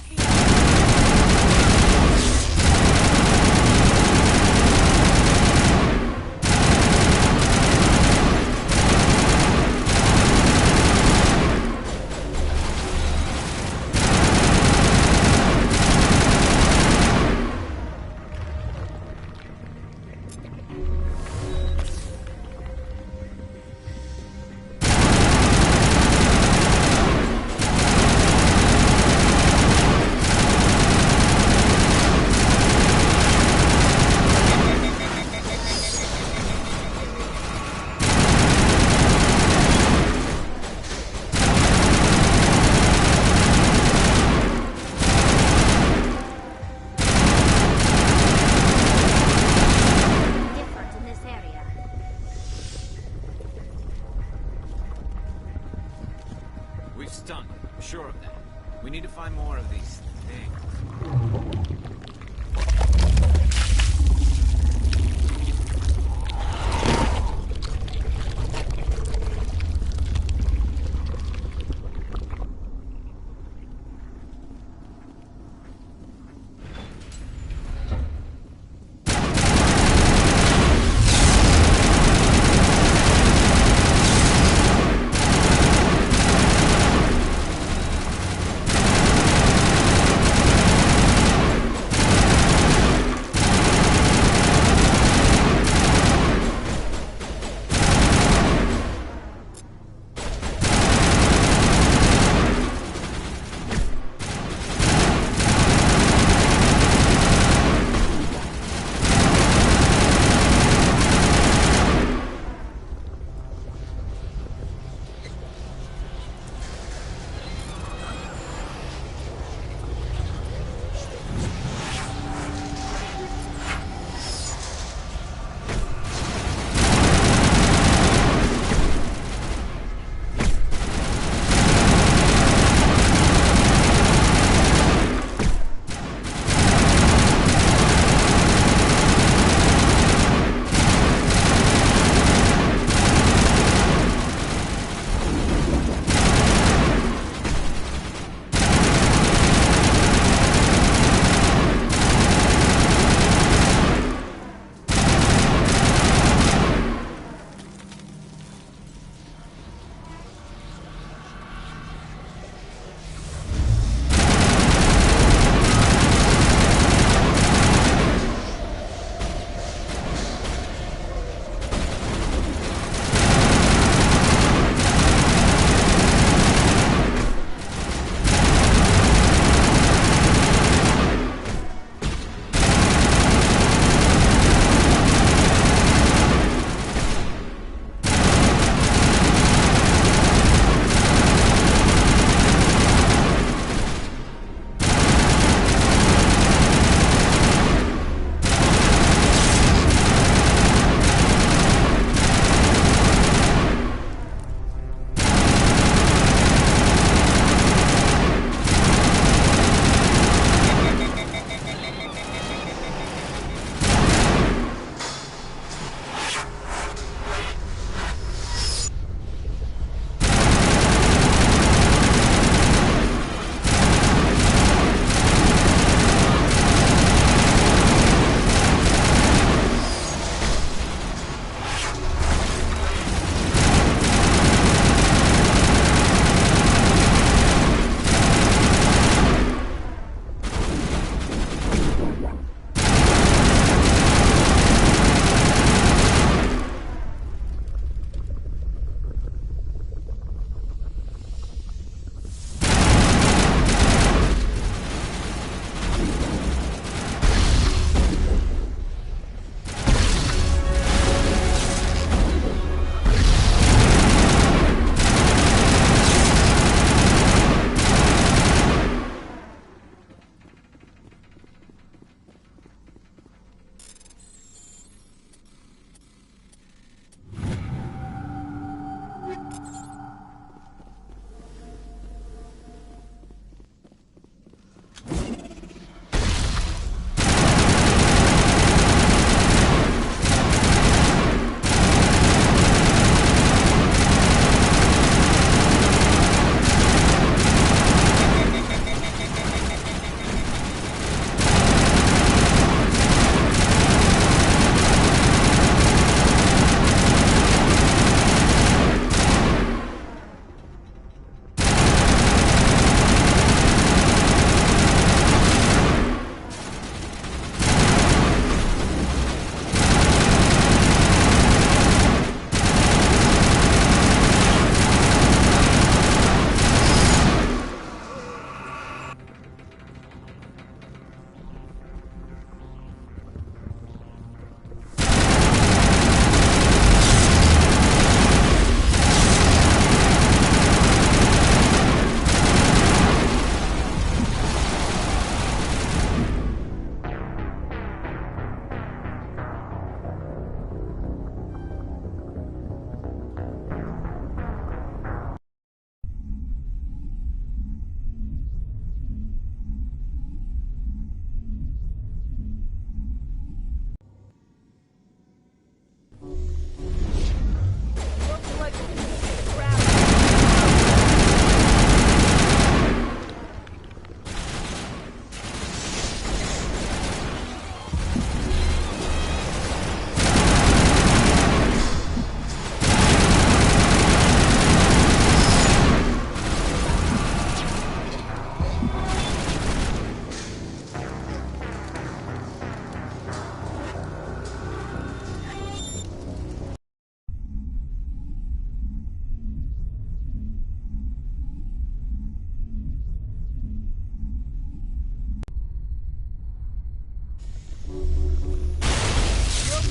Your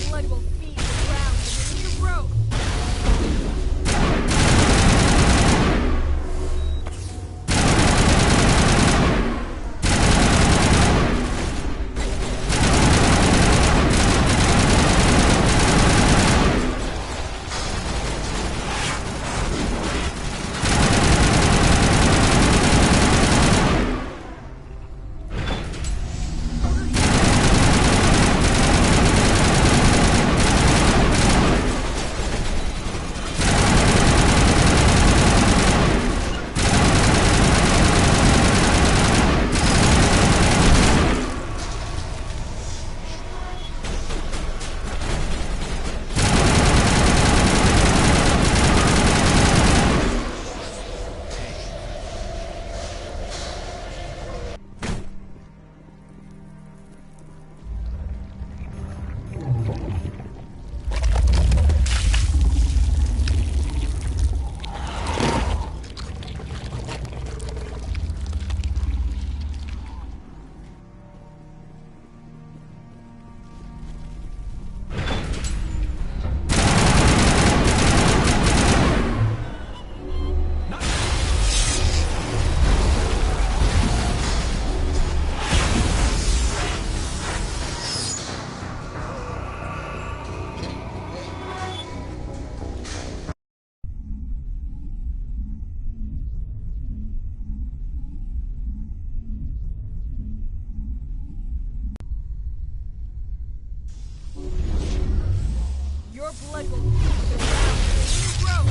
blood will feed the ground beneath your rope. Your blood will feed the ground beneath your rope.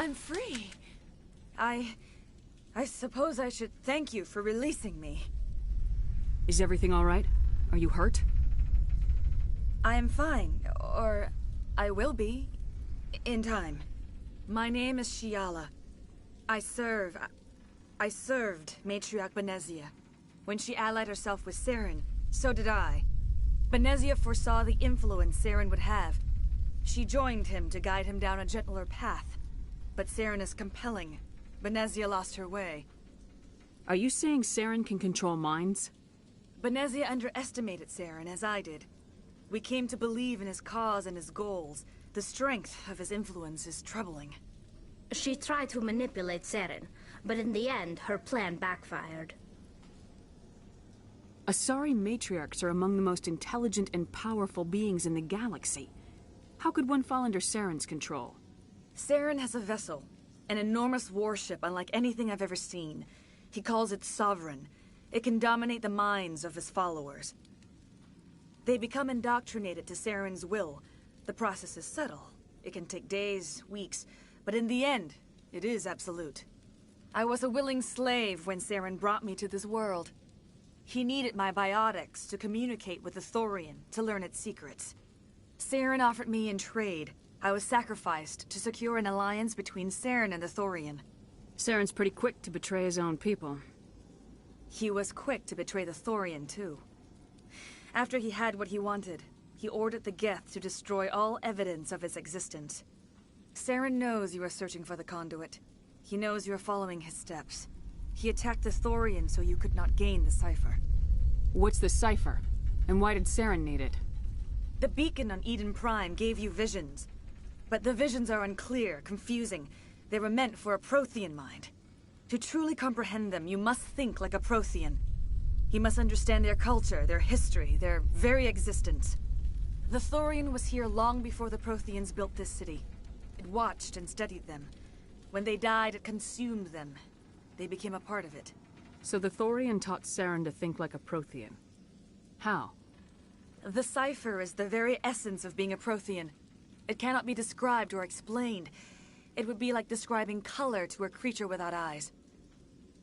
I'm free. I suppose I should thank you for releasing me. Is everything all right? Are you hurt? I am fine, or I will be, in time. My name is Shiala. I served Matriarch Benezia. When she allied herself with Saren, so did I. Benezia foresaw the influence Saren would have. She joined him to guide him down a gentler path. But Saren is compelling. Benezia lost her way. Are you saying Saren can control minds? Benezia underestimated Saren, as I did. We came to believe in his cause and his goals. The strength of his influence is troubling. She tried to manipulate Saren, but in the end, her plan backfired. Asari matriarchs are among the most intelligent and powerful beings in the galaxy. How could one fall under Saren's control? Saren has a vessel, an enormous warship unlike anything I've ever seen. He calls it Sovereign. It can dominate the minds of his followers. They become indoctrinated to Saren's will. The process is subtle. It can take days, weeks, but in the end, it is absolute. I was a willing slave when Saren brought me to this world. He needed my biotics to communicate with the Thorian, to learn its secrets. Saren offered me in trade. I was sacrificed to secure an alliance between Saren and the Thorian. Saren's pretty quick to betray his own people. He was quick to betray the Thorian, too. After he had what he wanted, he ordered the Geth to destroy all evidence of its existence. Saren knows you are searching for the conduit. He knows you are following his steps. He attacked the Thorian so you could not gain the cipher. What's the cipher? And why did Saren need it? The beacon on Eden Prime gave you visions. But the visions are unclear, confusing. They were meant for a Prothean mind. To truly comprehend them, you must think like a Prothean. You must understand their culture, their history, their very existence. The Thorian was here long before the Protheans built this city. It watched and studied them. When they died, it consumed them. They became a part of it. So the Thorian taught Saren to think like a Prothean. How? The cipher is the very essence of being a Prothean. It cannot be described or explained. It would be like describing color to a creature without eyes.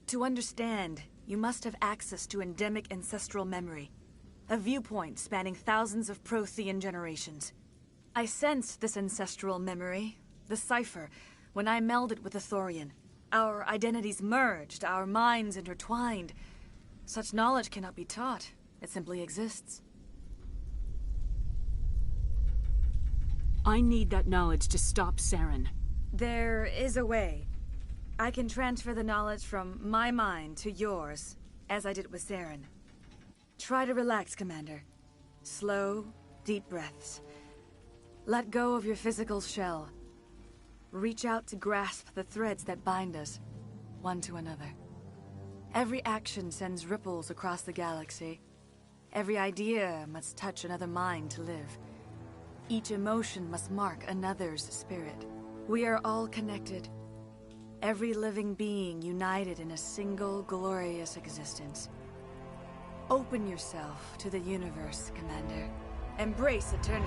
To understand, you must have access to endemic ancestral memory. A viewpoint spanning thousands of Prothean generations. I sensed this ancestral memory, the cipher, when I melded with the Thorian. Our identities merged, our minds intertwined. Such knowledge cannot be taught. It simply exists. I need that knowledge to stop Saren. There is a way. I can transfer the knowledge from my mind to yours, as I did with Saren. Try to relax, Commander. Slow, deep breaths. Let go of your physical shell. Reach out to grasp the threads that bind us, one to another. Every action sends ripples across the galaxy. Every idea must touch another mind to live. Each emotion must mark another's spirit. We are all connected. Every living being united in a single glorious existence. Open yourself to the universe, Commander. Embrace eternity.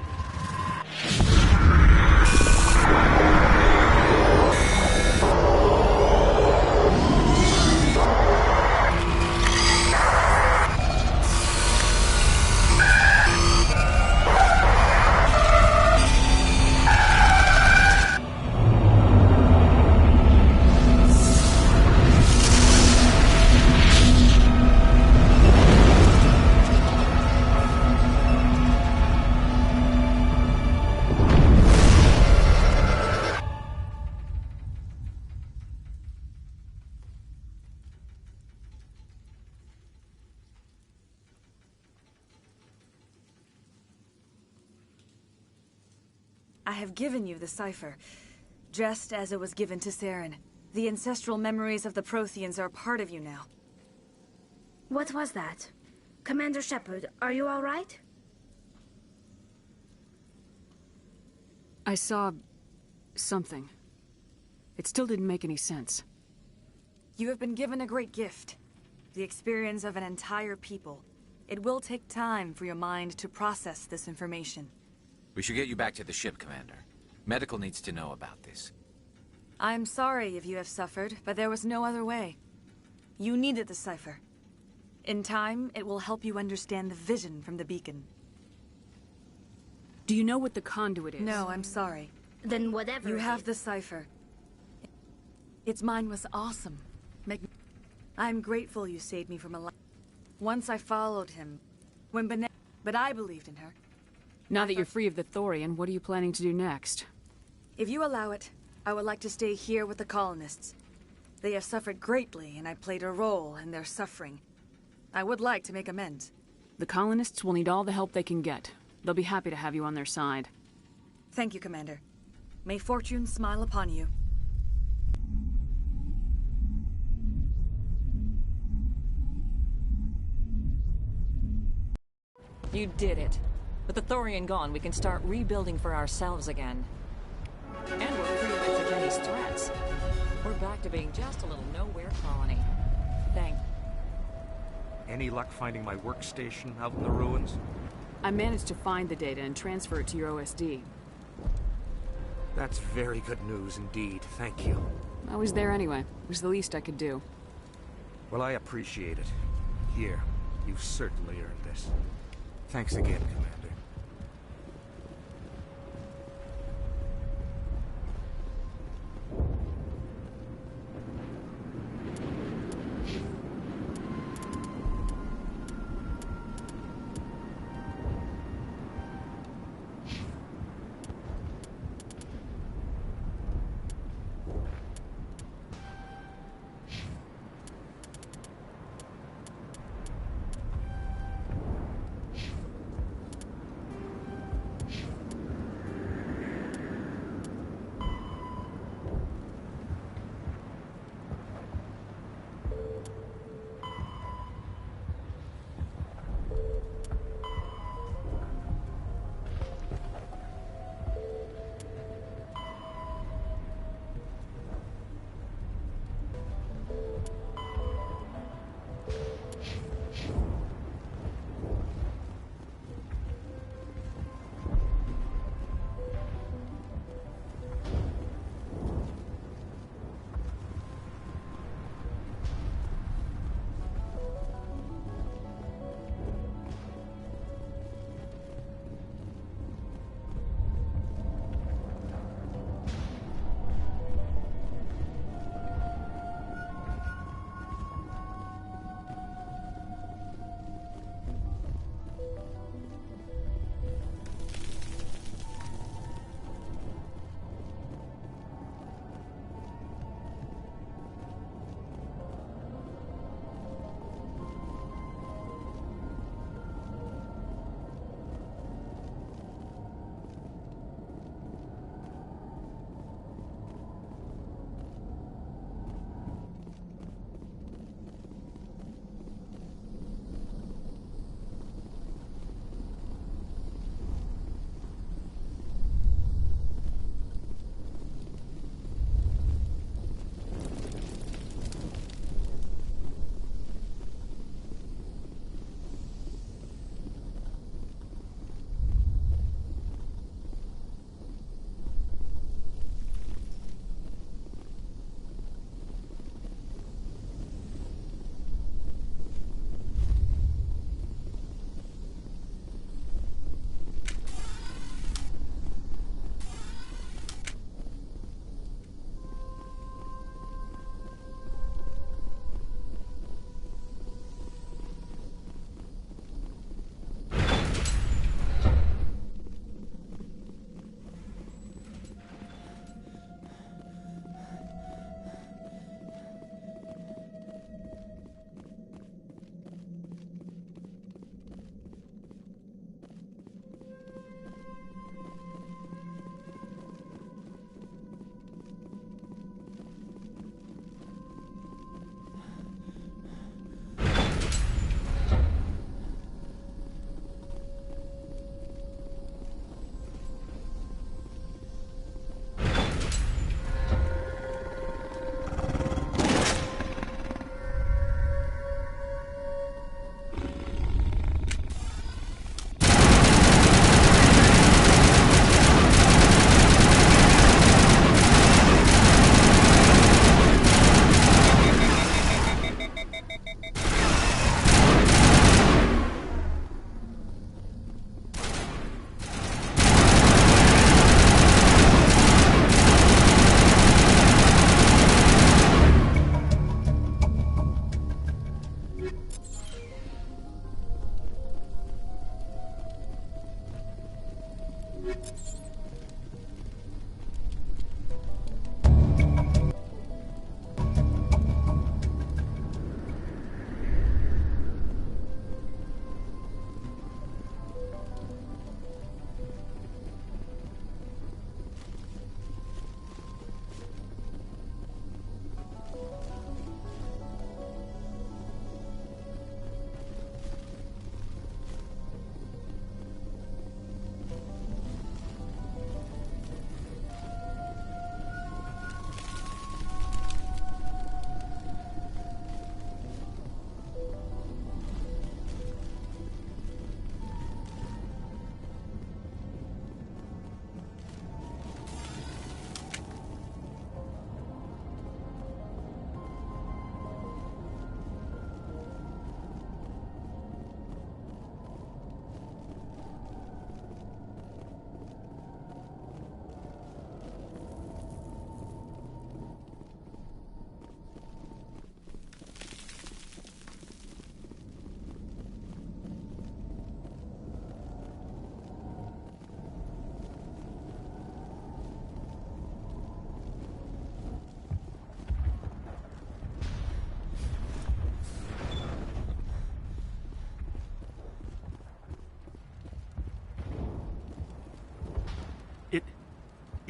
I have given you the cipher, just as it was given to Saren. The ancestral memories of the Protheans are a part of you now. What was that? Commander Shepard, are you all right? I saw something. It still didn't make any sense. You have been given a great gift. The experience of an entire people. It will take time for your mind to process this information. We should get you back to the ship, Commander. Medical needs to know about this. I'm sorry if you have suffered, but there was no other way. You needed the cipher. In time, it will help you understand the vision from the beacon. Do you know what the conduit is? No, I'm sorry. Then whatever You it have is. the cipher. Its mine was awesome. I'm grateful you saved me from a life. Once I followed him, but I believed in her. Now that you're free of the Thorian, what are you planning to do next? If you allow it, I would like to stay here with the colonists. They have suffered greatly, and I played a role in their suffering. I would like to make amends. The colonists will need all the help they can get. They'll be happy to have you on their side. Thank you, Commander. May fortune smile upon you. You did it. With the Thorian gone, we can start rebuilding for ourselves again. And we're free of Exogeni's threats. We're back to being just a little nowhere colony. Thank. Any luck finding my workstation out in the ruins? I managed to find the data and transfer it to your OSD. That's very good news indeed. Thank you. I was there anyway. It was the least I could do. Well, I appreciate it. Here, you've certainly earned this. Thanks again, Commander.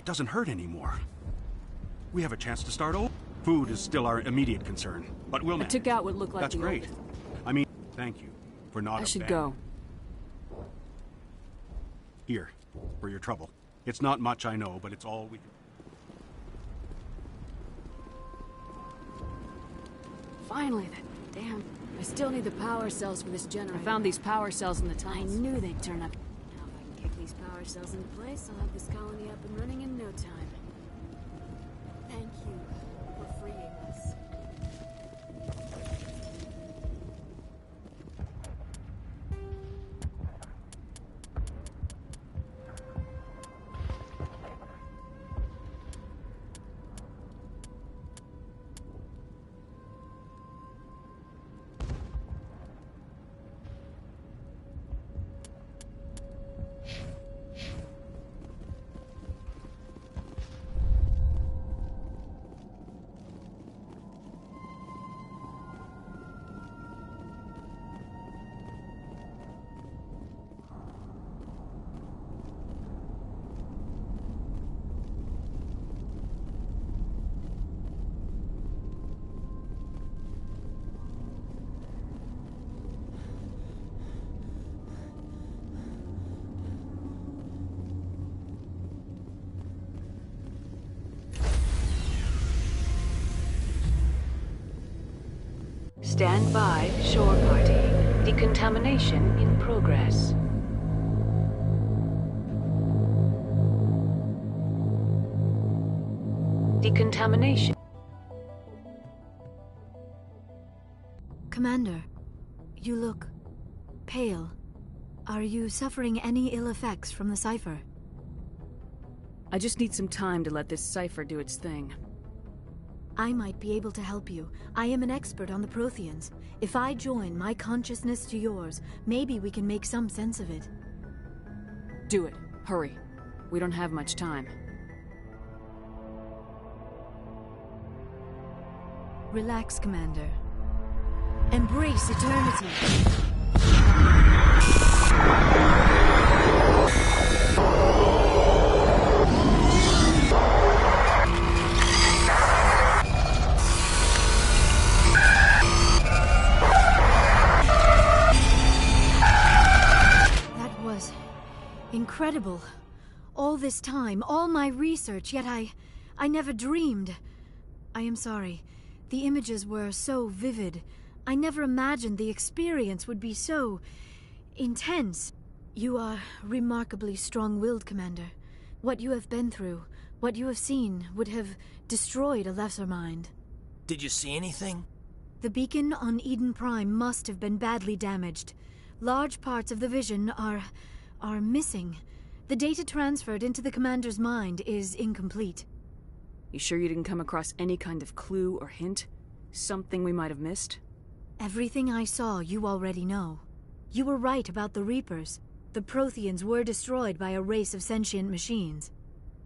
doesn't hurt anymore. We have a chance to start over. Food is still our immediate concern, but we'll manage. I took out what looked like That's the great. I mean, thank you for not I should abandoning- go. Here, for your trouble. It's not much, I know, but it's all we can... Finally, that damn... I still need the power cells for this generator. I found these power cells in the tunnels. I knew they'd turn up. Now if I can kick these power cells into place, I'll have this colony up and running in no time. Thank you for freeing us. Stand by, shore party. Decontamination in progress. Decontamination. Commander, you look pale. Are you suffering any ill effects from the cipher? I just need some time to let this cipher do its thing. I might be able to help you. I am an expert on the Protheans. If I join my consciousness to yours, maybe we can make some sense of it. Do it. Hurry. We don't have much time. Relax, Commander. Embrace eternity. That was incredible. All this time, all my research, yet I never dreamed. I am sorry. The images were so vivid. I never imagined the experience would be so intense. You are remarkably strong-willed, Commander. What you have been through, what you have seen, would have destroyed a lesser mind. Did you see anything? The beacon on Eden Prime must have been badly damaged. Large parts of the vision are missing. The data transferred into the Commander's mind is incomplete. You sure you didn't come across any kind of clue or hint? Something we might have missed? Everything I saw, you already know. You were right about the Reapers. The Protheans were destroyed by a race of sentient machines.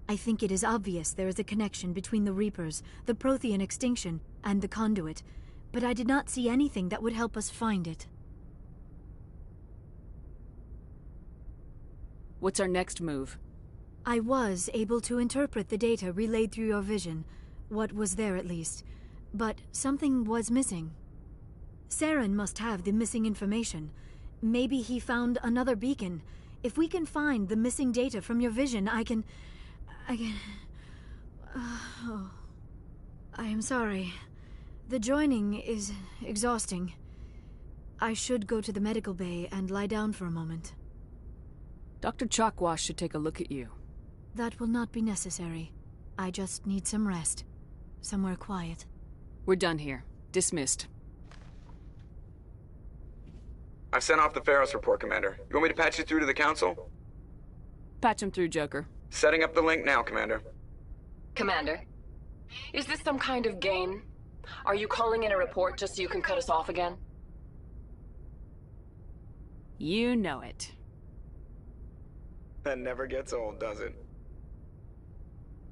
I think it is obvious there is a connection between the Reapers, the Prothean extinction, and the Conduit, but I did not see anything that would help us find it. What's our next move? I was able to interpret the data relayed through your vision. What was there, at least. But something was missing. Saren must have the missing information. Maybe he found another beacon. If we can find the missing data from your vision, I can... Oh. I am sorry. The joining is exhausting. I should go to the medical bay and lie down for a moment. Dr. Chalkwash should take a look at you. That will not be necessary. I just need some rest. Somewhere quiet. We're done here. Dismissed. I've sent off the Pharos report, Commander. You want me to patch you through to the Council? Patch him through, Joker. Setting up the link now, Commander. Commander, is this some kind of game? Are you calling in a report just so you can cut us off again? You know it. That never gets old, does it?